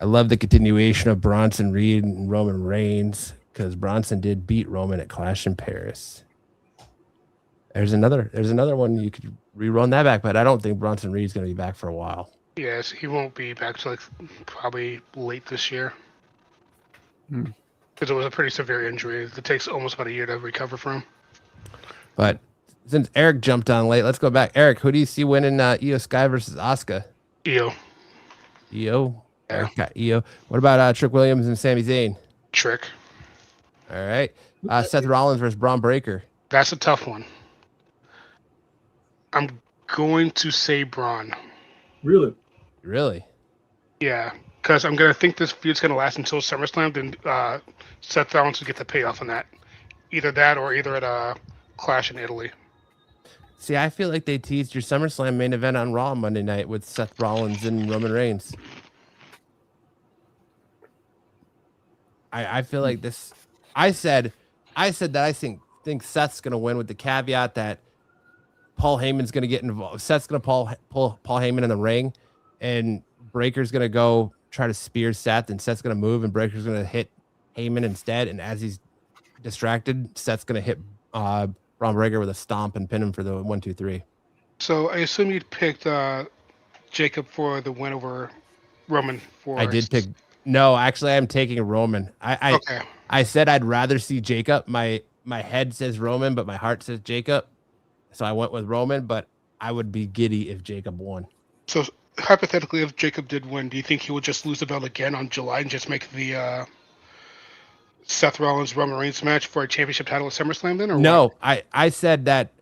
I love the continuation of Bronson Reed and Roman Reigns because Bronson did beat Roman at Clash in Paris. There's another one you could rerun that back, but I don't think Bronson Reed's going to be back for a while. Yes, he won't be back till probably late this year. Because it was a pretty severe injury that takes almost about a year to recover from. But since Eric jumped on late, let's go back. Eric, who do you see winning Io Sky versus Asuka? Io. Io? Yeah. Eric got Io. What about Trick Williams and Sami Zayn? Trick. All right. Seth Rollins versus Braun Breaker. That's a tough one. I'm going to say Braun. Really? Yeah, because I'm going to think this feud's going to last until SummerSlam, then Seth Rollins will get the payoff on that. Either that or at Clash in Italy. See, I feel like they teased your SummerSlam main event on Raw Monday night with Seth Rollins and Roman Reigns. I feel like this. I said that I think Seth's going to win with the caveat that Paul Heyman's going to get involved. Seth's going to pull Paul Heyman in the ring, and Breaker's going to go try to spear Seth, and Seth's going to move, and Breaker's going to hit Heyman instead. And as he's distracted, Seth's going to hit Braun Breaker with a stomp and pin him for the 1, 2, 3. So I assume you'd picked Jacob for the win over Roman. I did pick. No, actually, I'm taking Roman. Okay. I said I'd rather see Jacob. My head says Roman, but my heart says Jacob. So I went with Roman, but I would be giddy if Jacob won. So hypothetically, if Jacob did win, do you think he would just lose the belt again on July and just make the Seth Rollins Roman Reigns match for a championship title at SummerSlam then? Or no, what? I said that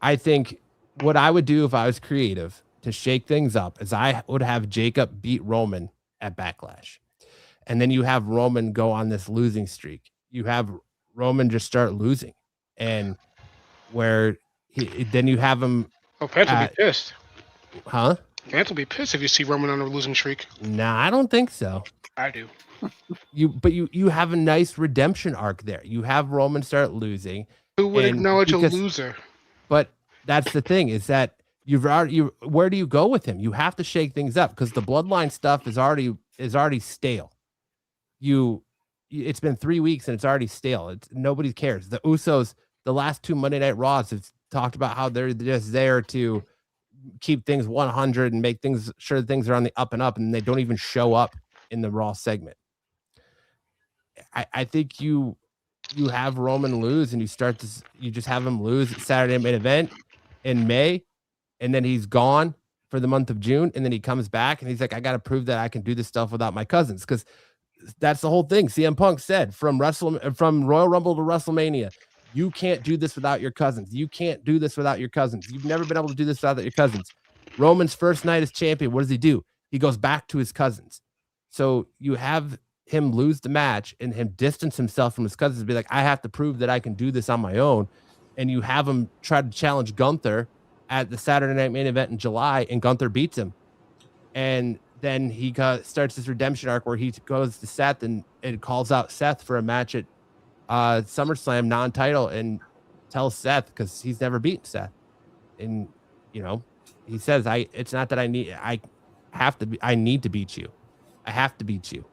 I think what I would do if I was creative to shake things up is I would have Jacob beat Roman at Backlash. And then you have Roman go on this losing streak. You have Roman just start losing. And where then you have him. Oh, fans will be pissed. Huh? Fans will be pissed if you see Roman on a losing streak. Nah, I don't think so. I do. You have a nice redemption arc there. You have Roman start losing. Who would acknowledge a loser? But that's the thing is that where do you go with him? You have to shake things up because the bloodline stuff is already stale. It's been 3 weeks and it's already stale. Nobody cares. The Usos, the last 2 Monday Night Raws have talked about how they're just there to keep things 100 and make sure things are on the up and up, and they don't even show up in the Raw segment. I think you have Roman lose and you just have him lose at Saturday main event in May, and then he's gone for the month of June, and then he comes back and he's like, I got to prove that I can do this stuff without my cousins, because that's the whole thing. CM Punk said from Royal Rumble to WrestleMania, you can't do this without your cousins. You can't do this without your cousins. You've never been able to do this without your cousins. Roman's first night as champion, what does he do? He goes back to his cousins. So you have him lose the match and him distance himself from his cousins and be like, I have to prove that I can do this on my own. And you have him try to challenge Gunther at the Saturday Night Main Event in July, and Gunther beats him. And then he starts this redemption arc where he goes to Seth and calls out Seth for a match at SummerSlam non-title and tells Seth, because he's never beaten Seth. And, he says, it's not that I need to beat you. I have to beat you.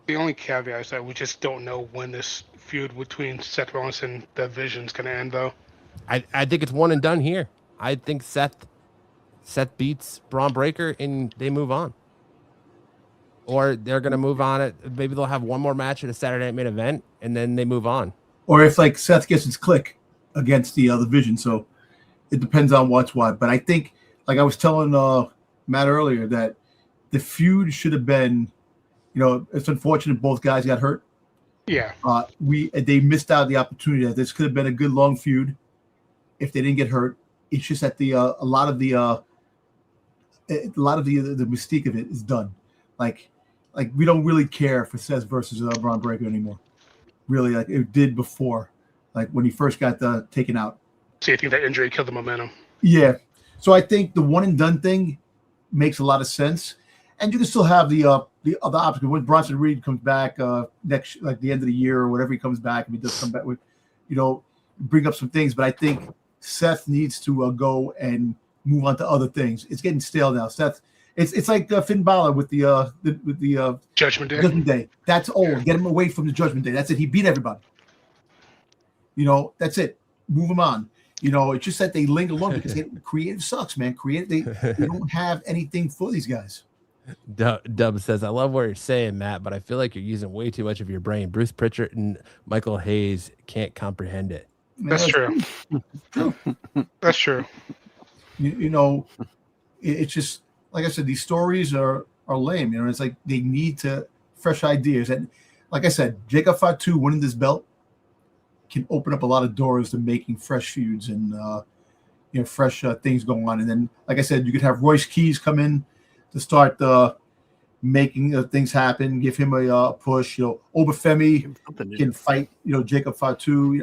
The only caveat is that we just don't know when this feud between Seth Rollins and the Vision's going to end, though. I think it's one and done here. I think Seth beats Braun Breaker and they move on. Or they're going to move on it. Maybe they'll have one more match at a Saturday Night Main Event, and then they move on. Or if like Seth gets his click against the Vision, so it depends on what's what. But I think, like I was telling Matt earlier, that the feud should have been, it's unfortunate both guys got hurt. Yeah. They missed out the opportunity. This could have been a good long feud if they didn't get hurt. It's just that a lot of the mystique of it is done. Like we don't really care for Seth versus Braun Breaker anymore. Really, like it did before, like when he first got taken out. So you think that injury killed the momentum? Yeah. So I think the one and done thing makes a lot of sense, and you can still have the other option when Bronson Reed comes back next, like the end of the year or whatever he comes back, and he does come back with, bring up some things. But I think Seth needs to go and move on to other things. It's getting stale now. Seth. It's like Finn Balor with the Judgment Day. Judgment Day. That's old. Yeah. Get him away from the Judgment Day. That's it. He beat everybody. That's it. Move him on. It's just that they linger long because creative sucks, man. They don't have anything for these guys. Dub says, I love what you're saying, Matt, but I feel like you're using way too much of your brain. Bruce Pritchard and Michael Hayes can't comprehend it. That's true. That's true. It's just, like I said, these stories are lame. It's like they need fresh ideas. And like I said, Jacob Fatu winning this belt can open up a lot of doors to making fresh feuds and fresh things going on. And then, like I said, you could have Royce Keys come in to start making things happen. Give him a push. Obafemi can fight. Jacob Fatu.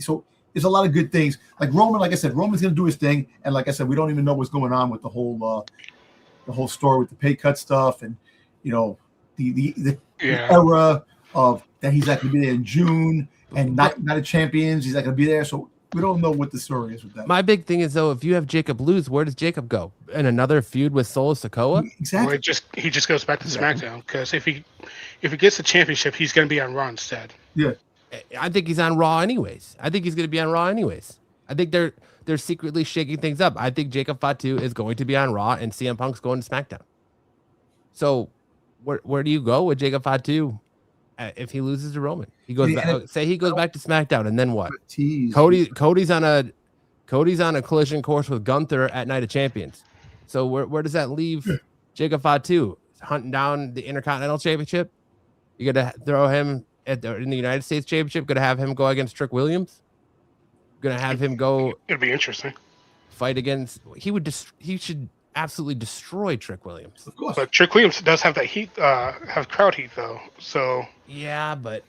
So there's a lot of good things. Like Roman, like I said, Roman's going to do his thing. And like I said, we don't even know what's going on with the whole story with the pay cut stuff and, the era of that he's not going to be there in June and not a champions. He's not going to be there. So we don't know what the story is with that. My big thing is, though, if you have Jacob lose, where does Jacob go? In another feud with Solo Sikoa? Exactly. Or he just goes back to SmackDown because if he gets the championship, he's going to be on Raw instead. Yeah. I think he's on Raw anyways. I think he's going to be on Raw anyways. I think they're secretly shaking things up. I think Jacob Fatu is going to be on Raw and CM Punk's going to SmackDown. So where do you go with Jacob Fatu if he loses to Roman? He goes back. Say he goes back to SmackDown, and then what? Cody's on a collision course with Gunther at Night of Champions. So where does that leave Jacob Fatu? Hunting down the Intercontinental Championship? You got to throw him in the United States Championship? Going to have him go against Trick Williams? Going to have him go? It'd be interesting. Fight against? He should absolutely destroy Trick Williams. Of course. But Trick Williams does have that heat, have crowd heat though. So yeah, but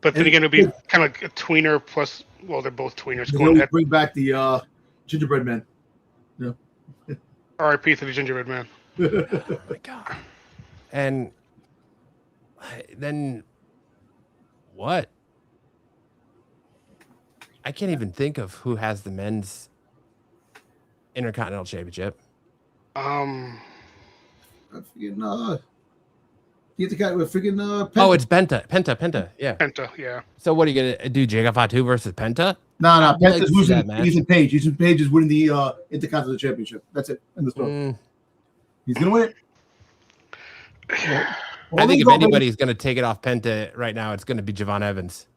then again, it'll be kind of like a tweener plus. Well, they're both tweeners. Going to bring back the Gingerbread Man. Yeah. R.I.P. to the Gingerbread Man. Oh my god. And then what? I can't even think of who has the men's Intercontinental Championship. I forget. You the guy with freaking Penta. Oh, it's Penta. Yeah. Penta, yeah. So what are you gonna do? Jacob Fatu versus Penta? No. Penta's losing. Ethan Page. Ethan Page is winning the Intercontinental Championship. That's it. End the story. He's gonna win it. I think if anybody's gonna take it off Penta right now, it's gonna be Javon Evans.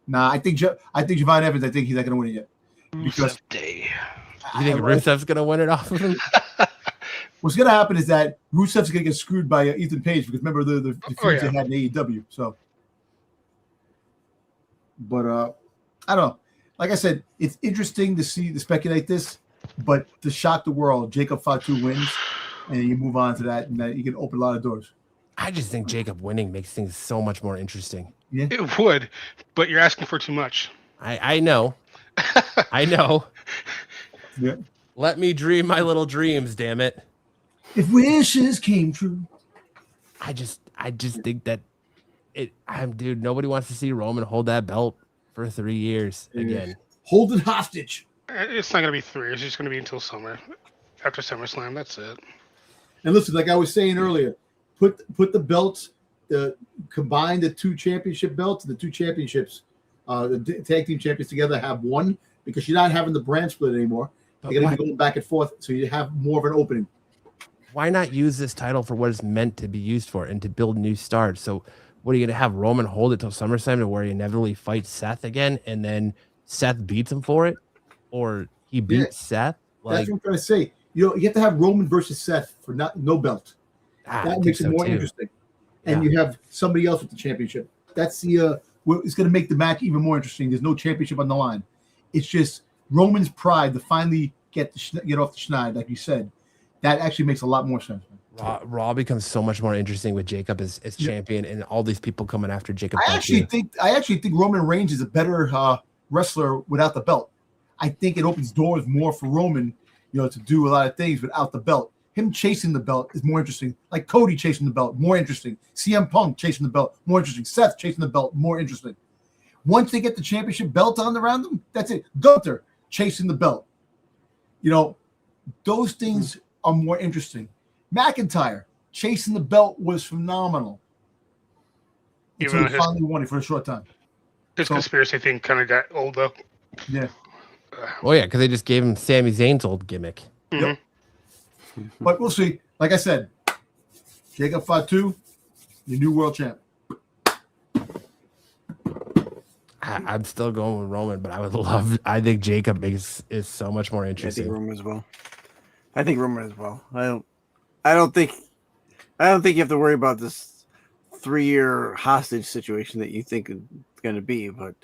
Nah, I think Javon Evans. I think he's not gonna win it yet. Because you think Rusev's gonna win it off of him? What's gonna happen is that Rusev's gonna get screwed by Ethan Page because remember the feuds they had in AEW. So, but I don't know. Like I said, it's interesting to speculate this, but to shock the world, Jacob Fatu wins, and you move on to that, and that you can open a lot of doors. I just think Jacob winning makes things so much more interesting. Yeah, it would, but you're asking for too much. I know. I know. Yeah. Let me dream my little dreams, damn it. If wishes came true. I just think that dude, nobody wants to see Roman hold that belt for 3 years again. Hold it hostage. It's not gonna be 3 years, it's just gonna be until summer. After SummerSlam, that's it. And listen, like I was saying earlier, put the belts, combine the 2 championship belts and the 2 championships, the tag team champions together, have one, because you're not having the brand split anymore. They're going to be going back and forth, so you have more of an opening. Why not use this title for what it's meant to be used for and to build new stars? So what are you going to have Roman hold it till SummerSlam to where he inevitably fights Seth again and then Seth beats him for it? Or he beats Seth? That's what I'm trying to say. You have to have Roman versus Seth for no belt. That makes it more interesting. And you have somebody else with the championship. That's it's going to make the match even more interesting. There's no championship on the line. It's just Roman's pride to finally get off the schneid, like you said. That actually makes a lot more sense. Raw becomes so much more interesting with Jacob as champion and all these people coming after Jacob. I actually think Roman Reigns is a better wrestler without the belt. I think it opens doors more for Roman, to do a lot of things without the belt. Him chasing the belt is more interesting. Like Cody chasing the belt, more interesting. CM Punk chasing the belt, more interesting. Seth chasing the belt, more interesting. Once they get the championship belt on around them, that's it. Gunther chasing the belt. Those things are more interesting. McIntyre chasing the belt was phenomenal. Until he finally won it for a short time. This conspiracy thing kind of got old though. Yeah. Oh yeah, because they just gave him Sami Zayn's old gimmick. Mm-hmm. Yep. But we'll see. Like I said, Jacob Fatu, your new world champ. I'm still going with Roman, but I think Jacob is so much more interesting. I think Roman as well. I don't think you have to worry about this 3-year hostage situation that you think is going to be, but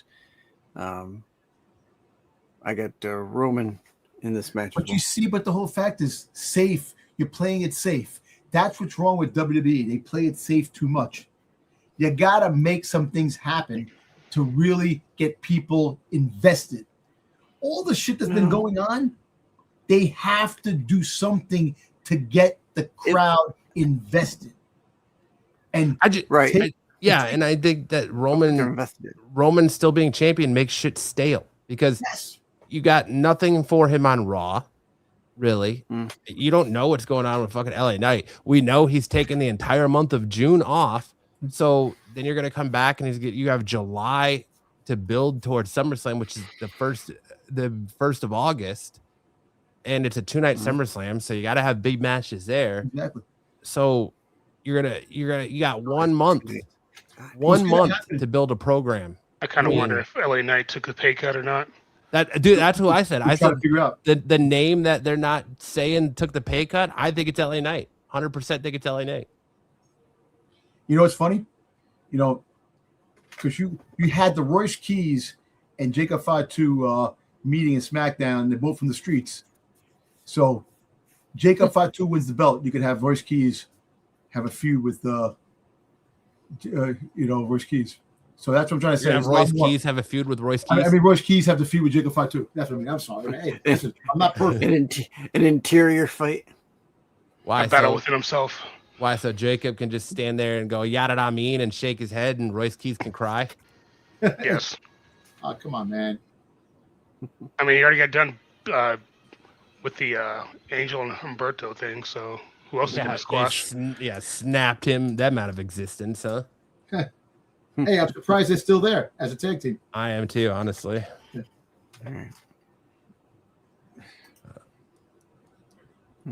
I got Roman in this match. But but the whole fact is safe. You're playing it safe. That's what's wrong with WWE. They play it safe too much. You got to make some things happen to really get people invested. All the shit that's been going on, they have to do something to get the crowd invested. And and I think that Roman still being champion makes shit stale because you got nothing for him on Raw, really. You don't know what's going on with fucking LA Knight. We know he's taking the entire month of June off, so then you're gonna come back and you have July to build towards SummerSlam, which is the first of August. And it's a 2-night SummerSlam, so you got to have big matches there. Exactly. So you got 1 month, 1 month to build a program. I kind of wonder if LA Knight took a pay cut or not. That's who I said. I said figure out the name that they're not saying took the pay cut. I think it's LA Knight. 100% think it's LA Knight. You know what's funny? Because you had the Royce Keys and Jacob Fatu meeting in SmackDown. They're both from the streets. So Jacob Fatu wins the belt. You could have Royce Keys have a feud with Royce Keys. So that's what I'm trying to say. Yeah, Royce Keys have a feud with Royce Keys. I mean, Royce Keys have the feud with Jacob Fatu. That's what I mean. I'm sorry. Hey, listen, I'm not perfect. An interior fight. Why? A battle within himself. Why? So Jacob can just stand there and go yada da mean and shake his head, and Royce Keys can cry. Yes. Oh, come on, man. I mean, you already got done with the Angel and Humberto thing, so who else is going to squash? Snapped them out of existence, huh? Hey, I'm surprised they're still there as a tag team. I am too, honestly. All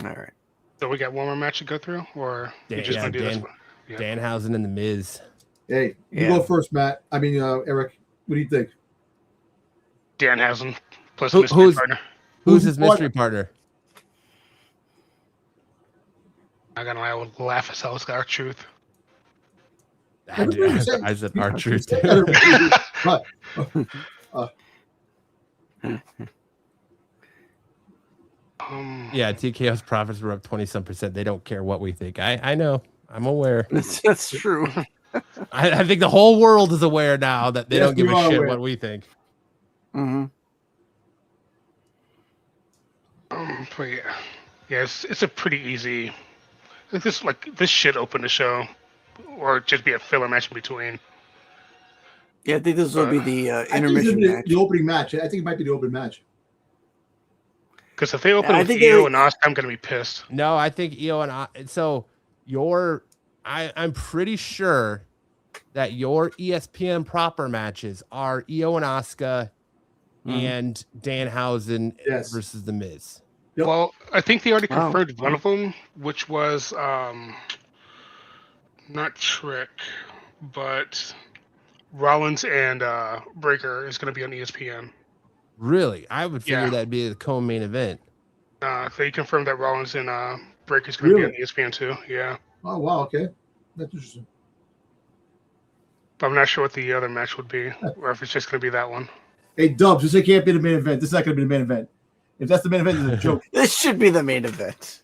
right. So we got one more match to go through, or we just going to do this one? Yeah. Danhausen and The Miz. Hey, you go first, Matt. I mean, Eric, what do you think? Danhausen plus mystery partner. Who's his mystery partner? I'm gonna lie, I would laugh as hell. It's our truth. I said our truth. Yeah, TKO's profits were up 20-some%. They don't care what we think. I know. I'm aware. That's true. I think the whole world is aware now that they don't give a shit what we think. Mm-hmm. But yeah, it's a pretty easy. This should open the show, or just be a filler match in between. Yeah, I think this will be the intermission match. The opening match. I think it might be the opening match. Because if they open with Io and Asuka, I'm gonna be pissed. No, I think Io and Asuka. So I'm pretty sure that your ESPN proper matches are Io and Asuka and Danhausen Yes. versus The Miz. Yep. Well, I think they already Wow. confirmed one of them, which was not Trick, but Rollins and Breaker is going to be on ESPN. Really? I would figure Yeah. that'd be the co-main event. They confirmed that Rollins and Breaker is going to be on Really? ESPN too. Yeah, Oh wow, okay, that's interesting. but I'm not sure what the other match would be, or if it's just going to be that one. Hey Dubs, this can't be the main event. This is not going to be the main event. If that's the main event, it's a joke. This should be the main event.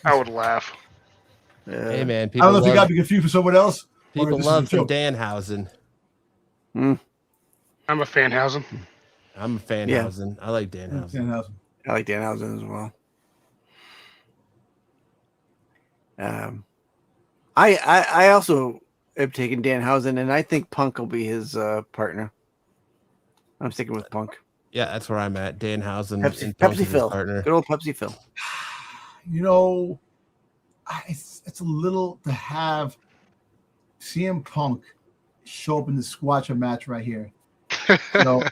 I would laugh. Hey man, I people don't know if you got love, me confused with someone else. or people if this is a love some joke. Danhausen. I'm a Fanhausen. I'm a Fanhausen. I like Danhausen. Danhausen. I like Danhausen as well. I also am taking Danhausen, and I think Punk will be his partner. I'm sticking with Punk. Yeah, that's where I'm at. Danhausen and Punk Pepsi is his Phil. partner. Good old Pepsi Phil. You know, it's a little to have CM Punk show up in the squatcher match right here. You know,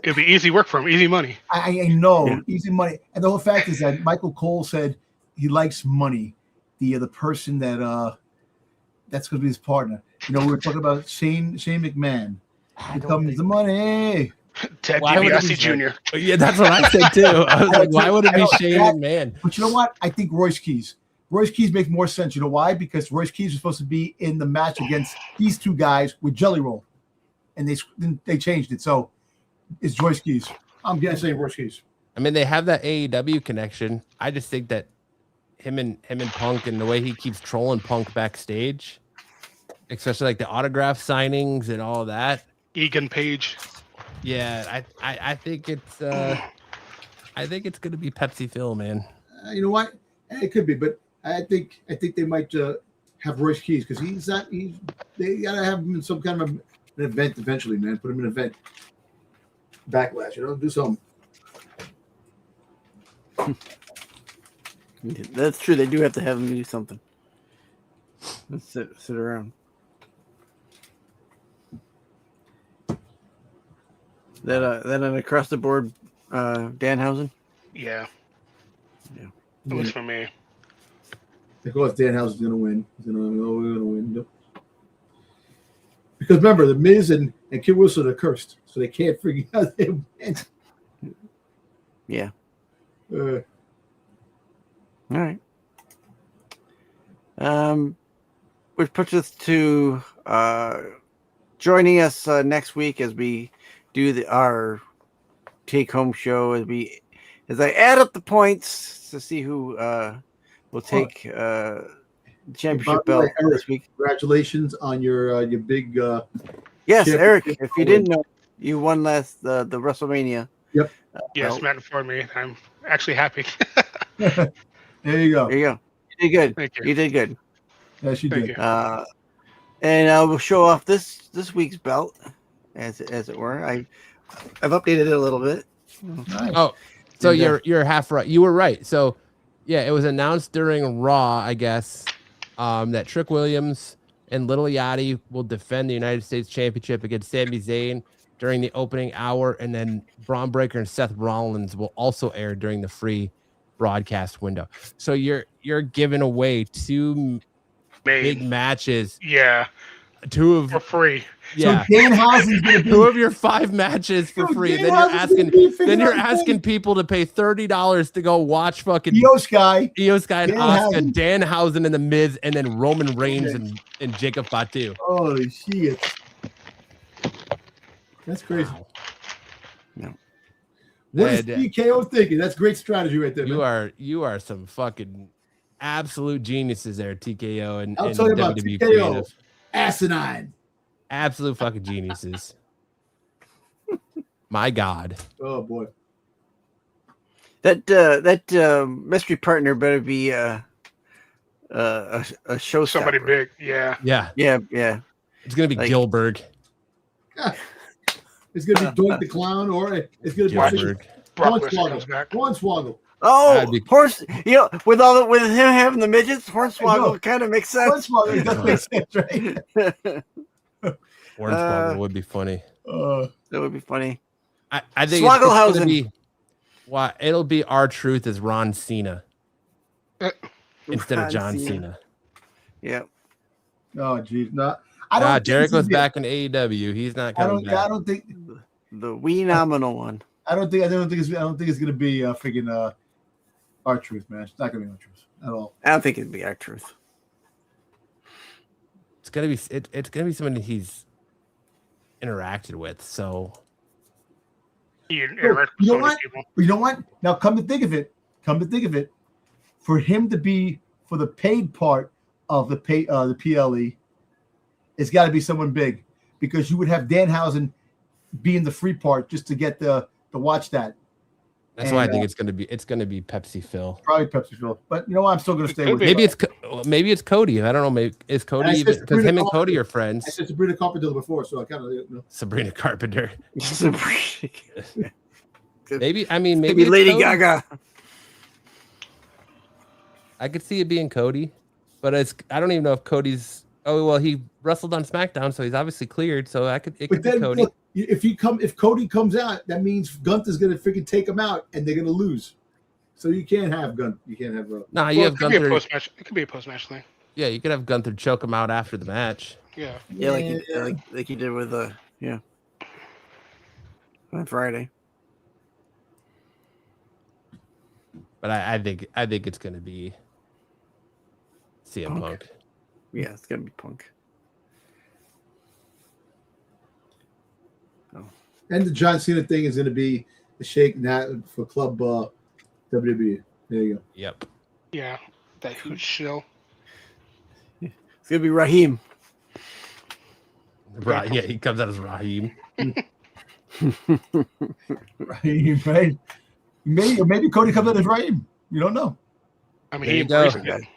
It'd be easy work for him, easy money. I know, Yeah. easy money. And the whole fact is that Michael Cole said he likes money. The person that's going to be his partner. You know, we were talking about Shane McMahon. Here comes the money. Ted Why would it DiBiase be Jr. Yeah, that's what I said too. I was like, why would it be I know, Shane that- McMahon? But you know what? I think Royce Keys. Royce Keys makes more sense. You know why? Because Royce Keys was supposed to be in the match against these two guys with Jelly Roll, and they changed it. So it's Royce Keys. I'm gonna say Royce Keys. I mean, they have that AEW connection. I just think that him and Punk and the way he keeps trolling Punk backstage, especially like the autograph signings and all that. Egan Page. Yeah, I think it's gonna be Pepsi Phil, man. You know what? It could be, but I think they might have Royce Keys because they gotta have him in some kind of an event eventually, man. Put him in an event. Backlash, you know, do something. That's true. They do have to have him do something. Let's sit around. That an across the board Danhausen? Yeah. Yeah. At least for me. Of course, Danhausen's gonna win. We're gonna win. Nope. Because remember, the Miz and Kid Wilson are cursed, so they can't figure out they win. Yeah. Uh, All right. Which puts us to joining us next week as we do our take-home show. As I add up the points to see who will take the championship belt this week. Congratulations on your big. Yes, championship Eric. If you win. didn't know, you won the WrestleMania. Yep. Yes, belt. Matt informed me. I'm actually happy. There you go. There you go. You did good. Thank you. You did good. Yes, you Thank did. you. And we'll show off this week's belt, as it were. I've updated it a little bit. Nice. Oh, so Yeah. you're half right. You were right. So yeah, it was announced during Raw, I guess, that Trick Williams and Little Yachty will defend the United States Championship against Sami Zayn during the opening hour, and then Braun Breaker and Seth Rollins will also air during the free broadcast window. So you're giving away two big matches, Yeah, two of for free. yeah. So Danhausen's gonna be. Two of your 5 matches for Yo, free. And Danhausen's then you're gonna be asking people to pay $30 to go watch fucking Io Sky. Io Sky and Asuka, Danhausen. Danhausen and the Miz, and then Roman Reigns and Jacob Fatu. Holy shit. That's crazy. Wow. What is And, TKO thinking? That's great strategy right there. You are some fucking absolute geniuses there, TKO and I'll tell you about WWE TKO. creative. Asinine. Absolute fucking geniuses. My God. Oh boy. That mystery partner better be a showstopper. Somebody big. Yeah. Yeah. Yeah. It's gonna be Like- Gilbert. It's gonna be Doink the Clown, or it's gonna be Gilbert. Brock Lesnar comes Hornswoggle. back. Hornswoggle. Oh, That'd be- with him having the midgets, Hornswoggle kind of makes sense. Hornswoggle. That makes sense, right? Hornswoggle would be funny. That would be funny. I think it's gonna Swogglehausen. be it'll be R-Truth as Ron Cena instead of Ron John Cena. Cena. Yeah. Oh, geez, no. I don't. think Jericho's it's gonna back in AEW. He's not be- I coming don't. back. Yeah, I don't think. The wee nominal one. I don't think it's gonna be freaking R-Truth, man. It's not gonna be R-Truth at all. I don't think it'd be our truth. It's gonna be it's gonna be someone he's interacted with. So You You know what? people. You know what? Now, come to think of it, for him to be for the paid part of the PLE, it's got to be someone big, because you would have Danhausen be in the free part just to get the watch that. that's why I think it's gonna be Pepsi Phil. Probably Pepsi Phil, but you know what? I'm still gonna stay with Maybe it's Cody. I don't know. Maybe is Cody And I said even, because Sabrina him and Cody Carpenter. are friends. I said Sabrina Carpenter before, so I kind of Sabrina Carpenter. Maybe Maybe it's Lady Cody. Gaga. I could see it being Cody, but I don't even know if Cody's. Oh well, he wrestled on SmackDown, so he's obviously cleared. So it But could be then, Cody. look, if Cody comes out, that means Gunther's gonna freaking take him out, and they're gonna lose. So you can't have Gunther. You can't have. Nah, you have It could be a Gunther. post-match. It could be a post-match thing. Yeah, you could have Gunther choke him out after the match. Yeah. Yeah, like you did with on Friday. But I think it's gonna be CM Punk. Yeah, it's gonna be Punk. And the John Cena thing is gonna be the shake for Club WWE. There you go. Yep. Yeah. That huge shill. It's gonna be Raheem. Right. Yeah, he comes out as Raheem. Raheem, right? Maybe Cody comes out as Raheem. You don't know. I mean, There he you go. embraced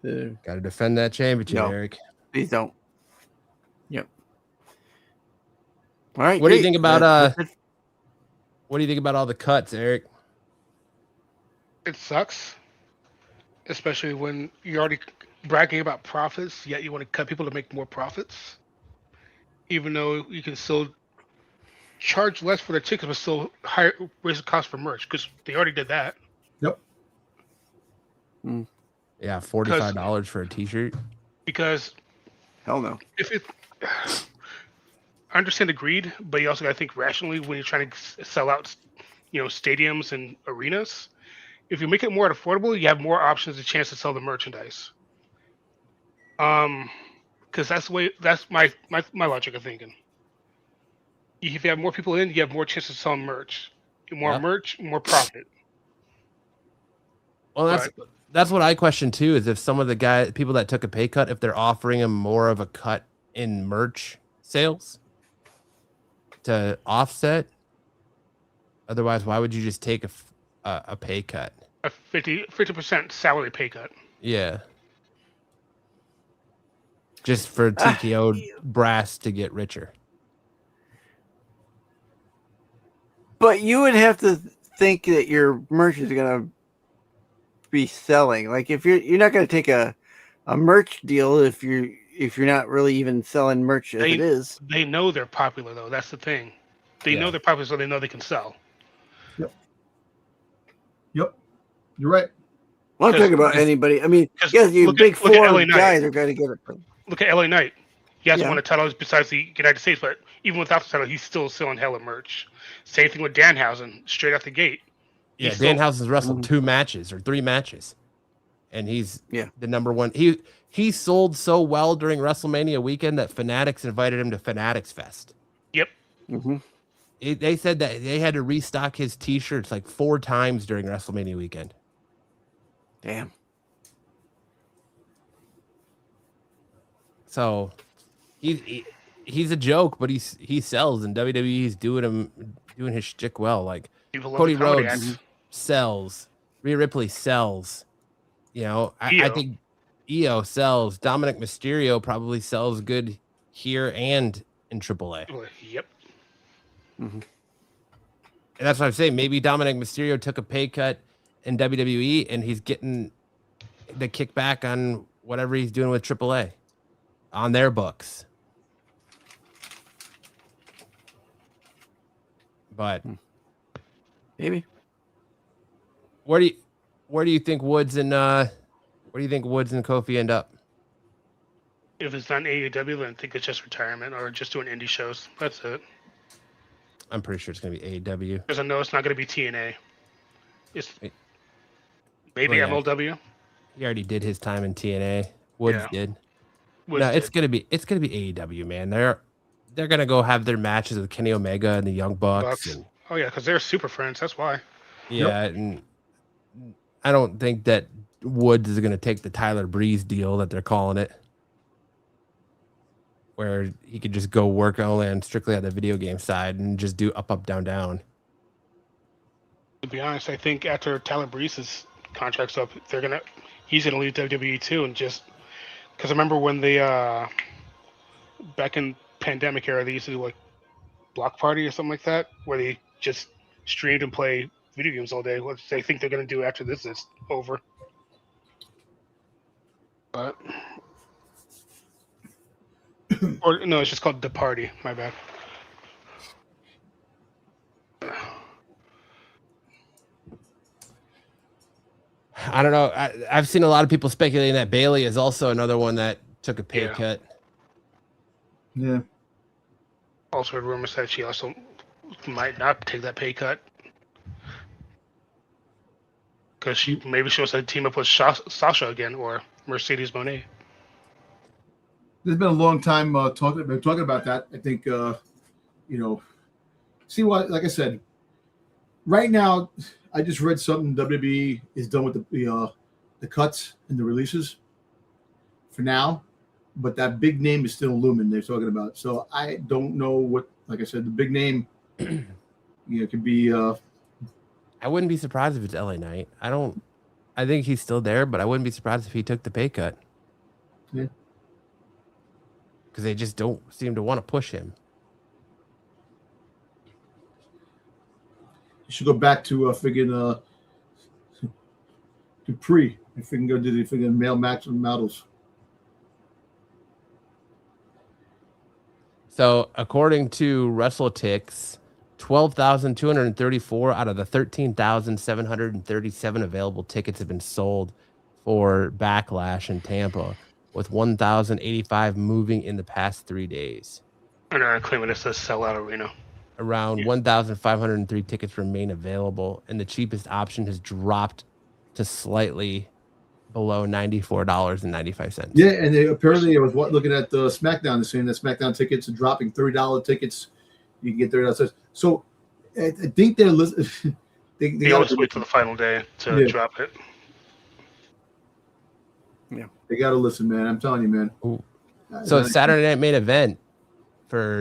it. Got to defend that championship, No. Eric. Please don't. Yep. All right. What do you great. think about That's it. What do you think about all the cuts, Eric? It sucks, especially when you're already bragging about profits, yet you want to cut people to make more profits, even though you can still charge less for the tickets, but still raise the cost for merch, because they already did that. Yep. Yeah, $45 for a T-shirt. Because Hell no. if it, I understand the greed, but you also got to think rationally when you're trying to sell out, stadiums and arenas. If you make it more affordable, you have more options, a chance to sell the merchandise. Because that's my logic of thinking. If you have more people in, you have more chances to sell merch. More merch, more profit. Well, that's what I question too. Is if some of the people that took a pay cut, if they're offering them more of a cut in merch sales to offset. Otherwise, why would you just take a pay cut? A 50% salary pay cut. Yeah. Just for TKO brass to get richer. But you would have to think that your merch is gonna be selling. Like if you're not gonna take a merch deal if you're not really even selling merch as it is. They know they're popular though. That's the thing. They know they're popular, so they know they can sell. Yep. You're right. Well, I'm talking about anybody. I mean, yes, you big four guys are going to get it. Look at LA Knight. He hasn't Yeah. won a title besides the United States, but even without the title, he's still selling hella merch. Same thing with Danhausen, straight out the gate. Yeah, He's still- Danhausen's wrestled 2 matches or 3 matches, and he's the number one. He sold so well during WrestleMania weekend that Fanatics invited him to Fanatics Fest. Yep. Mm-hmm. They said that they had to restock his T-shirts like 4 times during WrestleMania weekend. Damn. So he's a joke, but he sells, and WWE's doing his shtick well. Like People love Cody the comedy Rhodes acts. sells, Rhea Ripley sells. I think EO sells. Dominic Mysterio probably sells good here and in AAA. Yep. Mm-hmm. And that's what I'm saying. Maybe Dominic Mysterio took a pay cut in WWE, and he's getting the kickback on whatever he's doing with AAA on their books. But Maybe. where do you think Woods and Kofi end up? If it's not AEW, then I think it's just retirement or just doing indie shows. That's it. I'm pretty sure it's gonna be AEW. Because I know it's not going to be TNA. It's Wait. maybe Oh, yeah. MLW. He already did his time in TNA. Woods Yeah. did. Woods No, it's did. gonna be AEW, man. They're gonna go have their matches with Kenny Omega and the Young Bucks. And, Oh yeah, because they're super friends. That's why. yeah, and I don't think that Woods is gonna take the Tyler Breeze deal that they're calling it, where he could just go work only on strictly on the video game side and just do up, down, down. To be honest, I think after Tyler Breeze's contract's up, he's gonna leave WWE too, and just because I remember when they back in pandemic era, they used to do like Block Party or something like that, where they just streamed and play video games all day. What they think they're gonna do after this is over. But or no, it's just called The Party. My bad. I don't know. I've seen a lot of people speculating that Bailey is also another one that took a pay Yeah. cut. Yeah. Also heard rumors that she also might not take that pay cut because she wants to team up with Sasha again or Mercedes Moné. There's been a long time talking about that. I think see what, like I said, right now I just read something. WWE is done with the cuts and the releases for now, but that big name is still looming. They're talking about. So I don't know what. Like I said, the big name, could be. I wouldn't be surprised if it's LA Knight. I think he's still there, but I wouldn't be surprised if he took the pay cut. Yeah. Because they just don't seem to want to push him. You should go back to friggin' Dupree. If we can go do the friggin' male maximum models. So according to WrestleTix, 12,234 out of the 13,737 available tickets have been sold for Backlash in Tampa, with 1,085 moving in the past 3 days. And they're claiming it's a sellout arena. Around 1,503 tickets remain available, and the cheapest option has dropped to slightly below $94.95. Yeah, and apparently I was looking at the SmackDown. They're saying that SmackDown tickets are dropping. $30 tickets, you can get $30. So I think they're listening. They always wait till the final day to drop it. Yeah, they got to listen, man. I'm telling you, man. So Saturday Night Main Event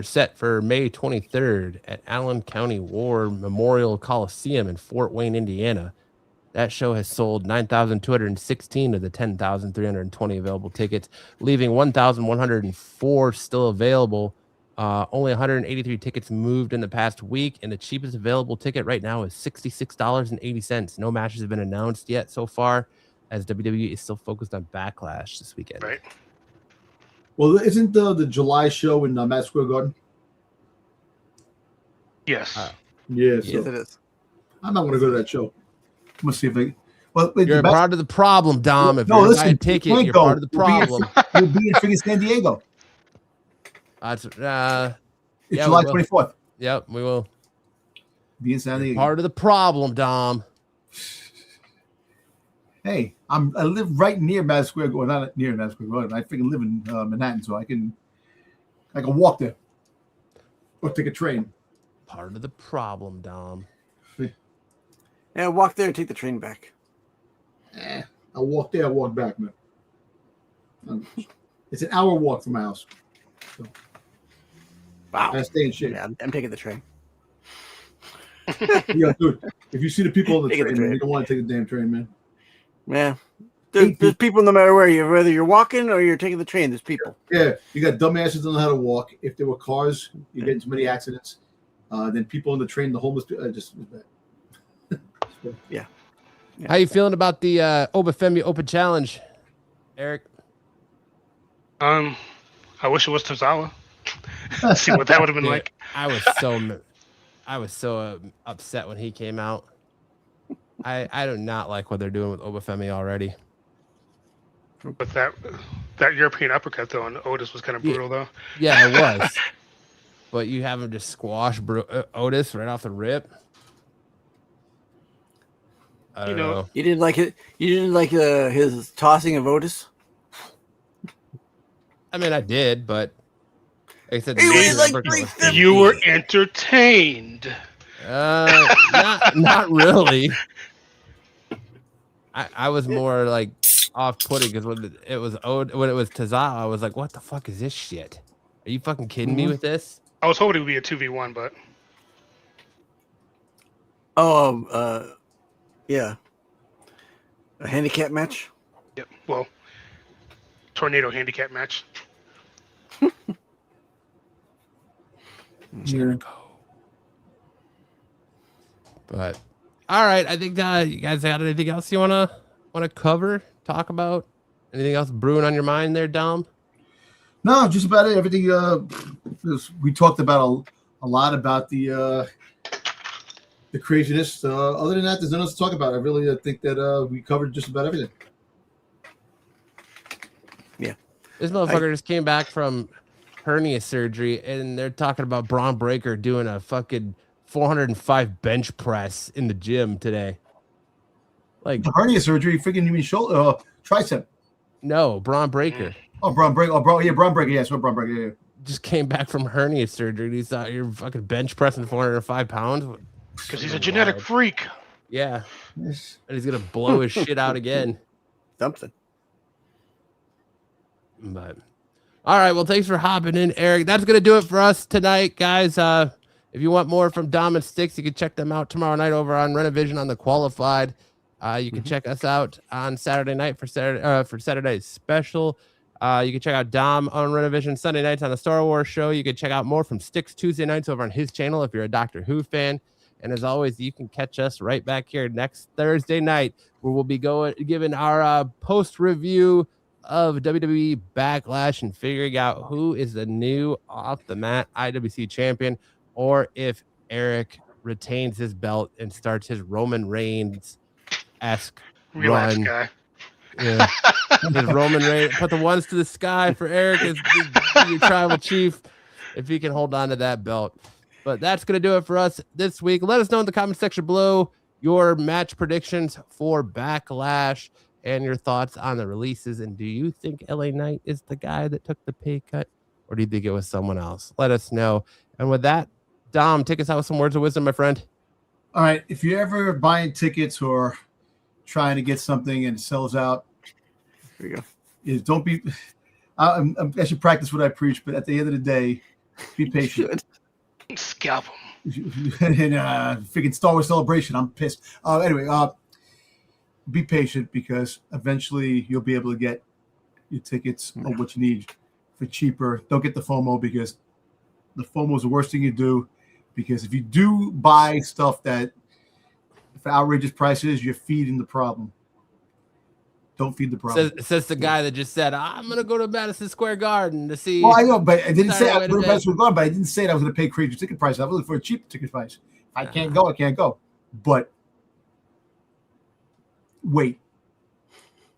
set for May 23rd at Allen County War Memorial Coliseum in Fort Wayne, Indiana. That show has sold 9,216 of the 10,320 available tickets, leaving 1,104 still available. Only 183 tickets moved in the past week, and the cheapest available ticket right now is $66.80. No matches have been announced yet so far, as WWE is still focused on Backlash this weekend. Right. Well, isn't the July show in Madison Square Garden? Yes. Yeah, yes, it so is. I'm not going to go to that show. I'm going to see if I. Well, You're part of the problem, Dom. If no, you're listen, buying a ticket, you're part of the problem. We'll be in freaking San Diego. It's July we will. 24th. Yep, we will. Be in San Diego. Part of the problem, Dom. Hey, I live right near Madison Square Garden. Not near Madison Square Garden. I freaking live in Manhattan, so I can walk there or take a train. Part of the problem, Dom. Yeah, walk there and take the train back. I'll walk there, I'll walk back, man. It's an hour walk from my house. So, Wow. I stay in shape. Yeah, I'm taking the train. Yeah, dude. If you see the people on the Taking the train, man, train. you don't want to take the damn train, man. Yeah. There's people no matter whether you're walking or you're taking the train, there's people. Yeah, you got dumbasses that don't know how to walk. If there were cars, you get into many accidents. Then people on the train, the homeless people, just Yeah. How you feeling about the Obafemi Open Challenge, Eric? I wish it was Tozawa. See what that would have been Dude, like. I I was so upset when he came out. I do not like what they're doing with Obafemi already. But that European uppercut though on Otis was kind of brutal though. Yeah, it was. But you have him just squash Otis right off the rip. I don't know. You didn't like it. You didn't like his tossing of Otis. I mean, I did, but like I said, He was like uppercut was 350. You were entertained. not really. I was more like off-putting because when it was Tozawa, I was like, "What the fuck is this shit? Are you fucking kidding me with this?" I was hoping it would be a 2v1, but Yeah, a handicap match. yeah, well, tornado handicap match. Jericho. But all right, I think you guys got anything else you wanna cover, talk about? Anything else brewing on your mind there, Dom? No, just about it. Everything. We talked about a lot about the craziness. Other than that, there's nothing else to talk about. I really think that we covered just about everything. Yeah, This motherfucker just came back from hernia surgery, and they're talking about Braun Breaker doing a fucking 405 bench press in the gym today. Like The hernia surgery, freaking you mean shoulder, tricep? No, Braun Breaker. Oh, Braun Breaker. Oh, Braun Breaker. Yes, Braun Breaker. Yeah. Just came back from hernia surgery. And he's out here fucking bench pressing 405 pounds. Because he's a genetic freak. Yeah. Yes. And he's going to blow his shit out again. Something. But all right. Well, thanks for hopping in, Eric. That's going to do it for us tonight, guys. If you want more from Dom and Sticks, you can check them out tomorrow night over on Renovision on the Qualified. You can check us out on Saturday night for Saturday's special. You can check out Dom on Renovision Sunday nights on the Star Wars show. You can check out more from Sticks Tuesday nights over on his channel if you're a Doctor Who fan. And as always, you can catch us right back here next Thursday night where we'll be giving our post review of WWE Backlash and figuring out who is the new off the mat IWC champion, or if Eric retains his belt and starts his Roman Reigns-esque Relax, run. guy. Yeah. His Roman Reigns, put the ones to the sky for Eric as your tribal chief, if he can hold on to that belt. But that's going to do it for us this week. Let us know in the comment section below your match predictions for Backlash and your thoughts on the releases. And do you think LA Knight is the guy that took the pay cut, or do you think it was someone else? Let us know. And with that, Dom, take us out with some words of wisdom, my friend. All right. If you're ever buying tickets or trying to get something and it sells out, There you go. is don't be. I should practice what I preach, but at the end of the day, be patient. Scalp him. And freaking Star Wars Celebration, I'm pissed. Anyway, be patient because eventually you'll be able to get your tickets or what you need for cheaper. Don't get the FOMO because the FOMO is the worst thing you do. Because if you do buy stuff that for outrageous prices, you're feeding the problem. Don't feed the problem. Says the guy that just said, I'm going to go to Madison Square Garden to see. Well, I know, but I didn't say I was Saturday going to Madison Square Garden, but I didn't say that I was going to pay crazy ticket prices. I was looking for a cheap ticket price. If I can't go, I can't go. But wait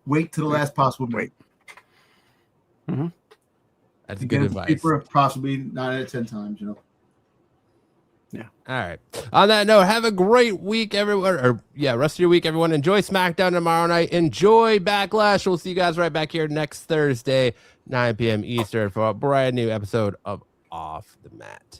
to the last possible minute. That's You good get it advice. cheaper, possibly 9 out of 10 times, you know. Yeah. All right. On that note, have a great week, everyone. Rest of your week, everyone. Enjoy SmackDown tomorrow night. Enjoy Backlash. We'll see you guys right back here next Thursday, 9 p.m. Eastern, for a brand new episode of Off the Mat.